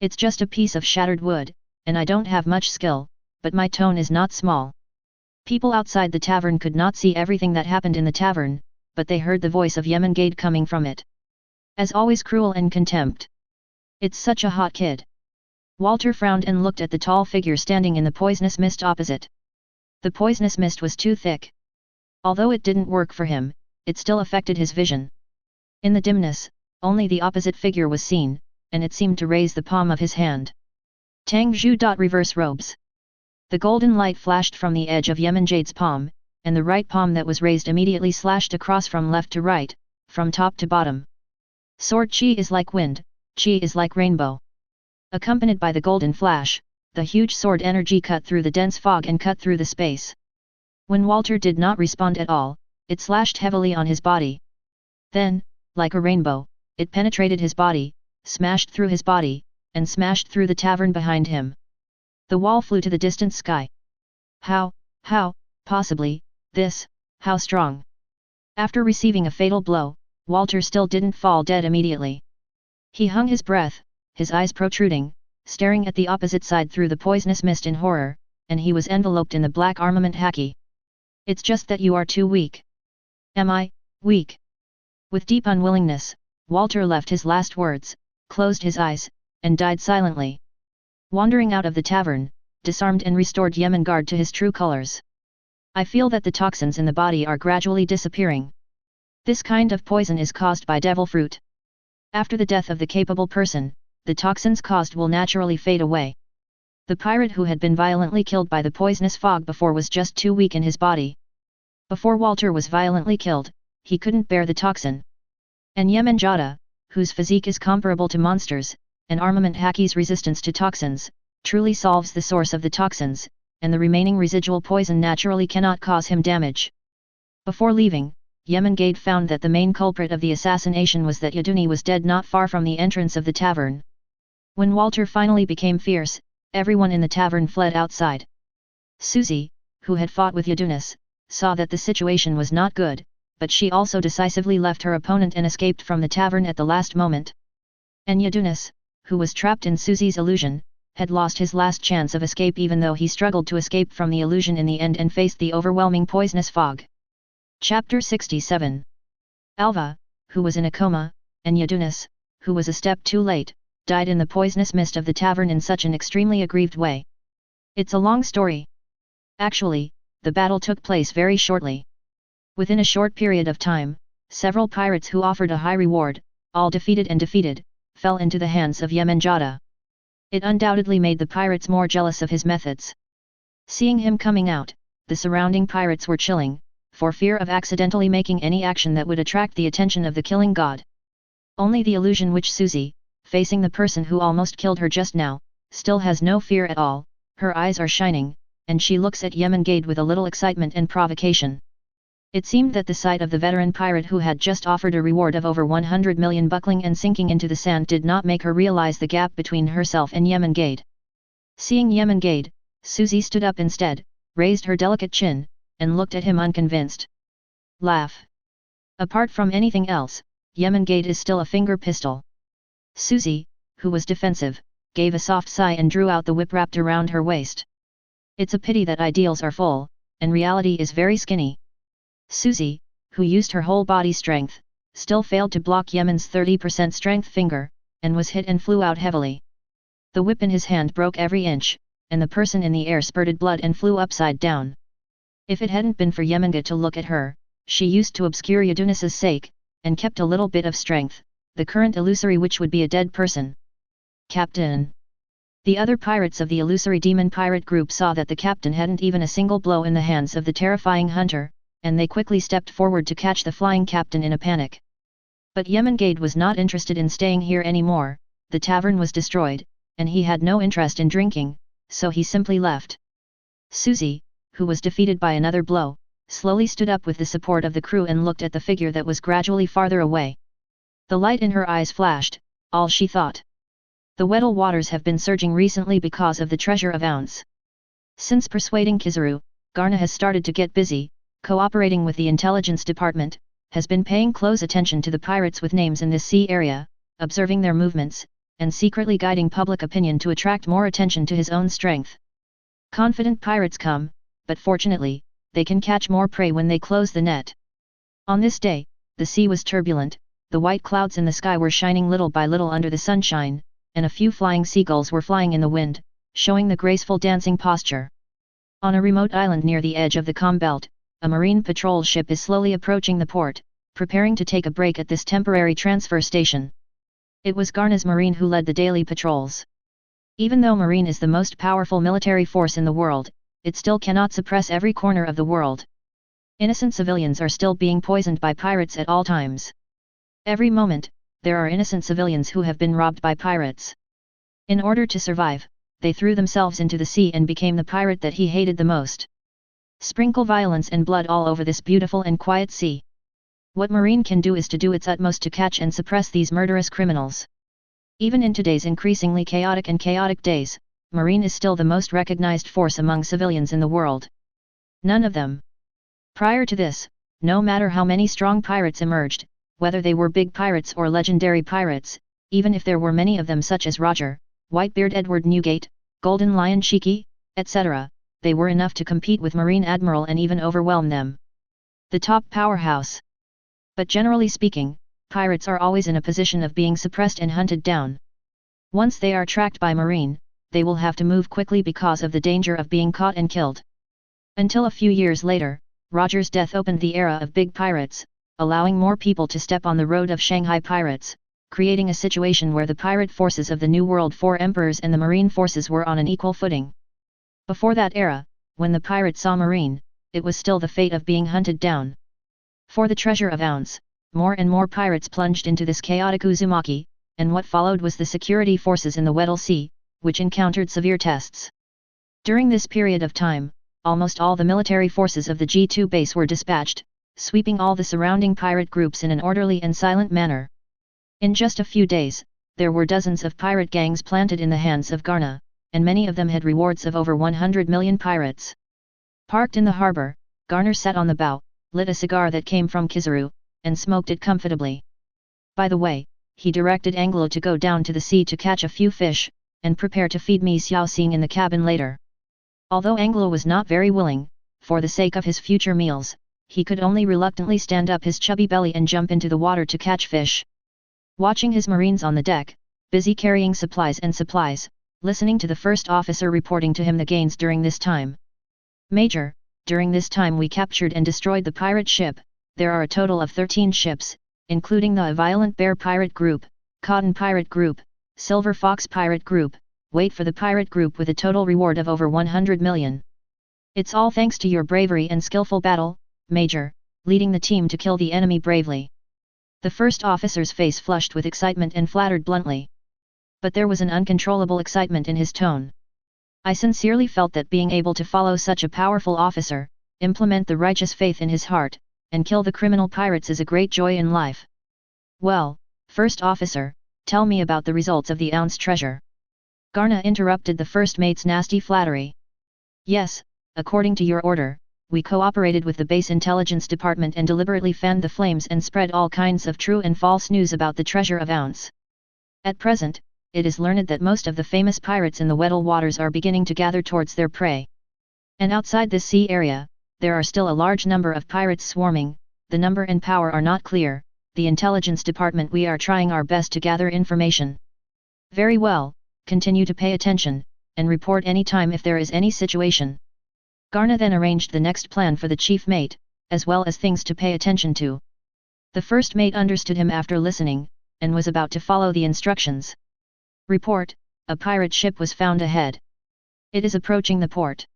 It's just a piece of shattered wood, and I don't have much skill, but my tone is not small. People outside the tavern could not see everything that happened in the tavern, but they heard the voice of Yemengate coming from it. As always cruel and contempt. It's such a hot kid. Walter frowned and looked at the tall figure standing in the poisonous mist opposite. The poisonous mist was too thick. Although it didn't work for him, it still affected his vision. In the dimness, only the opposite figure was seen, and it seemed to raise the palm of his hand. Tangju. Reverse robes. The golden light flashed from the edge of Yemenjade's palm, and the right palm that was raised immediately slashed across from left to right, from top to bottom. Sword chi is like wind, chi is like rainbow. Accompanied by the golden flash, the huge sword energy cut through the dense fog and cut through the space. When Walter did not respond at all, it slashed heavily on his body. Then, like a rainbow, it penetrated his body, smashed through his body, and smashed through the tavern behind him. The wall flew to the distant sky. How, possibly, this, how strong? After receiving a fatal blow, Walter still didn't fall dead immediately. He hung his breath, his eyes protruding, staring at the opposite side through the poisonous mist in horror, and he was enveloped in the black armament haki. It's just that you are too weak. Am I, weak? With deep unwillingness, Walter left his last words, closed his eyes, and died silently. Wandering out of the tavern, disarmed and restored Yemengard to his true colors. I feel that the toxins in the body are gradually disappearing. This kind of poison is caused by devil fruit. After the death of the capable person, the toxins caused will naturally fade away. The pirate who had been violently killed by the poisonous fog before was just too weak in his body. Before Walter was violently killed, he couldn't bear the toxin. And Yemengard, whose physique is comparable to monsters, and armament haki's resistance to toxins, truly solves the source of the toxins, and the remaining residual poison naturally cannot cause him damage. Before leaving, Yemengard found that the main culprit of the assassination was that Yaduni was dead not far from the entrance of the tavern. When Walter finally became fierce, everyone in the tavern fled outside. Susie, who had fought with Yadunis, saw that the situation was not good, but she also decisively left her opponent and escaped from the tavern at the last moment. And Yadunis, who was trapped in Susie's illusion, had lost his last chance of escape even though he struggled to escape from the illusion in the end and faced the overwhelming poisonous fog. Chapter 67. Alva, who was in a coma, and Yadunis, who was a step too late, died in the poisonous mist of the tavern in such an extremely aggrieved way. It's a long story. Actually, the battle took place very shortly. Within a short period of time, several pirates who offered a high reward, all defeated, fell into the hands of Yemengard. It undoubtedly made the pirates more jealous of his methods. Seeing him coming out, the surrounding pirates were chilling, for fear of accidentally making any action that would attract the attention of the killing god. Only the illusion witch Susie, facing the person who almost killed her just now, still has no fear at all, her eyes are shining, and she looks at Yemengard with a little excitement and provocation. It seemed that the sight of the veteran pirate who had just offered a reward of over 100 million buckling and sinking into the sand did not make her realize the gap between herself and Yemengard. Seeing Yemengard, Susie stood up instead, raised her delicate chin, and looked at him unconvinced. Laugh. Apart from anything else, Yemengard is still a finger pistol. Susie, who was defensive, gave a soft sigh and drew out the whip wrapped around her waist. It's a pity that ideals are full, and reality is very skinny. Susie, who used her whole body strength, still failed to block Yemen's 30% strength finger, and was hit and flew out heavily. The whip in his hand broke every inch, and the person in the air spurted blood and flew upside down. If it hadn't been for Yemengard to look at her, she used to obscure Yadunis's sake, and kept a little bit of strength, the current illusory witch would be a dead person. Captain. The other pirates of the illusory demon pirate group saw that the captain hadn't even a single blow in the hands of the terrifying hunter, and they quickly stepped forward to catch the flying captain in a panic. But Yemengard was not interested in staying here anymore, the tavern was destroyed, and he had no interest in drinking, so he simply left. Susie, who was defeated by another blow, slowly stood up with the support of the crew and looked at the figure that was gradually farther away. The light in her eyes flashed, all she thought. The Weddell waters have been surging recently because of the treasure of ounce. Since persuading Kizaru, Garna has started to get busy, cooperating with the intelligence department, has been paying close attention to the pirates with names in this sea area, observing their movements, and secretly guiding public opinion to attract more attention to his own strength. Confident pirates come, but fortunately, they can catch more prey when they close the net. On this day, the sea was turbulent, the white clouds in the sky were shining little by little under the sunshine, and a few flying seagulls were flying in the wind, showing the graceful dancing posture. On a remote island near the edge of the calm belt, a marine patrol ship is slowly approaching the port, preparing to take a break at this temporary transfer station. It was Garna's Marine who led the daily patrols. Even though Marine is the most powerful military force in the world, it still cannot suppress every corner of the world. Innocent civilians are still being poisoned by pirates at all times. Every moment, there are innocent civilians who have been robbed by pirates. In order to survive, they threw themselves into the sea and became the pirate that he hated the most. Sprinkle violence and blood all over this beautiful and quiet sea. What Marine can do is to do its utmost to catch and suppress these murderous criminals. Even in today's increasingly chaotic days, Marine is still the most recognized force among civilians in the world. None of them. Prior to this, no matter how many strong pirates emerged, whether they were big pirates or legendary pirates, even if there were many of them such as Roger, Whitebeard Edward Newgate, Golden Lion Shiki, etc., they were enough to compete with Marine Admiral and even overwhelm them. The top powerhouse. But generally speaking, pirates are always in a position of being suppressed and hunted down. Once they are tracked by Marine, they will have to move quickly because of the danger of being caught and killed. Until a few years later, Roger's death opened the era of big pirates, allowing more people to step on the road of Shanghai pirates, creating a situation where the pirate forces of the New World Four Emperors and the Marine forces were on an equal footing. Before that era, when the pirate saw Marine, it was still the fate of being hunted down. For the treasure of ounce, more and more pirates plunged into this chaotic Uzumaki, and what followed was the security forces in the Weddell Sea, which encountered severe tests. During this period of time, almost all the military forces of the G2 base were dispatched, sweeping all the surrounding pirate groups in an orderly and silent manner. In just a few days, there were dozens of pirate gangs planted in the hands of Garna, and many of them had rewards of over 100 million pirates. Parked in the harbor, Garner sat on the bow, lit a cigar that came from Kizaru, and smoked it comfortably. By the way, he directed Anglo to go down to the sea to catch a few fish, and prepare to feed me Xiao Xing in the cabin later. Although Anglo was not very willing, for the sake of his future meals, he could only reluctantly stand up his chubby belly and jump into the water to catch fish. Watching his Marines on the deck, busy carrying supplies, listening to the first officer reporting to him the gains during this time. Major, during this time we captured and destroyed the pirate ship. There are a total of 13 ships, including the Violent Bear Pirate Group, Cotton Pirate Group, Silver Fox Pirate Group, wait for the Pirate Group with a total reward of over 100 million. It's all thanks to your bravery and skillful battle, Major, leading the team to kill the enemy bravely. The first officer's face flushed with excitement and flattered bluntly. But there was an uncontrollable excitement in his tone. I sincerely felt that being able to follow such a powerful officer, implement the righteous faith in his heart, and kill the criminal pirates is a great joy in life. Well, first officer, tell me about the results of the ounce treasure. Garna interrupted the first mate's nasty flattery. Yes, according to your order, we cooperated with the base intelligence department and deliberately fanned the flames and spread all kinds of true and false news about the treasure of ounce. At present, it is learned that most of the famous pirates in the Weddell waters are beginning to gather towards their prey. And outside this sea area, there are still a large number of pirates swarming. The number and power are not clear. The intelligence department we are trying our best to gather information. Very well, continue to pay attention, and report any time if there is any situation. Garna then arranged the next plan for the chief mate, as well as things to pay attention to. The first mate understood him after listening, and was about to follow the instructions. Report, a pirate ship was found ahead. It is approaching the port.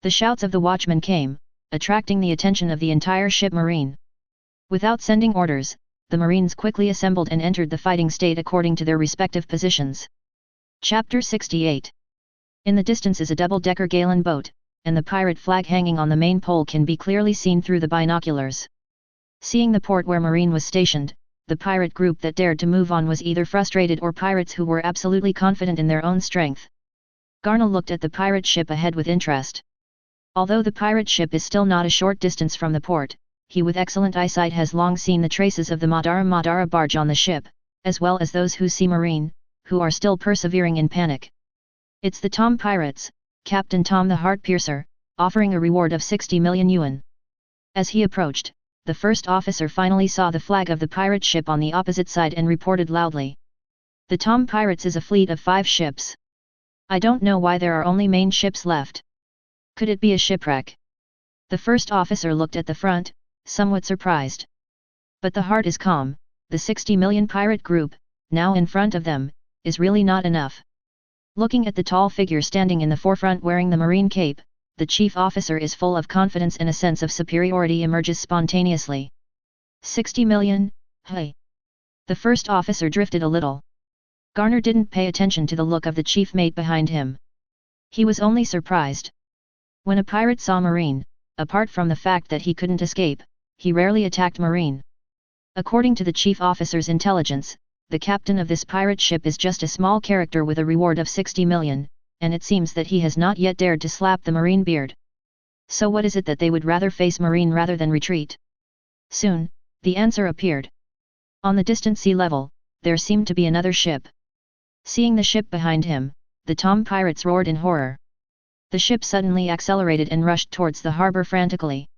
The shouts of the watchman came, attracting the attention of the entire ship Marine. Without sending orders, the Marines quickly assembled and entered the fighting state according to their respective positions. Chapter 68. In the distance is a double-decker Galen boat, and the pirate flag hanging on the main pole can be clearly seen through the binoculars. Seeing the port where Marine was stationed, the pirate group that dared to move on was either frustrated or pirates who were absolutely confident in their own strength. Garna looked at the pirate ship ahead with interest. Although the pirate ship is still not a short distance from the port, he with excellent eyesight has long seen the traces of the Madara barge on the ship, as well as those who see Marine, who are still persevering in panic. It's the Tom Pirates, Captain Tom the Heart-Piercer, offering a reward of 60 million yuan. As he approached, the first officer finally saw the flag of the pirate ship on the opposite side and reported loudly. The Tom Pirates is a fleet of 5 ships. I don't know why there are only main ships left. Could it be a shipwreck? The first officer looked at the front, somewhat surprised. But the heart is calm. The 60 million pirate group, now in front of them, is really not enough. Looking at the tall figure standing in the forefront wearing the marine cape, the chief officer is full of confidence and a sense of superiority emerges spontaneously. 60 million, hey! The first officer drifted a little. Garner didn't pay attention to the look of the chief mate behind him. He was only surprised. When a pirate saw Marine, apart from the fact that he couldn't escape, he rarely attacked Marine. According to the chief officer's intelligence, the captain of this pirate ship is just a small character with a reward of 60 million, and it seems that he has not yet dared to slap the Marine beard. So what is it that they would rather face Marine rather than retreat? Soon, the answer appeared. On the distant sea level, there seemed to be another ship. Seeing the ship behind him, the Tom pirates roared in horror. The ship suddenly accelerated and rushed towards the harbor frantically.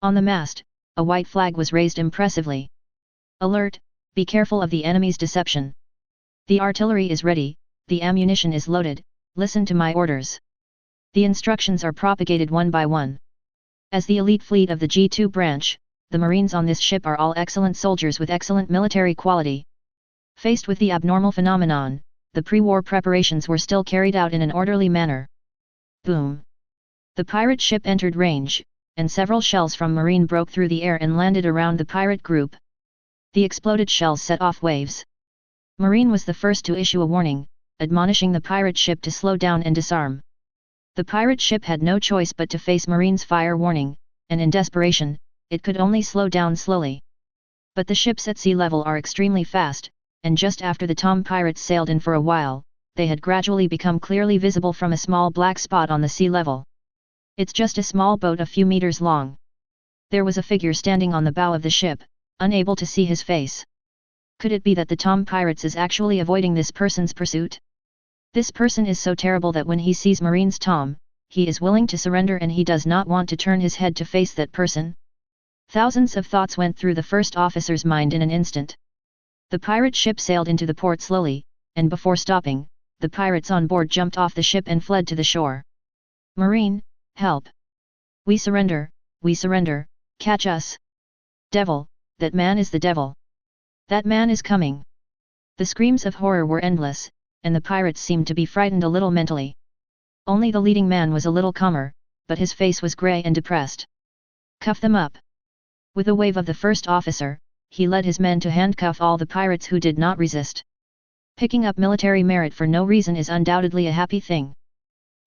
On the mast, a white flag was raised impressively. Alert, be careful of the enemy's deception. The artillery is ready, the ammunition is loaded, listen to my orders. The instructions are propagated one by one. As the elite fleet of the G2 branch, the Marines on this ship are all excellent soldiers with excellent military quality. Faced with the abnormal phenomenon, the pre-war preparations were still carried out in an orderly manner. Boom! The pirate ship entered range, and several shells from Marine broke through the air and landed around the pirate group. The exploded shells set off waves. Marine was the first to issue a warning, admonishing the pirate ship to slow down and disarm. The pirate ship had no choice but to face Marine's fire warning, and in desperation, it could only slow down slowly. But the ships at sea level are extremely fast, and just after the Tom pirates sailed in for a while, they had gradually become clearly visible from a small black spot on the sea level. It's just a small boat a few meters long. There was a figure standing on the bow of the ship, unable to see his face. Could it be that the Tom pirates is actually avoiding this person's pursuit? This person is so terrible that when he sees Marine's Tom, he is willing to surrender and he does not want to turn his head to face that person. Thousands of thoughts went through the first officer's mind in an instant. The pirate ship sailed into the port slowly, and before stopping, the pirates on board jumped off the ship and fled to the shore. Marine, help! We surrender, catch us! Devil, that man is the devil! That man is coming! The screams of horror were endless, and the pirates seemed to be frightened a little mentally. Only the leading man was a little calmer, but his face was grey and depressed. Cuff them up! With a wave of the first officer, he led his men to handcuff all the pirates who did not resist. Picking up military merit for no reason is undoubtedly a happy thing.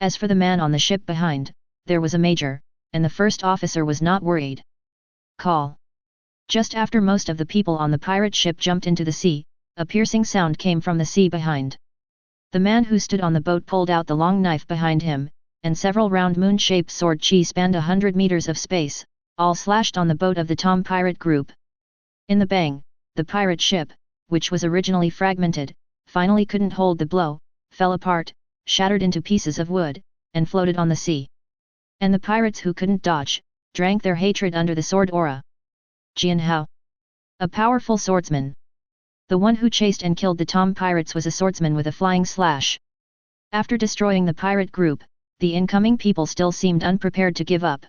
As for the man on the ship behind, there was a major, and the first officer was not worried. Call! Just after most of the people on the pirate ship jumped into the sea, a piercing sound came from the sea behind. The man who stood on the boat pulled out the long knife behind him, and several round moon-shaped sword chi spanned 100 meters of space, all slashed on the boat of the Tom pirate group. In the bang, the pirate ship, which was originally fragmented, finally couldn't hold the blow, fell apart, shattered into pieces of wood, and floated on the sea. And the pirates who couldn't dodge, drank their hatred under the sword aura. Jianhao, a powerful swordsman. The one who chased and killed the Tom pirates was a swordsman with a flying slash. After destroying the pirate group, the incoming people still seemed unprepared to give up.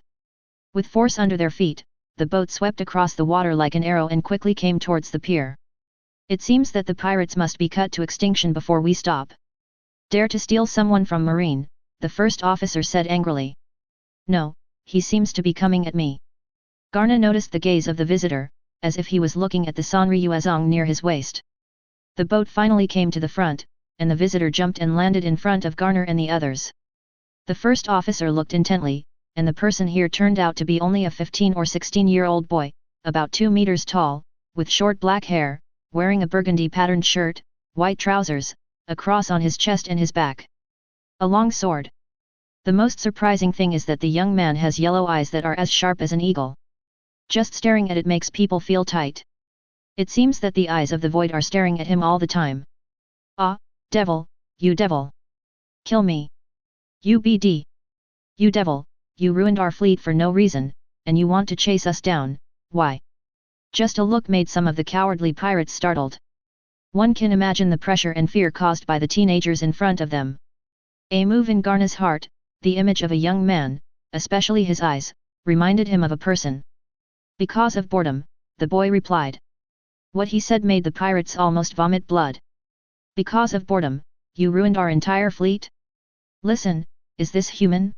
With force under their feet, the boat swept across the water like an arrow and quickly came towards the pier. It seems that the pirates must be cut to extinction before we stop. Dare to steal someone from Marine, the first officer said angrily. No, he seems to be coming at me. Garna noticed the gaze of the visitor, as if he was looking at the Sanryuazong near his waist. The boat finally came to the front, and the visitor jumped and landed in front of Garner and the others. The first officer looked intently, and the person here turned out to be only a 15 or 16-year-old boy, about 2 meters tall, with short black hair, wearing a burgundy-patterned shirt, white trousers, a cross on his chest and his back. A long sword. The most surprising thing is that the young man has yellow eyes that are as sharp as an eagle. Just staring at it makes people feel tight. It seems that the eyes of the void are staring at him all the time. Ah, devil, you devil! Kill me! You BD! You devil, you ruined our fleet for no reason, and you want to chase us down, why? Just a look made some of the cowardly pirates startled. One can imagine the pressure and fear caused by the teenagers in front of them. A move in Garna's heart, the image of a young man, especially his eyes, reminded him of a person. Because of boredom, the boy replied. What he said made the pirates almost vomit blood. Because of boredom, you ruined our entire fleet? Listen, is this human?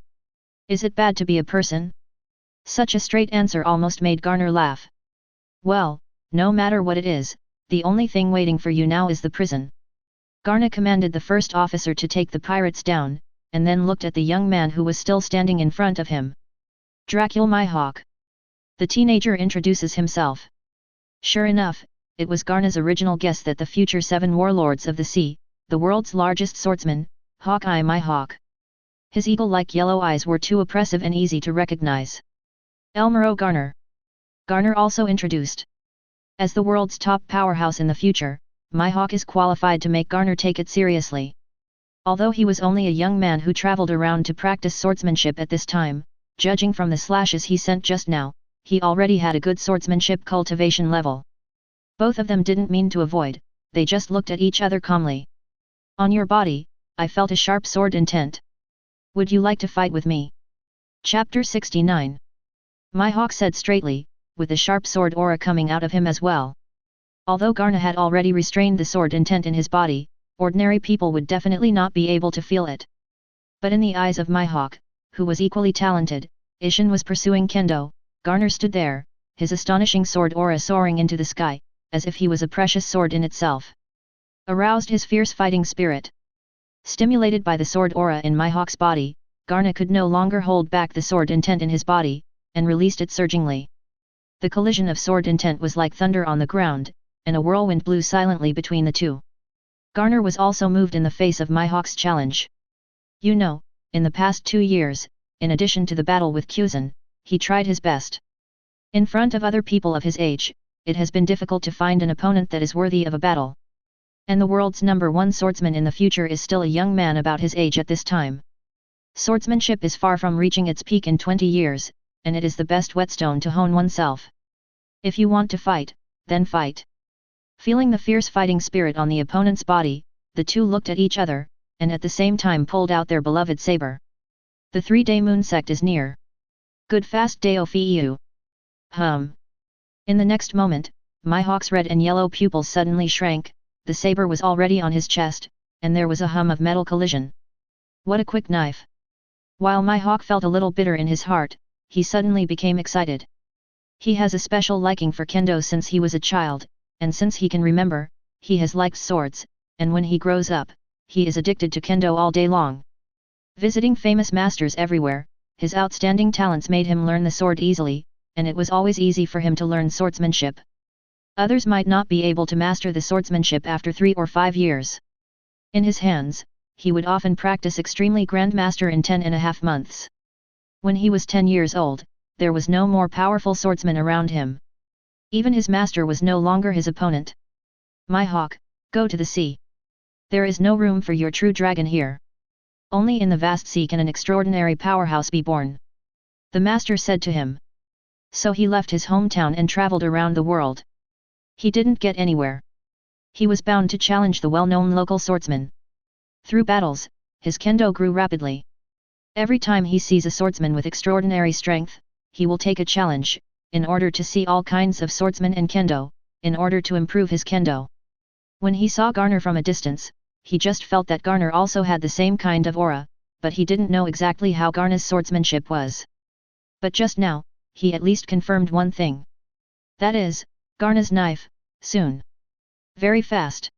Is it bad to be a person? Such a straight answer almost made Garner laugh. Well, no matter what it is, the only thing waiting for you now is the prison. Garna commanded the first officer to take the pirates down, and then looked at the young man who was still standing in front of him. Dracul Mihawk. The teenager introduces himself. Sure enough, it was Garna's original guess that the future 7 warlords of the sea, the world's largest swordsman, Hawkeye Mihawk. His eagle-like yellow eyes were too oppressive and easy to recognize. Elmero Garner. Garner also introduced. As the world's top powerhouse in the future, Mihawk is qualified to make Garner take it seriously. Although he was only a young man who traveled around to practice swordsmanship at this time, judging from the slashes he sent just now, he already had a good swordsmanship cultivation level. Both of them didn't mean to avoid, they just looked at each other calmly. On your body, I felt a sharp sword intent. Would you like to fight with me? Chapter 69. Mihawk said straightly, with the sharp sword aura coming out of him as well. Although Garna had already restrained the sword intent in his body, ordinary people would definitely not be able to feel it. But in the eyes of Mihawk, who was equally talented, Ishin was pursuing kendo. Garner stood there, his astonishing sword aura soaring into the sky, as if he was a precious sword in itself. Aroused his fierce fighting spirit. Stimulated by the sword aura in Mihawk's body, Garna could no longer hold back the sword intent in his body, and released it surgingly. The collision of sword intent was like thunder on the ground, and a whirlwind blew silently between the two. Garner was also moved in the face of Mihawk's challenge. You know, in the past 2 years, in addition to the battle with Kuzan, he tried his best. In front of other people of his age, it has been difficult to find an opponent that is worthy of a battle. And the world's #1 swordsman in the future is still a young man about his age at this time. Swordsmanship is far from reaching its peak in 20 years, and it is the best whetstone to hone oneself. If you want to fight, then fight. Feeling the fierce fighting spirit on the opponent's body, the two looked at each other, and at the same time pulled out their beloved saber. The 3-day moon sect is near. Good fast day of you. In the next moment, Mihawk's red and yellow pupils suddenly shrank, the saber was already on his chest, and there was a hum of metal collision. What a quick knife! While Mihawk felt a little bitter in his heart, he suddenly became excited. He has a special liking for kendo since he was a child, and since he can remember, he has liked swords, and when he grows up, he is addicted to kendo all day long. Visiting famous masters everywhere, his outstanding talents made him learn the sword easily, and it was always easy for him to learn swordsmanship. Others might not be able to master the swordsmanship after 3 or 5 years. In his hands, he would often practice extremely grandmaster in 10.5 months. When he was 10 years old, there was no more powerful swordsman around him. Even his master was no longer his opponent. Mihawk, go to the sea. There is no room for your true dragon here. Only in the vast sea can an extraordinary powerhouse be born. The master said to him. So he left his hometown and traveled around the world. He didn't get anywhere. He was bound to challenge the well-known local swordsman. Through battles, his kendo grew rapidly. Every time he sees a swordsman with extraordinary strength, he will take a challenge, in order to see all kinds of swordsmen and kendo, in order to improve his kendo. When he saw Garner from a distance, he just felt that Garner also had the same kind of aura, but he didn't know exactly how Garner's swordsmanship was. But just now, he at least confirmed one thing. That is, Garner's knife, soon. Very fast.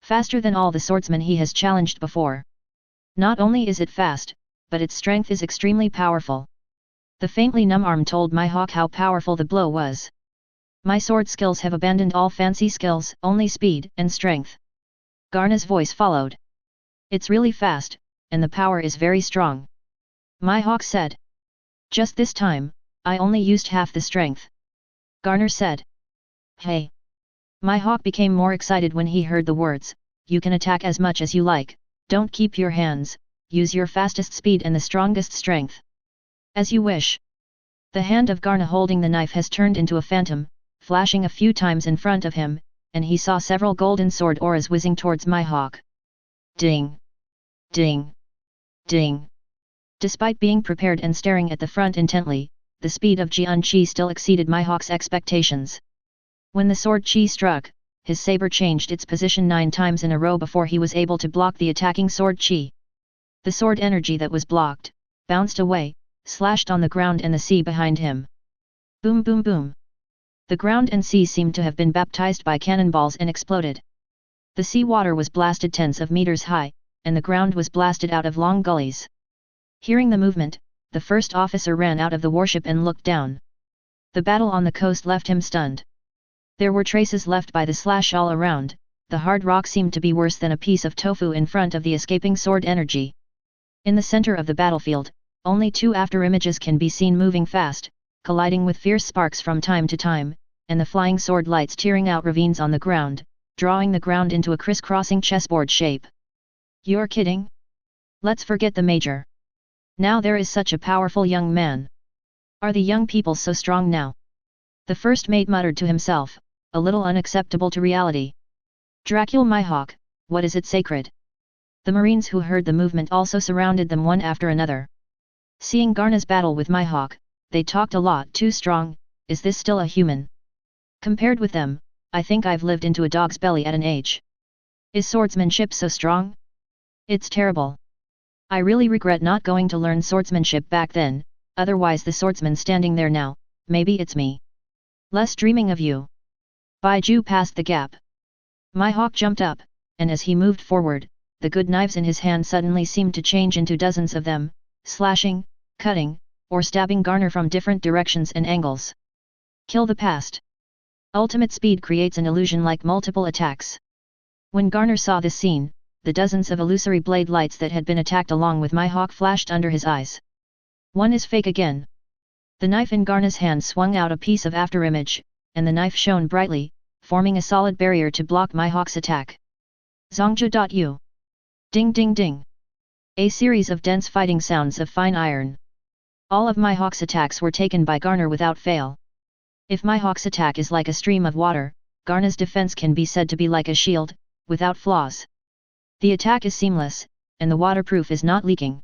Faster than all the swordsmen he has challenged before. Not only is it fast, but its strength is extremely powerful. The faintly numb arm told Mihawk how powerful the blow was. My sword skills have abandoned all fancy skills, only speed and strength. Garna's voice followed. It's really fast, and the power is very strong. Mihawk said. Just this time, I only used half the strength. Garner said. Hey! Mihawk became more excited when he heard the words, you can attack as much as you like, don't keep your hands, use your fastest speed and the strongest strength. As you wish. The hand of Garna holding the knife has turned into a phantom, flashing a few times in front of him, and he saw several golden sword auras whizzing towards Mihawk. Ding! Ding! Ding! Despite being prepared and staring at the front intently, the speed of Jian Qi still exceeded Mihawk's expectations. When the sword Qi struck, his saber changed its position 9 times in a row before he was able to block the attacking sword Qi. The sword energy that was blocked, bounced away, slashed on the ground and the sea behind him. Boom boom boom! The ground and sea seemed to have been baptized by cannonballs and exploded. The sea water was blasted tens of meters high, and the ground was blasted out of long gullies. Hearing the movement, the first officer ran out of the warship and looked down. The battle on the coast left him stunned. There were traces left by the slash all around. The hard rock seemed to be worse than a piece of tofu in front of the escaping sword energy. In the center of the battlefield, only two afterimages can be seen moving fast, colliding with fierce sparks from time to time, and the flying sword lights tearing out ravines on the ground, drawing the ground into a crisscrossing chessboard shape. You're kidding? Let's forget the major. Now there is such a powerful young man. Are the young people so strong now? The first mate muttered to himself, a little unacceptable to reality. Dracula my hawk, what is it sacred? The marines who heard the movement also surrounded them one after another. Seeing Garna's battle with my hawk, they talked a lot too strong. Is this still a human? Compared with them, I think I've lived into a dog's belly at an age. Is swordsmanship so strong? It's terrible. I really regret not going to learn swordsmanship back then, otherwise the swordsman standing there now, maybe it's me. Less dreaming of you. Baiju passed the gap. My hawk jumped up, and as he moved forward, the good knives in his hand suddenly seemed to change into dozens of them, slashing, cutting, or stabbing Garner from different directions and angles. Kill the past. Ultimate speed creates an illusion like multiple attacks. When Garner saw this scene, the dozens of illusory blade lights that had been attacked along with my hawk flashed under his eyes. One is fake again. The knife in Garner's hand swung out a piece of afterimage, and the knife shone brightly, forming a solid barrier to block my hawk's attack. Zongja.u. Ding ding ding. A series of dense fighting sounds of fine iron. All of my hawk's attacks were taken by Garner without fail. If my hawk's attack is like a stream of water, Garner's defense can be said to be like a shield, without flaws. The attack is seamless, and the waterproof is not leaking.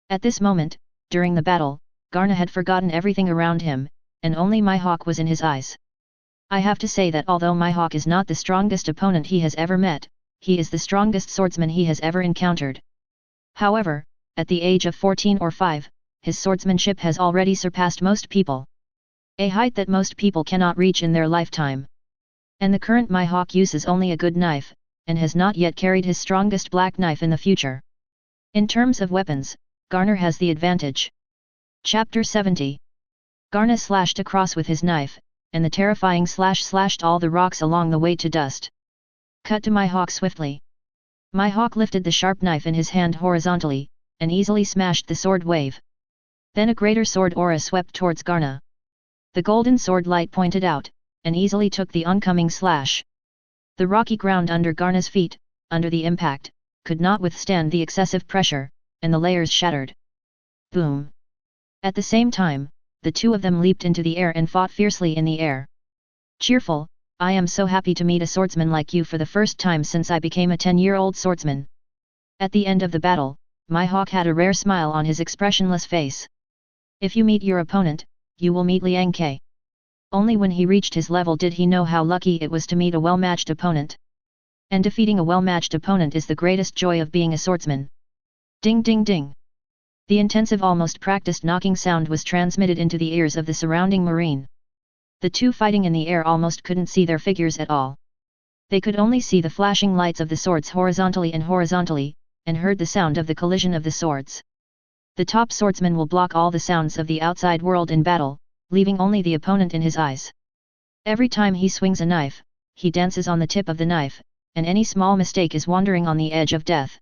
At this moment, during the battle, Garner had forgotten everything around him, and only my hawk was in his eyes. I have to say that although my hawk is not the strongest opponent he has ever met, he is the strongest swordsman he has ever encountered. However, at the age of 14 or 5, his swordsmanship has already surpassed most people. A height that most people cannot reach in their lifetime. And the current my hawk uses only a good knife, and has not yet carried his strongest black knife in the future. In terms of weapons, Garner has the advantage. Chapter 70. Garner slashed across with his knife, and the terrifying slash slashed all the rocks along the way to dust. Cut to my hawk swiftly. My hawk lifted the sharp knife in his hand horizontally, and easily smashed the sword wave. Then a greater sword aura swept towards Garner. The golden sword light pointed out, and easily took the oncoming slash. The rocky ground under Garner's feet, under the impact, could not withstand the excessive pressure, and the layers shattered. Boom! At the same time, the two of them leaped into the air and fought fiercely in the air. Cheerful, I am so happy to meet a swordsman like you for the first time since I became a 10-year-old swordsman. At the end of the battle, my hawk had a rare smile on his expressionless face. If you meet your opponent, you will meet Liang Ke. Only when he reached his level did he know how lucky it was to meet a well-matched opponent. And defeating a well-matched opponent is the greatest joy of being a swordsman. Ding ding ding. The intensive almost practiced knocking sound was transmitted into the ears of the surrounding marine. The two fighting in the air almost couldn't see their figures at all. They could only see the flashing lights of the swords horizontally, and heard the sound of the collision of the swords. The top swordsman will block all the sounds of the outside world in battle, leaving only the opponent in his eyes. Every time he swings a knife, he dances on the tip of the knife, and any small mistake is wandering on the edge of death.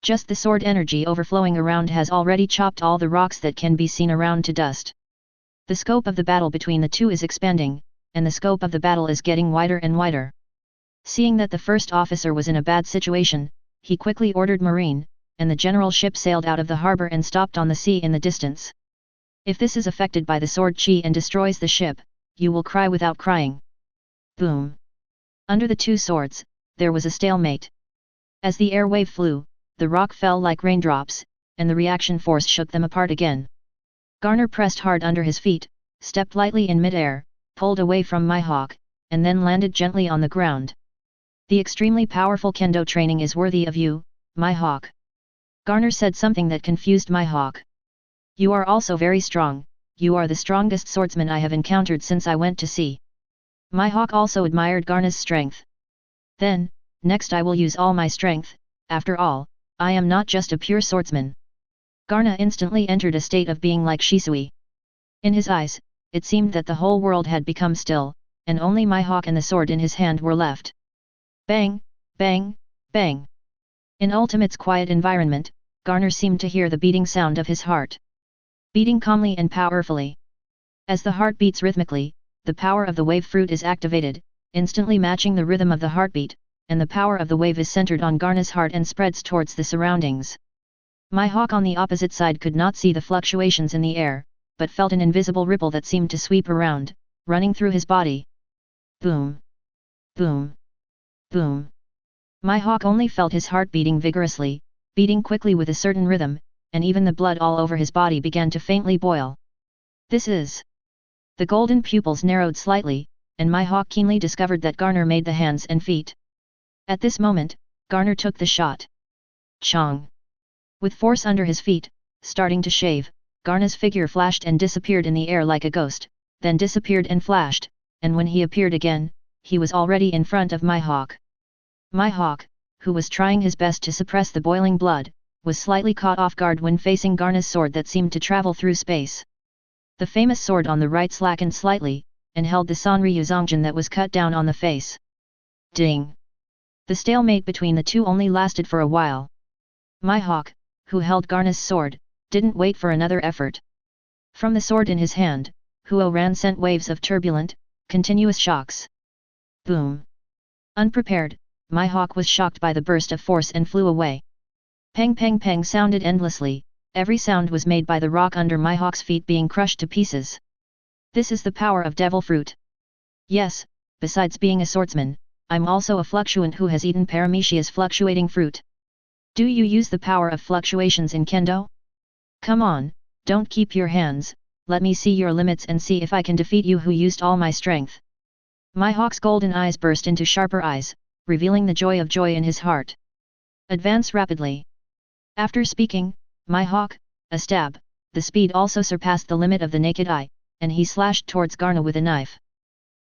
Just the sword energy overflowing around has already chopped all the rocks that can be seen around to dust. The scope of the battle between the two is expanding, and the scope of the battle is getting wider and wider. Seeing that the first officer was in a bad situation, he quickly ordered marine, and the general ship sailed out of the harbor and stopped on the sea in the distance. If this is affected by the sword chi and destroys the ship, you will cry without crying. Boom! Under the two swords, there was a stalemate. As the air wave flew, the rock fell like raindrops, and the reaction force shook them apart again. Garner pressed hard under his feet, stepped lightly in midair, pulled away from my hawk, and then landed gently on the ground. The extremely powerful kendo training is worthy of you, my hawk. Garner said something that confused my hawk. You are also very strong, you are the strongest swordsman I have encountered since I went to sea. Mihawk also admired Garna's strength. Then, next I will use all my strength, after all, I am not just a pure swordsman. Garna instantly entered a state of being like Shisui. In his eyes, it seemed that the whole world had become still, and only Mihawk and the sword in his hand were left. Bang, bang, bang. In Ultimate's quiet environment, Garner seemed to hear the beating sound of his heart. Beating calmly and powerfully. As the heart beats rhythmically, the power of the wave fruit is activated, instantly matching the rhythm of the heartbeat, and the power of the wave is centered on Garna's heart and spreads towards the surroundings. Mihawk on the opposite side could not see the fluctuations in the air, but felt an invisible ripple that seemed to sweep around, running through his body. Boom! Boom! Boom! Mihawk only felt his heart beating vigorously, beating quickly with a certain rhythm, and even the blood all over his body began to faintly boil. This is... The golden pupils narrowed slightly, and Mihawk keenly discovered that Garner made the hands and feet. At this moment, Garner took the shot. Chong! With force under his feet, starting to shave, Garna's figure flashed and disappeared in the air like a ghost, then disappeared and flashed, and when he appeared again, he was already in front of Mihawk. Mihawk, who was trying his best to suppress the boiling blood, was slightly caught off guard when facing Garna's sword that seemed to travel through space. The famous sword on the right slackened slightly, and held the Sanryu Zongjin that was cut down on the face. Ding! The stalemate between the two only lasted for a while. Mihawk, who held Garna's sword, didn't wait for another effort. From the sword in his hand, Huo Ran sent waves of turbulent, continuous shocks. Boom! Unprepared, Mihawk was shocked by the burst of force and flew away. Peng peng peng sounded endlessly, every sound was made by the rock under Mihawk's feet being crushed to pieces. This is the power of devil fruit. Yes, besides being a swordsman, I'm also a fluctuant who has eaten Paramecia's fluctuating fruit. Do you use the power of fluctuations in Kendo? Come on, don't keep your hands, let me see your limits and see if I can defeat you who used all my strength. Mihawk's golden eyes burst into sharper eyes, revealing the joy of joy in his heart. Advance rapidly. After speaking, Mihawk, a stab, the speed also surpassed the limit of the naked eye, and he slashed towards Garna with a knife.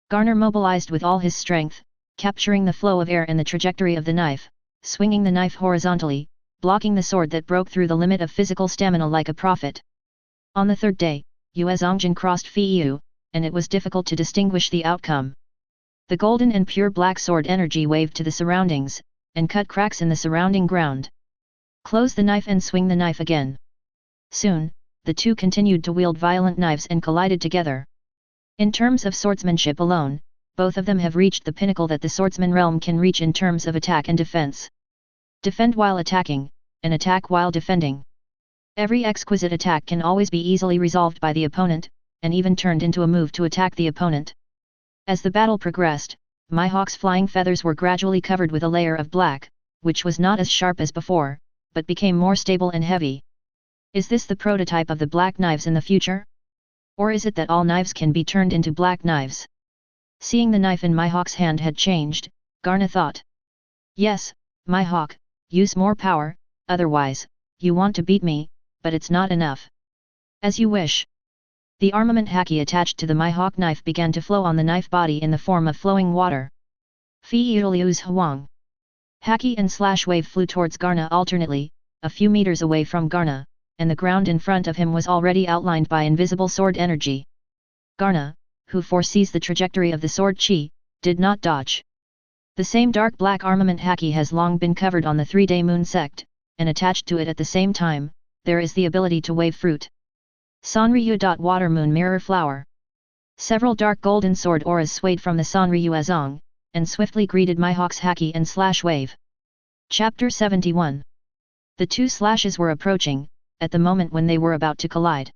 Garner mobilized with all his strength, capturing the flow of air and the trajectory of the knife, swinging the knife horizontally, blocking the sword that broke through the limit of physical stamina like a prophet. On the third day, Yue Zongjin crossed Fiyu, and it was difficult to distinguish the outcome. The golden and pure black sword energy waved to the surroundings, and cut cracks in the surrounding ground. Close the knife and swing the knife again. Soon, the two continued to wield violent knives and collided together. In terms of swordsmanship alone, both of them have reached the pinnacle that the swordsman realm can reach in terms of attack and defense. Defend while attacking, and attack while defending. Every exquisite attack can always be easily resolved by the opponent, and even turned into a move to attack the opponent. As the battle progressed, Mihawk's flying feathers were gradually covered with a layer of black, which was not as sharp as before, but became more stable and heavy. Is this the prototype of the black knives in the future? Or is it that all knives can be turned into black knives? Seeing the knife in Mihawk's hand had changed, Garna thought. Yes, Mihawk, use more power, otherwise, you want to beat me, but it's not enough. As you wish. The armament haki attached to the Mihawk knife began to flow on the knife body in the form of flowing water. Fi Liu's Huang. Haki and slash wave flew towards Garna alternately, a few meters away from Garna, and the ground in front of him was already outlined by invisible sword energy. Garna, who foresees the trajectory of the sword chi, did not dodge. The same dark black armament haki has long been covered on the 3-day moon sect, and attached to it at the same time, there is the ability to wave fruit. Sanryu. Water moon mirror flower. Several dark golden sword auras swayed from the Sanryu Azong, and swiftly greeted Mihawk's haki and slash wave. Chapter 71. The two slashes were approaching, at the moment when they were about to collide.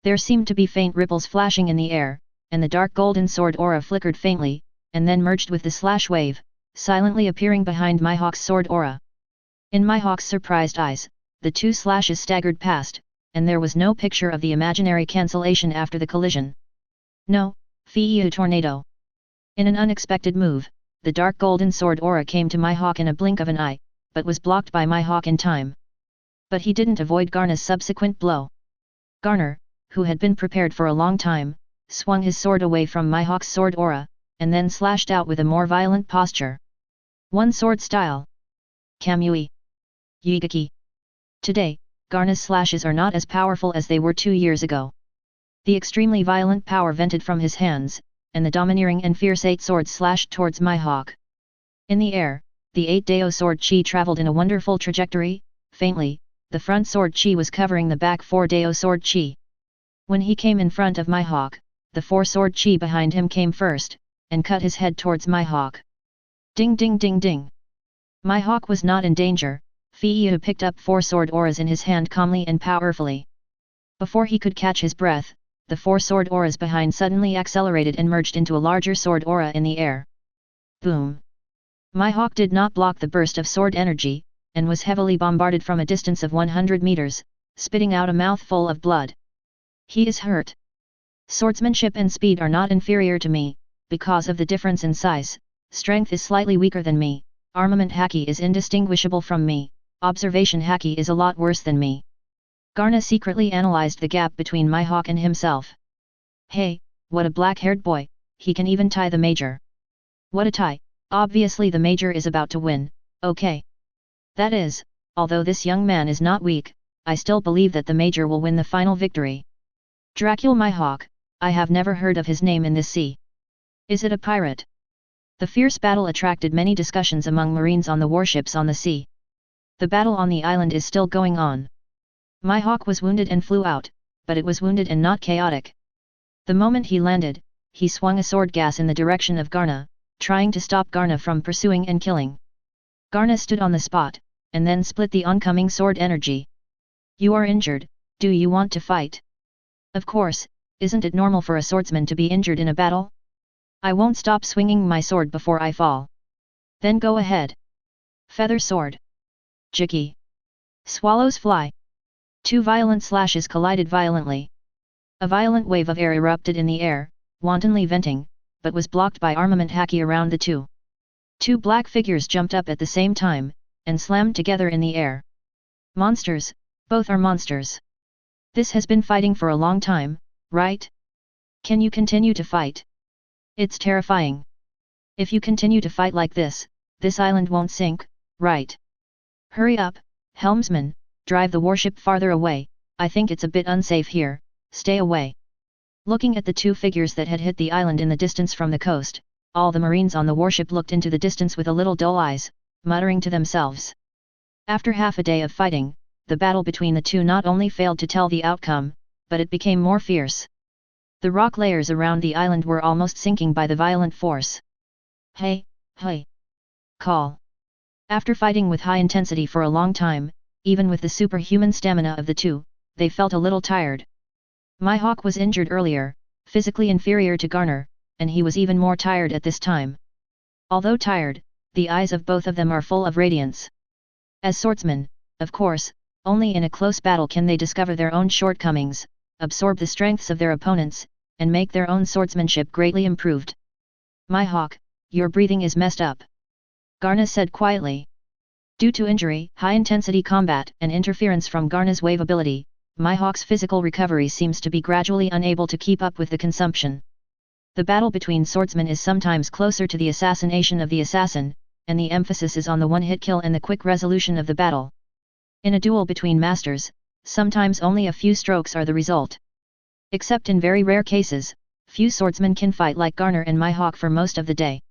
There seemed to be faint ripples flashing in the air, and the dark golden sword aura flickered faintly, and then merged with the slash wave, silently appearing behind Mihawk's sword aura. In Mihawk's surprised eyes, the two slashes staggered past, and there was no picture of the imaginary cancellation after the collision. No, Fiyu tornado. In an unexpected move, the dark golden sword aura came to Mihawk in a blink of an eye, but was blocked by Mihawk in time. But he didn't avoid Garna's subsequent blow. Garner, who had been prepared for a long time, swung his sword away from Mihawk's sword aura, and then slashed out with a more violent posture. One sword style. Kamui. Yigaki. Today, Garna's slashes are not as powerful as they were 2 years ago. The extremely violent power vented from his hands, and the domineering and fierce 8 swords slashed towards Mihawk. In the air, the 8 Dao sword chi traveled in a wonderful trajectory. Faintly, the front sword chi was covering the back 4 Dao sword chi. When he came in front of Mihawk, the 4 sword chi behind him came first, and cut his head towards Mihawk. Ding ding ding ding. Mihawk was not in danger. Fiyu picked up 4 sword auras in his hand calmly and powerfully. Before he could catch his breath, the 4 sword auras behind suddenly accelerated and merged into a larger sword aura in the air. Boom! Mihawk did not block the burst of sword energy, and was heavily bombarded from a distance of 100 meters, spitting out a mouthful of blood. He is hurt. Swordsmanship and speed are not inferior to me, because of the difference in size. Strength is slightly weaker than me, armament haki is indistinguishable from me, observation haki is a lot worse than me. Garna secretly analyzed the gap between Mihawk and himself. Hey, what a black-haired boy, he can even tie the major. What a tie, obviously the major is about to win, okay. That is, although this young man is not weak, I still believe that the major will win the final victory. Dracula Mihawk, I have never heard of his name in this sea. Is it a pirate? The fierce battle attracted many discussions among marines on the warships on the sea. The battle on the island is still going on. Mihawk was wounded and flew out, but it was wounded and not chaotic. The moment he landed, he swung a sword gas in the direction of Garna, trying to stop Garna from pursuing and killing. Garna stood on the spot, and then split the oncoming sword energy. You are injured, do you want to fight? Of course, isn't it normal for a swordsman to be injured in a battle? I won't stop swinging my sword before I fall. Then go ahead. Feather sword. Jiki. Swallows fly. 2 violent slashes collided violently. A violent wave of air erupted in the air, wantonly venting, but was blocked by armament haki around the two. 2 black figures jumped up at the same time, and slammed together in the air. Monsters, both are monsters. This has been fighting for a long time, right? Can you continue to fight? It's terrifying. If you continue to fight like this island won't sink, right? Hurry up, helmsman, drive the warship farther away, I think it's a bit unsafe here, stay away. Looking at the 2 figures that had hit the island in the distance from the coast, all the marines on the warship looked into the distance with a little dull eyes, muttering to themselves. After half a day of fighting, the battle between the 2 not only failed to tell the outcome, but it became more fierce. The rock layers around the island were almost sinking by the violent force. Hey, hey! Call! After fighting with high intensity for a long time, even with the superhuman stamina of the 2, they felt a little tired. Mihawk was injured earlier, physically inferior to Garner, and he was even more tired at this time. Although tired, the eyes of both of them are full of radiance. As swordsmen, of course, only in a close battle can they discover their own shortcomings, absorb the strengths of their opponents, and make their own swordsmanship greatly improved. Mihawk, your breathing is messed up. Garna said quietly. Due to injury, high-intensity combat, and interference from Garna's wave ability, Mihawk's physical recovery seems to be gradually unable to keep up with the consumption. The battle between swordsmen is sometimes closer to the assassination of the assassin, and the emphasis is on the one-hit kill and the quick resolution of the battle. In a duel between masters, sometimes only a few strokes are the result. Except in very rare cases, few swordsmen can fight like Garner and Mihawk for most of the day.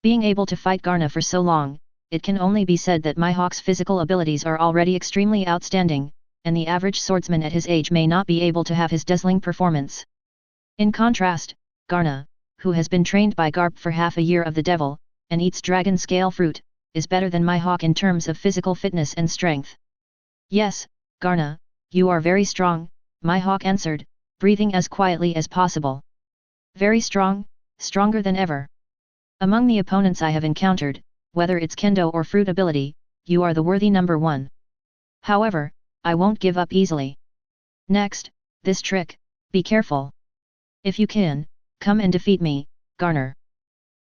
Being able to fight Garna for so long, it can only be said that Mihawk's physical abilities are already extremely outstanding, and the average swordsman at his age may not be able to have his dazzling performance. In contrast, Garna, who has been trained by Garp for half a year of the devil, and eats dragon scale fruit, is better than Mihawk in terms of physical fitness and strength. Yes, Garna, you are very strong, Mihawk answered, breathing as quietly as possible. Very strong, stronger than ever. Among the opponents I have encountered, whether it's kendo or fruit ability, you are the worthy number 1. However, I won't give up easily. Next, this trick, be careful. If you can, come and defeat me, Garner.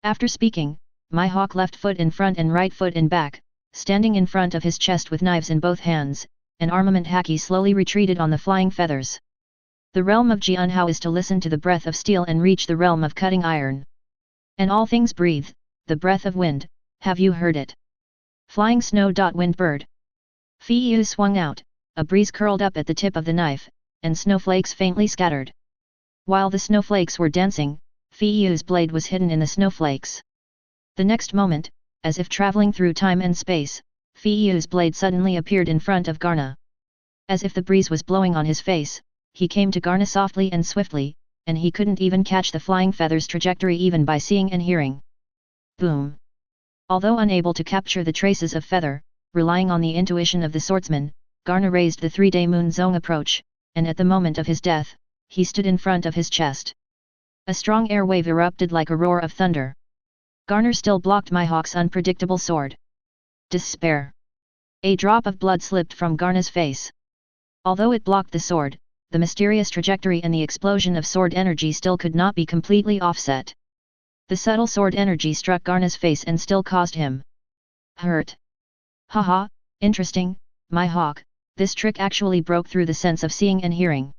After speaking, Mihawk left foot in front and right foot in back, standing in front of his chest with knives in both hands, and armament haki slowly retreated on the flying feathers. The realm of Jianhao is to listen to the breath of steel and reach the realm of cutting iron. And all things breathe, the breath of wind, have you heard it? Flying snow. Wind bird. Fiyu swung out, a breeze curled up at the tip of the knife, and snowflakes faintly scattered. While the snowflakes were dancing, Fiyu's blade was hidden in the snowflakes. The next moment, as if traveling through time and space, Fiyu's blade suddenly appeared in front of Garna. As if the breeze was blowing on his face, he came to Garna softly and swiftly, and he couldn't even catch the flying feather's trajectory even by seeing and hearing. Boom! Although unable to capture the traces of feather, relying on the intuition of the swordsman, Garna raised the 3-day moon zone approach, and at the moment of his death, he stood in front of his chest. A strong air wave erupted like a roar of thunder. Garner still blocked Mihawk's unpredictable sword. Despair. A drop of blood slipped from Garna's face. Although it blocked the sword, the mysterious trajectory and the explosion of sword energy still could not be completely offset. The subtle sword energy struck Garna's face and still caused him hurt. Haha, interesting, Mihawk, this trick actually broke through the sense of seeing and hearing.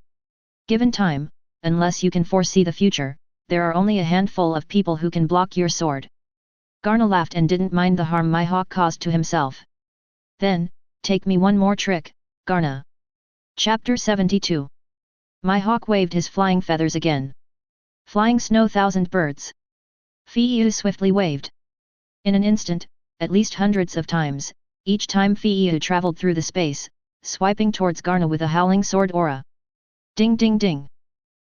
Given time, unless you can foresee the future, there are only a handful of people who can block your sword. Garna laughed and didn't mind the harm Mihawk caused to himself. Then, take me one more trick, Garna. Chapter 72. Mihawk waved his flying feathers again. Flying snow 1,000 birds. Fiyu swiftly waved. In an instant, at least hundreds of times, each time Fiyu traveled through the space, swiping towards Garna with a howling sword aura. Ding ding ding.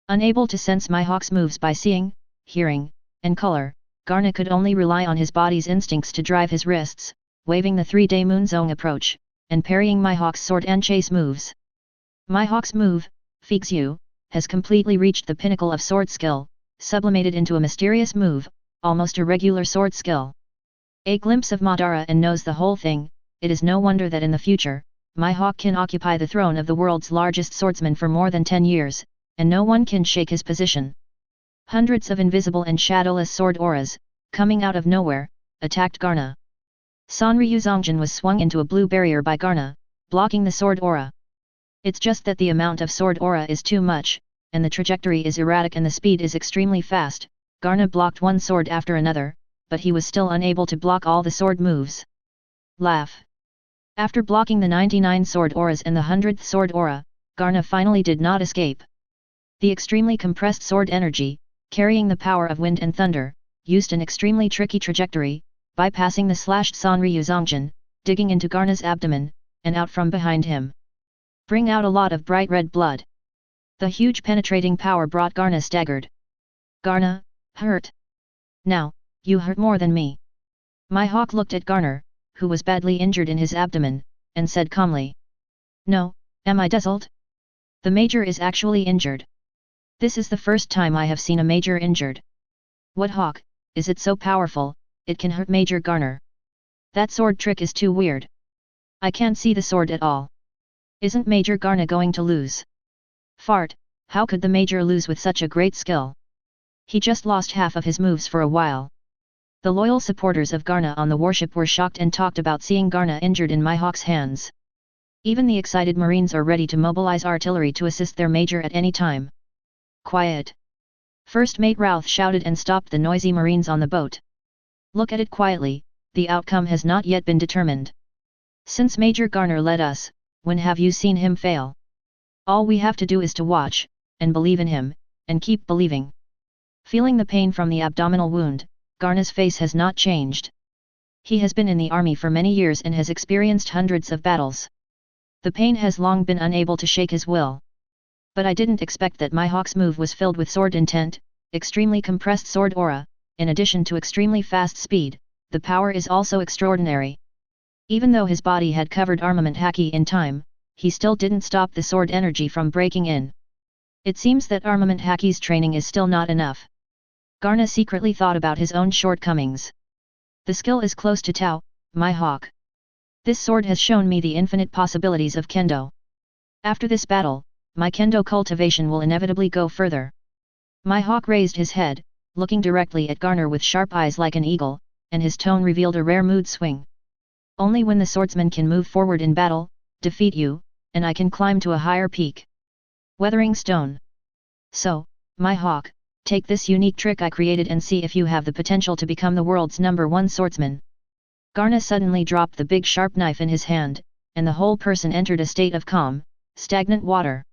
Unable to sense Mihawk's moves by seeing, hearing, and color, Garna could only rely on his body's instincts to drive his wrists, waving the 3-day moon zone approach, and parrying Mihawk's sword and chase moves. Mihawk's move, Fixu, has completely reached the pinnacle of sword skill, sublimated into a mysterious move, almost a regular sword skill. A glimpse of Madara and knows the whole thing. It is no wonder that in the future, Mihawk can occupy the throne of the world's largest swordsman for more than 10 years, and no one can shake his position. Hundreds of invisible and shadowless sword auras, coming out of nowhere, attacked Garna. Sanryu Zongjin was swung into a blue barrier by Garna, blocking the sword aura. It's just that the amount of sword aura is too much, and the trajectory is erratic and the speed is extremely fast. Garna blocked one sword after another, but he was still unable to block all the sword moves. Laugh. After blocking the 99 sword auras and the 100th sword aura, Garna finally did not escape. The extremely compressed sword energy, carrying the power of wind and thunder, used an extremely tricky trajectory, bypassing the slashed Sanryu Zongjin, digging into Garna's abdomen, and out from behind him. Bring out a lot of bright red blood. The huge penetrating power brought Garna staggered. Garna, hurt. Now, you hurt more than me. Mihawk looked at Garner, who was badly injured in his abdomen, and said calmly. No, am I dazzled? The major is actually injured. This is the first time I have seen a major injured. What hawk, is it so powerful, it can hurt Major Garner? That sword trick is too weird. I can't see the sword at all. Isn't Major Garner going to lose? Fart, how could the major lose with such a great skill? He just lost half of his moves for a while. The loyal supporters of Garna on the warship were shocked and talked about seeing Garna injured in Mihawk's hands. Even the excited Marines are ready to mobilize artillery to assist their major at any time. Quiet! First Mate Routh shouted and stopped the noisy Marines on the boat. Look at it quietly, the outcome has not yet been determined. Since Major Garner led us, when have you seen him fail? All we have to do is to watch, and believe in him, and keep believing. Feeling the pain from the abdominal wound, Garna's face has not changed. He has been in the army for many years and has experienced hundreds of battles. The pain has long been unable to shake his will. But I didn't expect that Mihawk's move was filled with sword intent, extremely compressed sword aura, in addition to extremely fast speed, the power is also extraordinary. Even though his body had covered armament haki in time, he still didn't stop the sword energy from breaking in. It seems that armament haki's training is still not enough. Garna secretly thought about his own shortcomings. The skill is close to Tao, Mihawk. This sword has shown me the infinite possibilities of kendo. After this battle, my kendo cultivation will inevitably go further. Mihawk raised his head, looking directly at Garner with sharp eyes like an eagle, and his tone revealed a rare mood swing. Only when the swordsman can move forward in battle, defeat you, and I can climb to a higher peak. Weathering Stone. So, Mihawk, Take this unique trick I created and see if you have the potential to become the world's #1 swordsman. Garna suddenly dropped the big sharp knife in his hand, and the whole person entered a state of calm, stagnant water.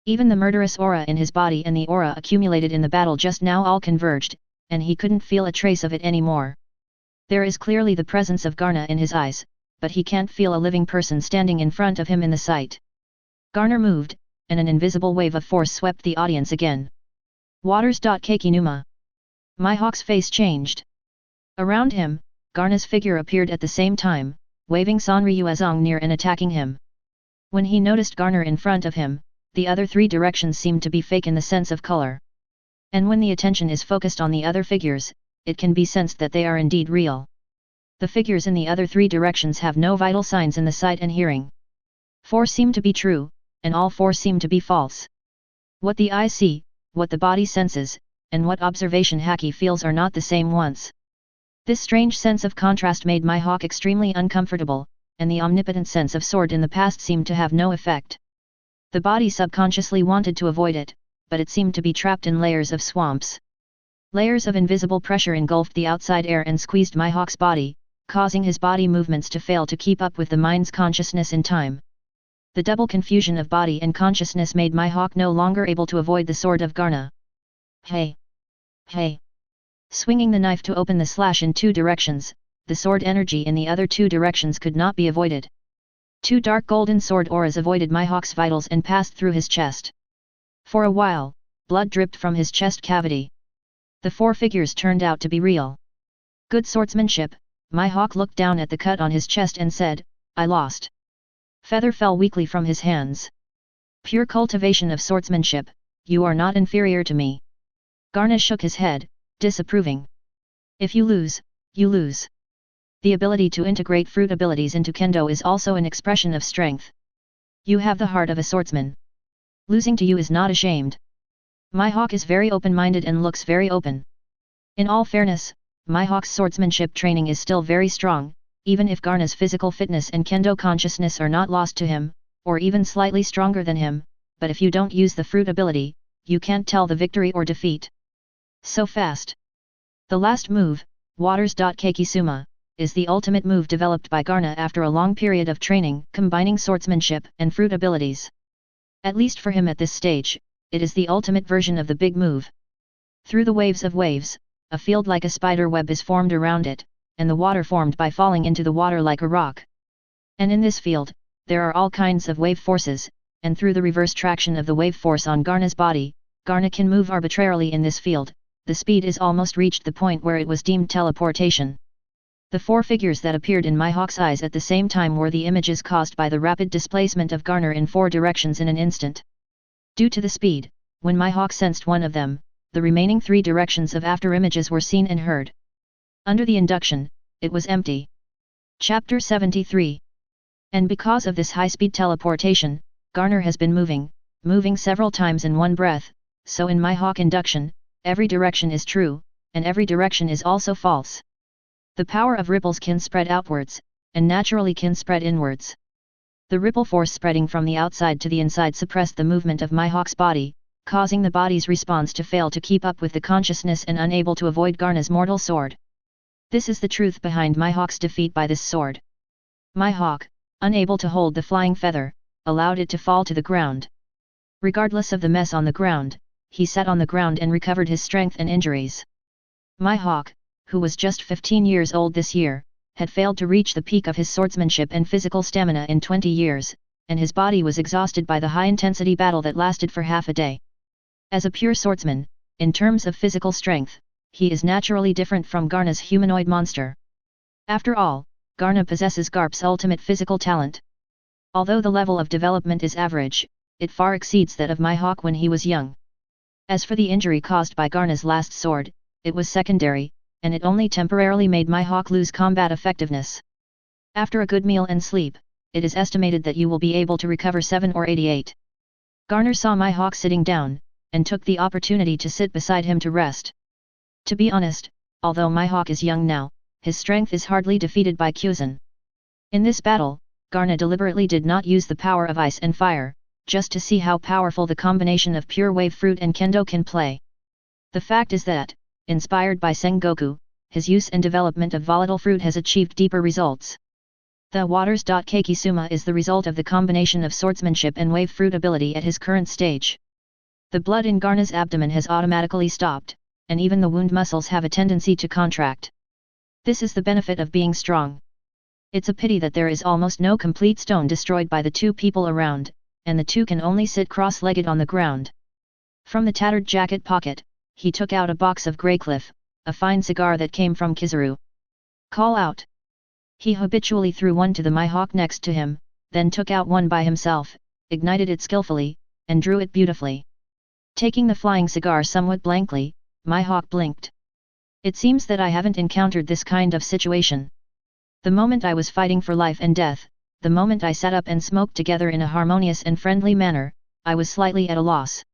Even the murderous aura in his body and the aura accumulated in the battle just now all converged, and he couldn't feel a trace of it anymore. There is clearly the presence of Garna in his eyes, but he can't feel a living person standing in front of him in the sight. Garner moved, and an invisible wave of force swept the audience again. Waters. Kekinuma. Mihawk's face changed. Around him, Garna's figure appeared at the same time, waving Sanryuezong near and attacking him. When he noticed Garner in front of him, the other three directions seemed to be fake in the sense of color. And when the attention is focused on the other figures, it can be sensed that they are indeed real. The figures in the other three directions have no vital signs in the sight and hearing. 4 seem to be true, and all 4 seem to be false. What the eye see, what the body senses, and what observation Haki feels are not the same ones. This strange sense of contrast made Mihawk extremely uncomfortable, and the omnipotent sense of sword in the past seemed to have no effect. The body subconsciously wanted to avoid it, but it seemed to be trapped in layers of swamps. Layers of invisible pressure engulfed the outside air and squeezed Mihawk's body, causing his body movements to fail to keep up with the mind's consciousness in time. The double confusion of body and consciousness made Mihawk no longer able to avoid the sword of Garna. Hey! Hey! Swinging the knife to open the slash in 2 directions, the sword energy in the other 2 directions could not be avoided. 2 dark golden sword auras avoided Mihawk's vitals and passed through his chest. For a while, blood dripped from his chest cavity. The 4 figures turned out to be real. Good swordsmanship. Mihawk looked down at the cut on his chest and said, I lost. Feather fell weakly from his hands. Pure cultivation of swordsmanship, you are not inferior to me. Garna shook his head, disapproving. If you lose, you lose. The ability to integrate fruit abilities into kendo is also an expression of strength. You have the heart of a swordsman. Losing to you is not ashamed. Mihawk is very open-minded and looks very open. In all fairness, Mihawk's swordsmanship training is still very strong, even if Garna's physical fitness and kendo consciousness are not lost to him, or even slightly stronger than him, but if you don't use the fruit ability, you can't tell the victory or defeat. So fast. The last move, Waters. Keikisuma, is the ultimate move developed by Garna after a long period of training, combining swordsmanship and fruit abilities. At least for him at this stage, it is the ultimate version of the big move. Through the waves of waves, a field like a spider web is formed around it, and the water formed by falling into the water like a rock. And in this field, there are all kinds of wave forces, and through the reverse traction of the wave force on Garna's body, Garna can move arbitrarily in this field. The speed is almost reached the point where it was deemed teleportation. The 4 figures that appeared in Mihawk's eyes at the same time were the images caused by the rapid displacement of Garner in 4 directions in an instant. Due to the speed, when Mihawk sensed one of them, the remaining 3 directions of afterimages were seen and heard. Under the induction, it was empty. Chapter 73. And because of this high-speed teleportation, Garner has been moving several times in one breath, so in Mihawk induction, every direction is true, and every direction is also false. The power of ripples can spread outwards, and naturally can spread inwards. The ripple force spreading from the outside to the inside suppressed the movement of Mihawk's body, causing the body's response to fail to keep up with the consciousness and unable to avoid Garna's mortal sword. This is the truth behind Mihawk's defeat by this sword. Mihawk, unable to hold the flying feather, allowed it to fall to the ground. Regardless of the mess on the ground, he sat on the ground and recovered his strength and injuries. Mihawk, who was just 15 years old this year, had failed to reach the peak of his swordsmanship and physical stamina in 20 years, and his body was exhausted by the high-intensity battle that lasted for half a day. As a pure swordsman, in terms of physical strength, he is naturally different from Garna's humanoid monster. After all, Garna possesses Garp's ultimate physical talent. Although the level of development is average, it far exceeds that of Mihawk when he was young. As for the injury caused by Garna's last sword, it was secondary, and it only temporarily made Mihawk lose combat effectiveness. After a good meal and sleep, it is estimated that you will be able to recover 7 or 88. Garner saw Mihawk sitting down, and took the opportunity to sit beside him to rest. To be honest, although Mihawk is young now, his strength is hardly defeated by Kyuzan. In this battle, Garna deliberately did not use the power of ice and fire, just to see how powerful the combination of pure wave fruit and kendo can play. The fact is that, inspired by Sengoku, his use and development of volatile fruit has achieved deeper results. The waters. Kakisuma is the result of the combination of swordsmanship and wave fruit ability at his current stage. The blood in Garna's abdomen has automatically stopped, and even the wound muscles have a tendency to contract. This is the benefit of being strong. It's a pity that there is almost no complete stone destroyed by the two people around, and the two can only sit cross-legged on the ground. From the tattered jacket pocket, he took out a box of Greycliff, a fine cigar that came from Kizaru. Call out. He habitually threw one to the Mihawk next to him, then took out one by himself, ignited it skillfully, and drew it beautifully. Taking the flying cigar somewhat blankly, Mihawk blinked. It seems that I haven't encountered this kind of situation. The moment I was fighting for life and death, the moment I sat up and smoked together in a harmonious and friendly manner, I was slightly at a loss.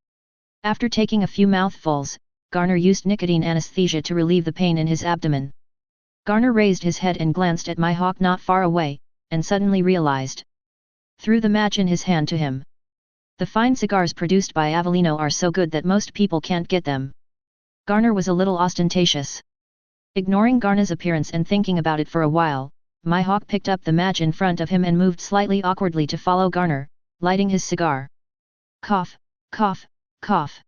After taking a few mouthfuls, Garner used nicotine anesthesia to relieve the pain in his abdomen. Garner raised his head and glanced at Mihawk not far away, and suddenly realized. Threw the match in his hand to him. The fine cigars produced by Avellino are so good that most people can't get them. Garner was a little ostentatious. Ignoring Garner's appearance and thinking about it for a while, Mihawk picked up the match in front of him and moved slightly awkwardly to follow Garner, lighting his cigar. Cough, cough, cough.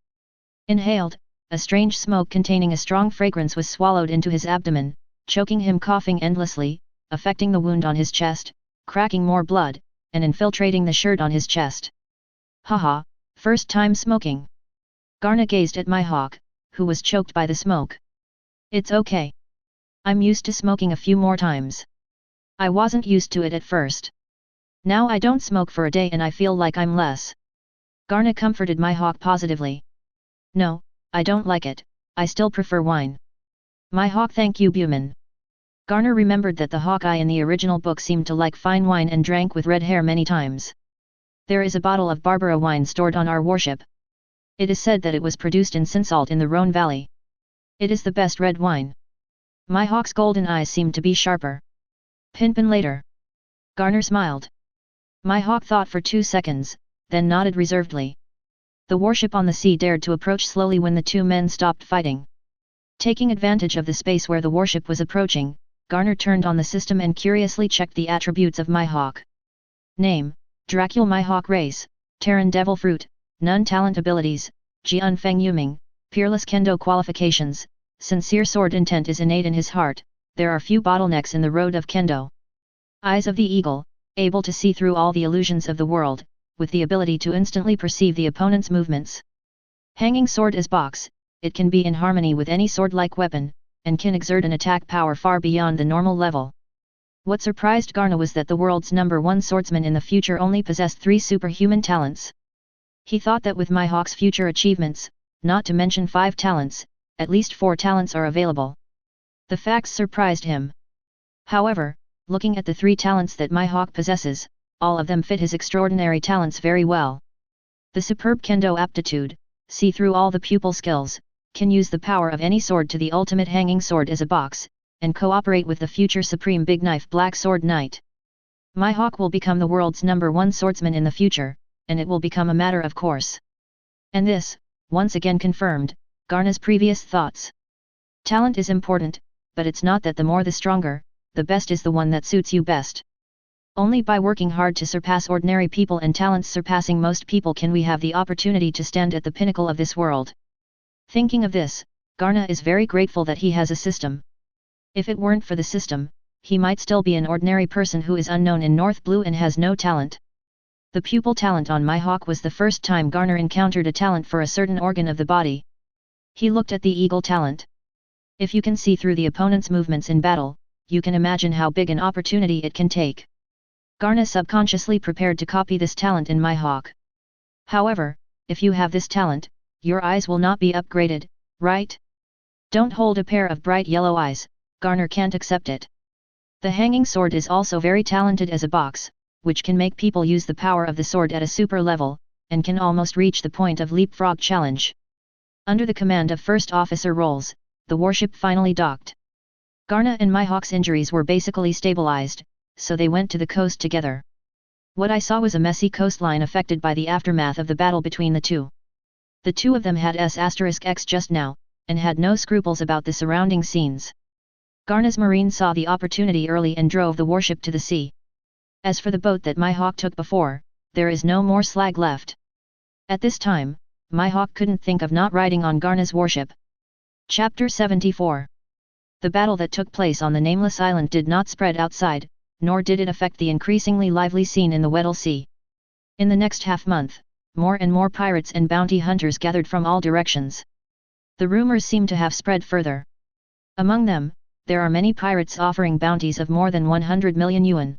Inhaled, a strange smoke containing a strong fragrance was swallowed into his abdomen, choking him, coughing endlessly, affecting the wound on his chest, cracking more blood, and infiltrating the shirt on his chest. Haha, first time smoking. Garner gazed at Mihawk, who was choked by the smoke. It's okay. I'm used to smoking a few more times. I wasn't used to it at first. Now I don't smoke for a day and I feel like I'm less. Garner comforted Mihawk positively. No, I don't like it, I still prefer wine. Mihawk, thank you, Buman. Garner remembered that the Hawkeye in the original book seemed to like fine wine and drank with red hair many times. There is a bottle of Barbara wine stored on our warship. It is said that it was produced in Sinsalt in the Rhone Valley. It is the best red wine. Mihawk's golden eyes seemed to be sharper. Pinpin later. Garner smiled. Mihawk thought for 2 seconds, then nodded reservedly. The warship on the sea dared to approach slowly when the two men stopped fighting. Taking advantage of the space where the warship was approaching, Garner turned on the system and curiously checked the attributes of Mihawk. Name, Dracul Mihawk race, Terran Devil Fruit, None talent abilities, Jian Feng Yuming, Peerless Kendo qualifications, Sincere sword intent is innate in his heart, there are few bottlenecks in the road of Kendo. Eyes of the eagle, able to see through all the illusions of the world, with the ability to instantly perceive the opponent's movements. Hanging sword is box, it can be in harmony with any sword-like weapon, and can exert an attack power far beyond the normal level. What surprised Garner was that the world's #1 swordsman in the future only possessed 3 superhuman talents. He thought that with Mihawk's future achievements, not to mention 5 talents, at least 4 talents are available. The facts surprised him. However, looking at the 3 talents that Mihawk possesses, all of them fit his extraordinary talents very well. The superb Kendo aptitude, see through all the pupil skills, can use the power of any sword to the ultimate hanging sword as a box, and cooperate with the future supreme big knife Black Sword Knight. Mihawk will become the world's #1 swordsman in the future, and it will become a matter of course. And this, once again confirmed, Garner's previous thoughts. Talent is important, but it's not that the more the stronger, the best is the one that suits you best. Only by working hard to surpass ordinary people and talents surpassing most people can we have the opportunity to stand at the pinnacle of this world. Thinking of this, Garner is very grateful that he has a system. If it weren't for the system, he might still be an ordinary person who is unknown in North Blue and has no talent. The pupil talent on Mihawk was the first time Garner encountered a talent for a certain organ of the body. He looked at the eagle talent. If you can see through the opponent's movements in battle, you can imagine how big an opportunity it can take. Garner subconsciously prepared to copy this talent in Mihawk. However, if you have this talent, your eyes will not be upgraded, right? Don't hold a pair of bright yellow eyes, Garner can't accept it. The hanging sword is also very talented as a box, which can make people use the power of the sword at a super level, and can almost reach the point of leapfrog challenge. Under the command of First Officer Rolls, the warship finally docked. Garner and Mihawk's injuries were basically stabilized, so they went to the coast together. What I saw was a messy coastline affected by the aftermath of the battle between the two. The two of them had S*X just now, and had no scruples about the surrounding scenes. Garna's marine saw the opportunity early and drove the warship to the sea. As for the boat that my hawk took before, there is no more slag left. At this time, my hawk couldn't think of not riding on Garna's warship. Chapter 74. The battle that took place on the nameless island did not spread outside, nor did it affect the increasingly lively scene in the Weddell Sea. In the next half-month, more and more pirates and bounty hunters gathered from all directions. The rumors seem to have spread further. Among them, there are many pirates offering bounties of more than 100 million yuan.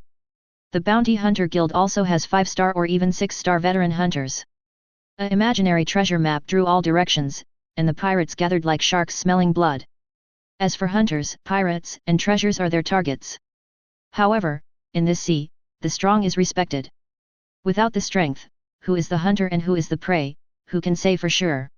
The Bounty Hunter Guild also has 5-star or even 6-star veteran hunters. An imaginary treasure map drew all directions, and the pirates gathered like sharks smelling blood. As for hunters, pirates and treasures are their targets. However, in this sea, the strong is respected. Without the strength, who is the hunter and who is the prey, who can say for sure?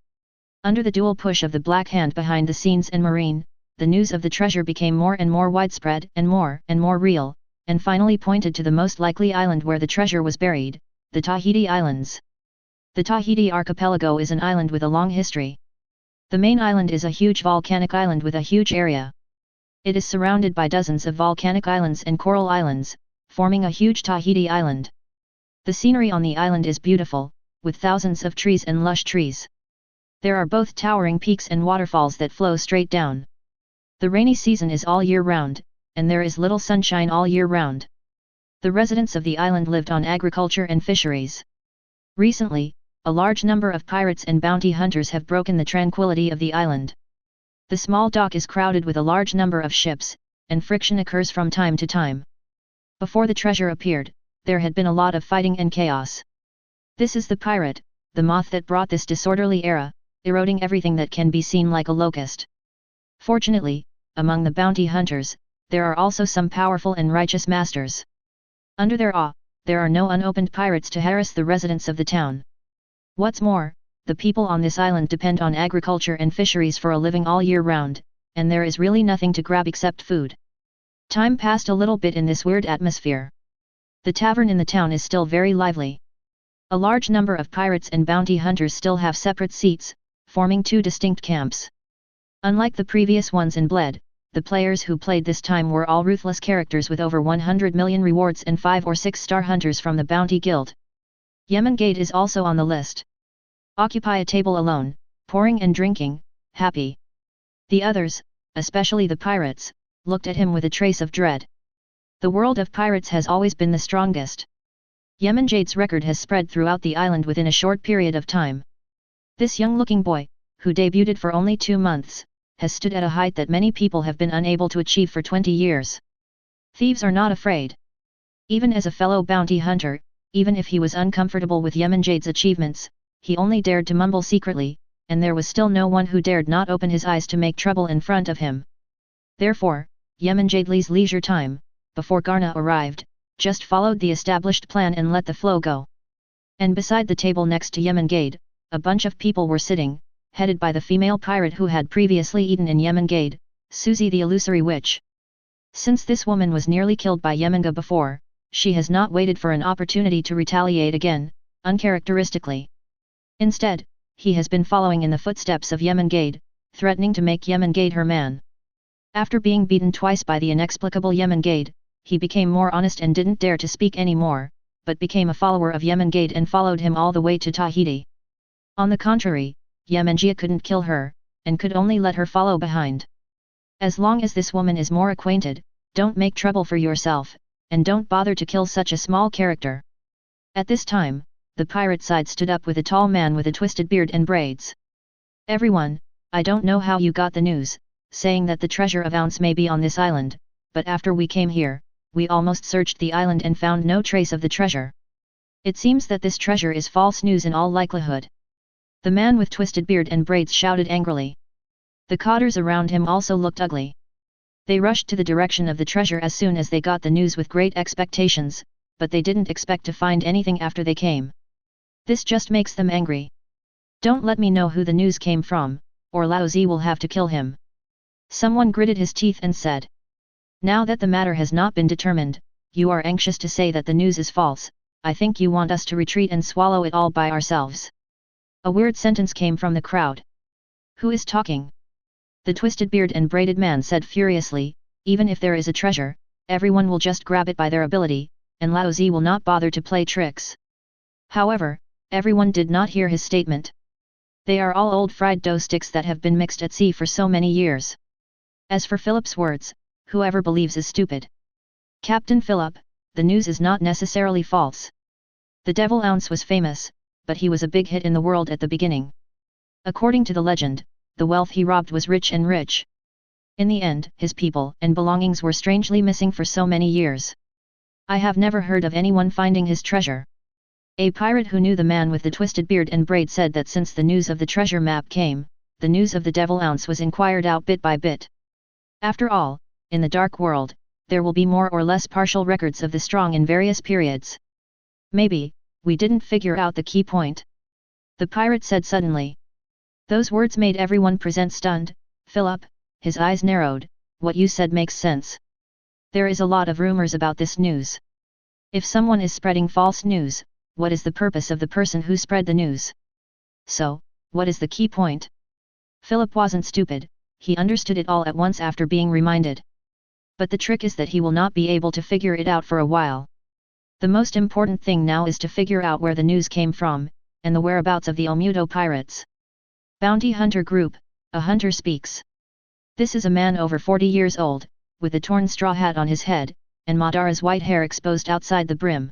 Under the dual push of the Black Hand behind the scenes and marine, the news of the treasure became more and more widespread and more real, and finally pointed to the most likely island where the treasure was buried, the Tahiti Islands. The Tahiti archipelago is an island with a long history. The main island is a huge volcanic island with a huge area. It is surrounded by dozens of volcanic islands and coral islands, forming a huge Tahiti Island. The scenery on the island is beautiful, with thousands of trees and lush trees. There are both towering peaks and waterfalls that flow straight down. The rainy season is all year round, and there is little sunshine all year round. The residents of the island lived on agriculture and fisheries. Recently, a large number of pirates and bounty hunters have broken the tranquility of the island. The small dock is crowded with a large number of ships, and friction occurs from time to time. Before the treasure appeared, there had been a lot of fighting and chaos. This is the pirate, the moth that brought this disorderly era, eroding everything that can be seen like a locust. Fortunately, among the bounty hunters, there are also some powerful and righteous masters. Under their awe, there are no unopened pirates to harass the residents of the town. What's more, the people on this island depend on agriculture and fisheries for a living all year round, and there is really nothing to grab except food. Time passed a little bit in this weird atmosphere. The tavern in the town is still very lively. A large number of pirates and bounty hunters still have separate seats, forming two distinct camps. Unlike the previous ones in Bled, the players who played this time were all ruthless characters with over 100 million rewards and 5 or 6-star hunters from the Bounty Guild. Yonko is also on the list. Occupy a table alone, pouring and drinking, happy. The others, especially the pirates, looked at him with a trace of dread. The world of pirates has always been the strongest. Yonko's record has spread throughout the island within a short period of time. This young-looking boy, who debuted for only 2 months, has stood at a height that many people have been unable to achieve for 20 years. Thieves are not afraid. Even as a fellow bounty hunter, even if he was uncomfortable with Yonko's achievements, he only dared to mumble secretly, and there was still no one who dared not open his eyes to make trouble in front of him. Therefore, Yonko's leisure time, before Garna arrived, just followed the established plan and let the flow go. And beside the table next to Yonko, a bunch of people were sitting, headed by the female pirate who had previously eaten in Yonko, Susie the illusory witch. Since this woman was nearly killed by Yonko before, she has not waited for an opportunity to retaliate again, uncharacteristically. Instead, he has been following in the footsteps of Yonko, threatening to make Yonko her man. After being beaten twice by the inexplicable Yonko, he became more honest and didn't dare to speak anymore, but became a follower of Yonko and followed him all the way to Tahiti. On the contrary, Yonko couldn't kill her, and could only let her follow behind. As long as this woman is more acquainted, don't make trouble for yourself, and don't bother to kill such a small character. At this time, the pirate side stood up with a tall man with a twisted beard and braids. Everyone, I don't know how you got the news, saying that the treasure of ounce may be on this island, but after we came here, we almost searched the island and found no trace of the treasure. It seems that this treasure is false news in all likelihood. The man with twisted beard and braids shouted angrily. The cotters around him also looked ugly. They rushed to the direction of the treasure as soon as they got the news with great expectations, but they didn't expect to find anything after they came. This just makes them angry. Don't let me know who the news came from, or Lao Zi will have to kill him. Someone gritted his teeth and said. Now that the matter has not been determined, you are anxious to say that the news is false. I think you want us to retreat and swallow it all by ourselves. A weird sentence came from the crowd. Who is talking? The twisted beard and braided man said furiously, even if there is a treasure, everyone will just grab it by their ability, and Lao Zi will not bother to play tricks. However, everyone did not hear his statement. They are all old fried dough sticks that have been mixed at sea for so many years. As for Philip's words, whoever believes is stupid. Captain Philip, the news is not necessarily false. The Devil Ounce was famous, but he was a big hit in the world at the beginning. According to the legend, the wealth he robbed was rich and rich. In the end, his people and belongings were strangely missing for so many years. I have never heard of anyone finding his treasure. A pirate who knew the man with the twisted beard and braid said that since the news of the treasure map came, the news of the Devil Ounce was inquired out bit by bit. After all, in the dark world, there will be more or less partial records of the strong in various periods. Maybe, we didn't figure out the key point. The pirate said suddenly. Those words made everyone present stunned. Philip, his eyes narrowed, what you said makes sense. There is a lot of rumors about this news. If someone is spreading false news, what is the purpose of the person who spread the news? So, what is the key point? Philip wasn't stupid, he understood it all at once after being reminded. But the trick is that he will not be able to figure it out for a while. The most important thing now is to figure out where the news came from, and the whereabouts of the Omudo pirates. Bounty Hunter Group, a hunter speaks. This is a man over 40 years old, with a torn straw hat on his head, and Madara's white hair exposed outside the brim.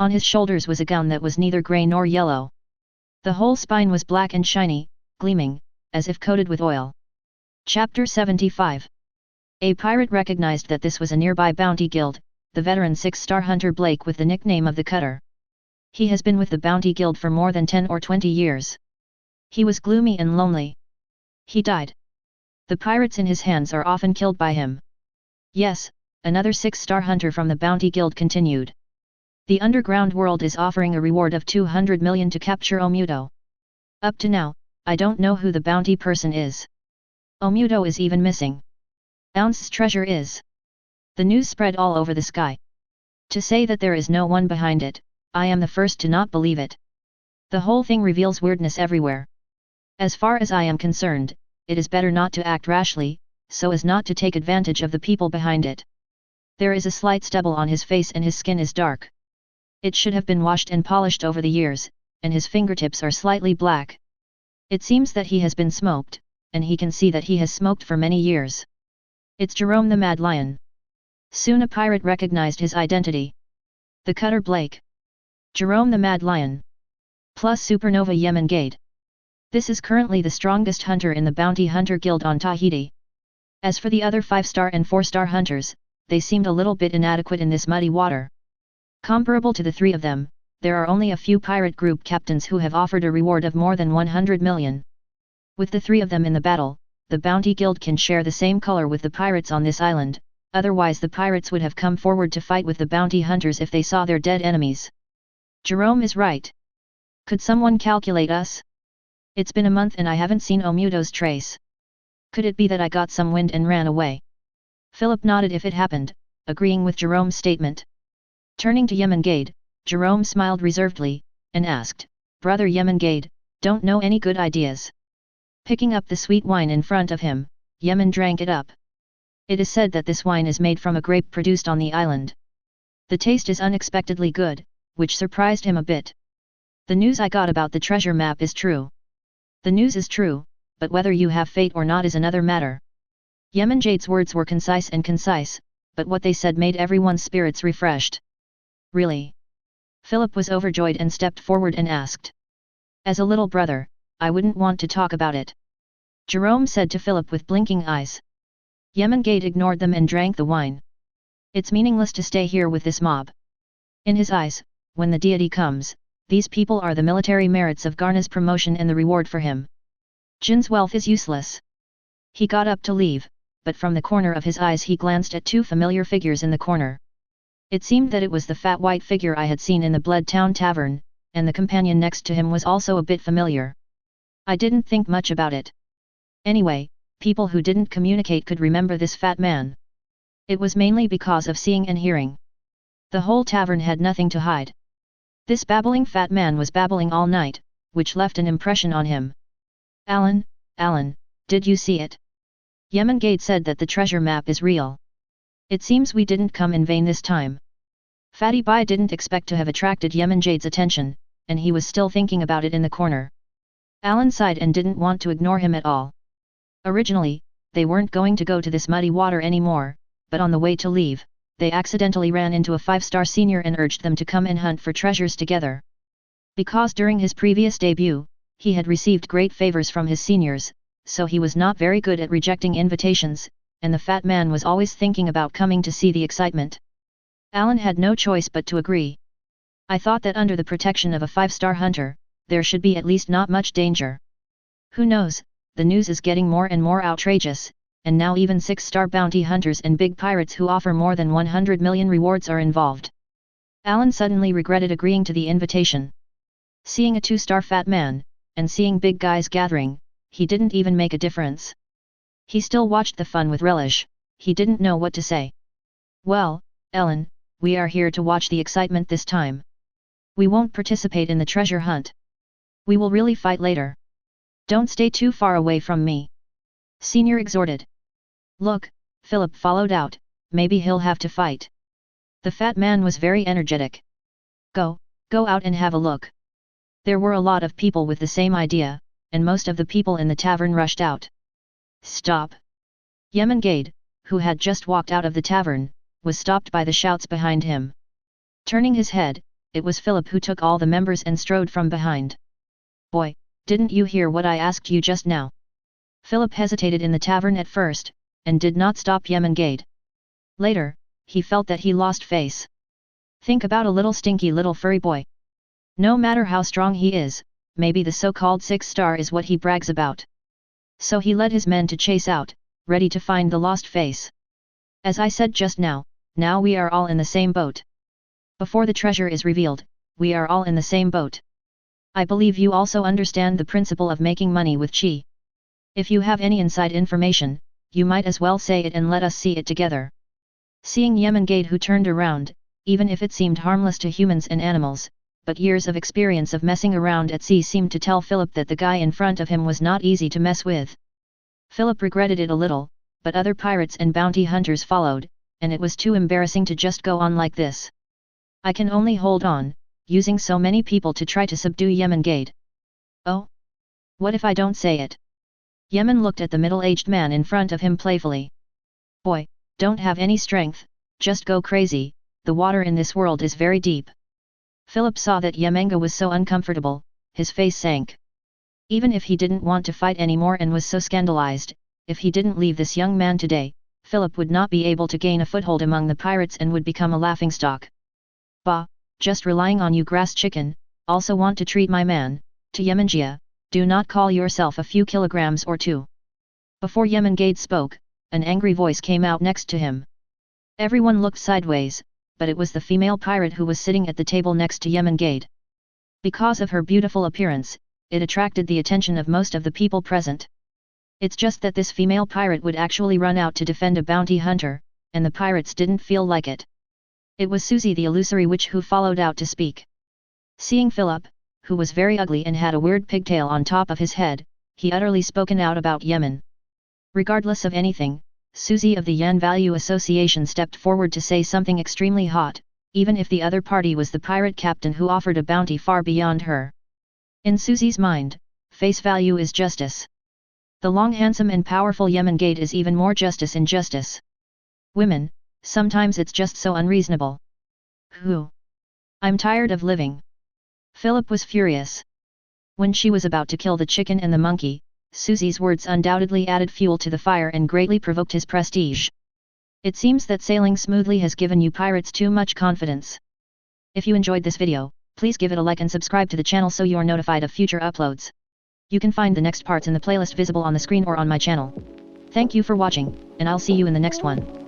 On his shoulders was a gown that was neither grey nor yellow. The whole spine was black and shiny, gleaming, as if coated with oil. Chapter 75. A pirate recognized that this was a nearby bounty guild, the veteran 6-star hunter Blake with the nickname of the Cutter. He has been with the bounty guild for more than 10 or 20 years. He was gloomy and lonely. He died. The pirates in his hands are often killed by him. Yes, another 6-star hunter from the bounty guild continued. The underground world is offering a reward of 200 million to capture Omudo. Up to now, I don't know who the bounty person is. Omudo is even missing. Ounce's treasure is. The news spread all over the sky. To say that there is no one behind it, I am the first to not believe it. The whole thing reveals weirdness everywhere. As far as I am concerned, it is better not to act rashly, so as not to take advantage of the people behind it. There is a slight stubble on his face and his skin is dark. It should have been washed and polished over the years, and his fingertips are slightly black. It seems that he has been smoked, and he can see that he has smoked for many years. It's Jerome the Mad Lion. Soon a pirate recognized his identity. The Cutter Blake. Jerome the Mad Lion. Plus Supernova Yemengade. This is currently the strongest hunter in the Bounty Hunter Guild on Tahiti. As for the other 5-star and 4-star hunters, they seemed a little bit inadequate in this muddy water. Comparable to the three of them, there are only a few pirate group captains who have offered a reward of more than 100 million. With the three of them in the battle, the Bounty Guild can share the same color with the pirates on this island, otherwise the pirates would have come forward to fight with the bounty hunters if they saw their dead enemies. Jerome is right. Could someone calculate us? It's been a month and I haven't seen Omudo's trace. Could it be that I got some wind and ran away? Philip nodded if it happened, agreeing with Jerome's statement. Turning to Yemengade, Jerome smiled reservedly, and asked, Brother Yemengade, don't know any good ideas? Picking up the sweet wine in front of him, Yemen drank it up. It is said that this wine is made from a grape produced on the island. The taste is unexpectedly good, which surprised him a bit. The news I got about the treasure map is true. The news is true, but whether you have fate or not is another matter. Yemengade's words were concise, but what they said made everyone's spirits refreshed. Really? Philip was overjoyed and stepped forward and asked. As a little brother, I wouldn't want to talk about it. Jerome said to Philip with blinking eyes. Yemengade ignored them and drank the wine. It's meaningless to stay here with this mob. In his eyes, when the deity comes, these people are the military merits of Garna's promotion and the reward for him. Jin's wealth is useless. He got up to leave, but from the corner of his eyes he glanced at two familiar figures in the corner. It seemed that it was the fat white figure I had seen in the Blood Town Tavern, and the companion next to him was also a bit familiar. I didn't think much about it. Anyway, people who didn't communicate could remember this fat man. It was mainly because of seeing and hearing. The whole tavern had nothing to hide. This babbling fat man was babbling all night, which left an impression on him. Alan, did you see it? Yonko said that the treasure map is real. It seems we didn't come in vain this time. Fatty Bai didn't expect to have attracted Yonko's attention, and he was still thinking about it in the corner. Alan sighed and didn't want to ignore him at all. Originally, they weren't going to go to this muddy water anymore, but on the way to leave, they accidentally ran into a 5-star senior and urged them to come and hunt for treasures together. Because during his previous debut, he had received great favors from his seniors, so he was not very good at rejecting invitations, and the fat man was always thinking about coming to see the excitement. Alan had no choice but to agree. I thought that under the protection of a 5-star hunter, there should be at least not much danger. Who knows, the news is getting more and more outrageous, and now even 6-star bounty hunters and big pirates who offer more than 100 million rewards are involved. Alan suddenly regretted agreeing to the invitation. Seeing a 2-star fat man, and seeing big guys gathering, he didn't even make a difference. He still watched the fun with relish, he didn't know what to say. Well, Ellen, we are here to watch the excitement this time. We won't participate in the treasure hunt. We will really fight later. Don't stay too far away from me. Senior exhorted. Look, Philip followed out, maybe he'll have to fight. The fat man was very energetic. Go out and have a look. There were a lot of people with the same idea, and most of the people in the tavern rushed out. Stop! Yonko, who had just walked out of the tavern, was stopped by the shouts behind him. Turning his head, it was Philip who took all the members and strode from behind. Boy, didn't you hear what I asked you just now? Philip hesitated in the tavern at first, and did not stop Yonko. Later, he felt that he lost face. Think about a little stinky little furry boy. No matter how strong he is, maybe the so-called 6-star is what he brags about. So he led his men to chase out, ready to find the lost face. As I said just now we are all in the same boat. Before the treasure is revealed, we are all in the same boat. I believe you also understand the principle of making money with chi. If you have any inside information, you might as well say it and let us see it together. Seeing Yonko who turned around, even if it seemed harmless to humans and animals, but years of experience of messing around at sea seemed to tell Philip that the guy in front of him was not easy to mess with. Philip regretted it a little, but other pirates and bounty hunters followed, and it was too embarrassing to just go on like this. I can only hold on, using so many people to try to subdue Yonko. Oh? What if I don't say it? Yonko looked at the middle-aged man in front of him playfully. Boy, don't have any strength, just go crazy, the water in this world is very deep. Philip saw that Yonko was so uncomfortable, his face sank. Even if he didn't want to fight anymore and was so scandalized, if he didn't leave this young man today, Philip would not be able to gain a foothold among the pirates and would become a laughingstock. Bah, just relying on you grass chicken, also want to treat my man, to Yonko, do not call yourself a few kilograms or two. Before Yonko spoke, an angry voice came out next to him. Everyone looked sideways, but it was the female pirate who was sitting at the table next to Yonko. Because of her beautiful appearance, it attracted the attention of most of the people present. It's just that this female pirate would actually run out to defend a bounty hunter, and the pirates didn't feel like it. It was Susie the illusory witch who followed out to speak. Seeing Philip, who was very ugly and had a weird pigtail on top of his head, he utterly spoken out about Yonko. Regardless of anything, Susie of the Yen Value Association stepped forward to say something extremely hot, even if the other party was the pirate captain who offered a bounty far beyond her. In Susie's mind, face value is justice. The long handsome and powerful Yonko is even more justice in justice. Women, sometimes it's just so unreasonable. Who? I'm tired of living. Philip was furious. When she was about to kill the chicken and the monkey, Susie's words undoubtedly added fuel to the fire and greatly provoked his prestige. It seems that sailing smoothly has given you pirates too much confidence. If you enjoyed this video, please give it a like and subscribe to the channel so you're notified of future uploads. You can find the next parts in the playlist visible on the screen or on my channel. Thank you for watching, and I'll see you in the next one.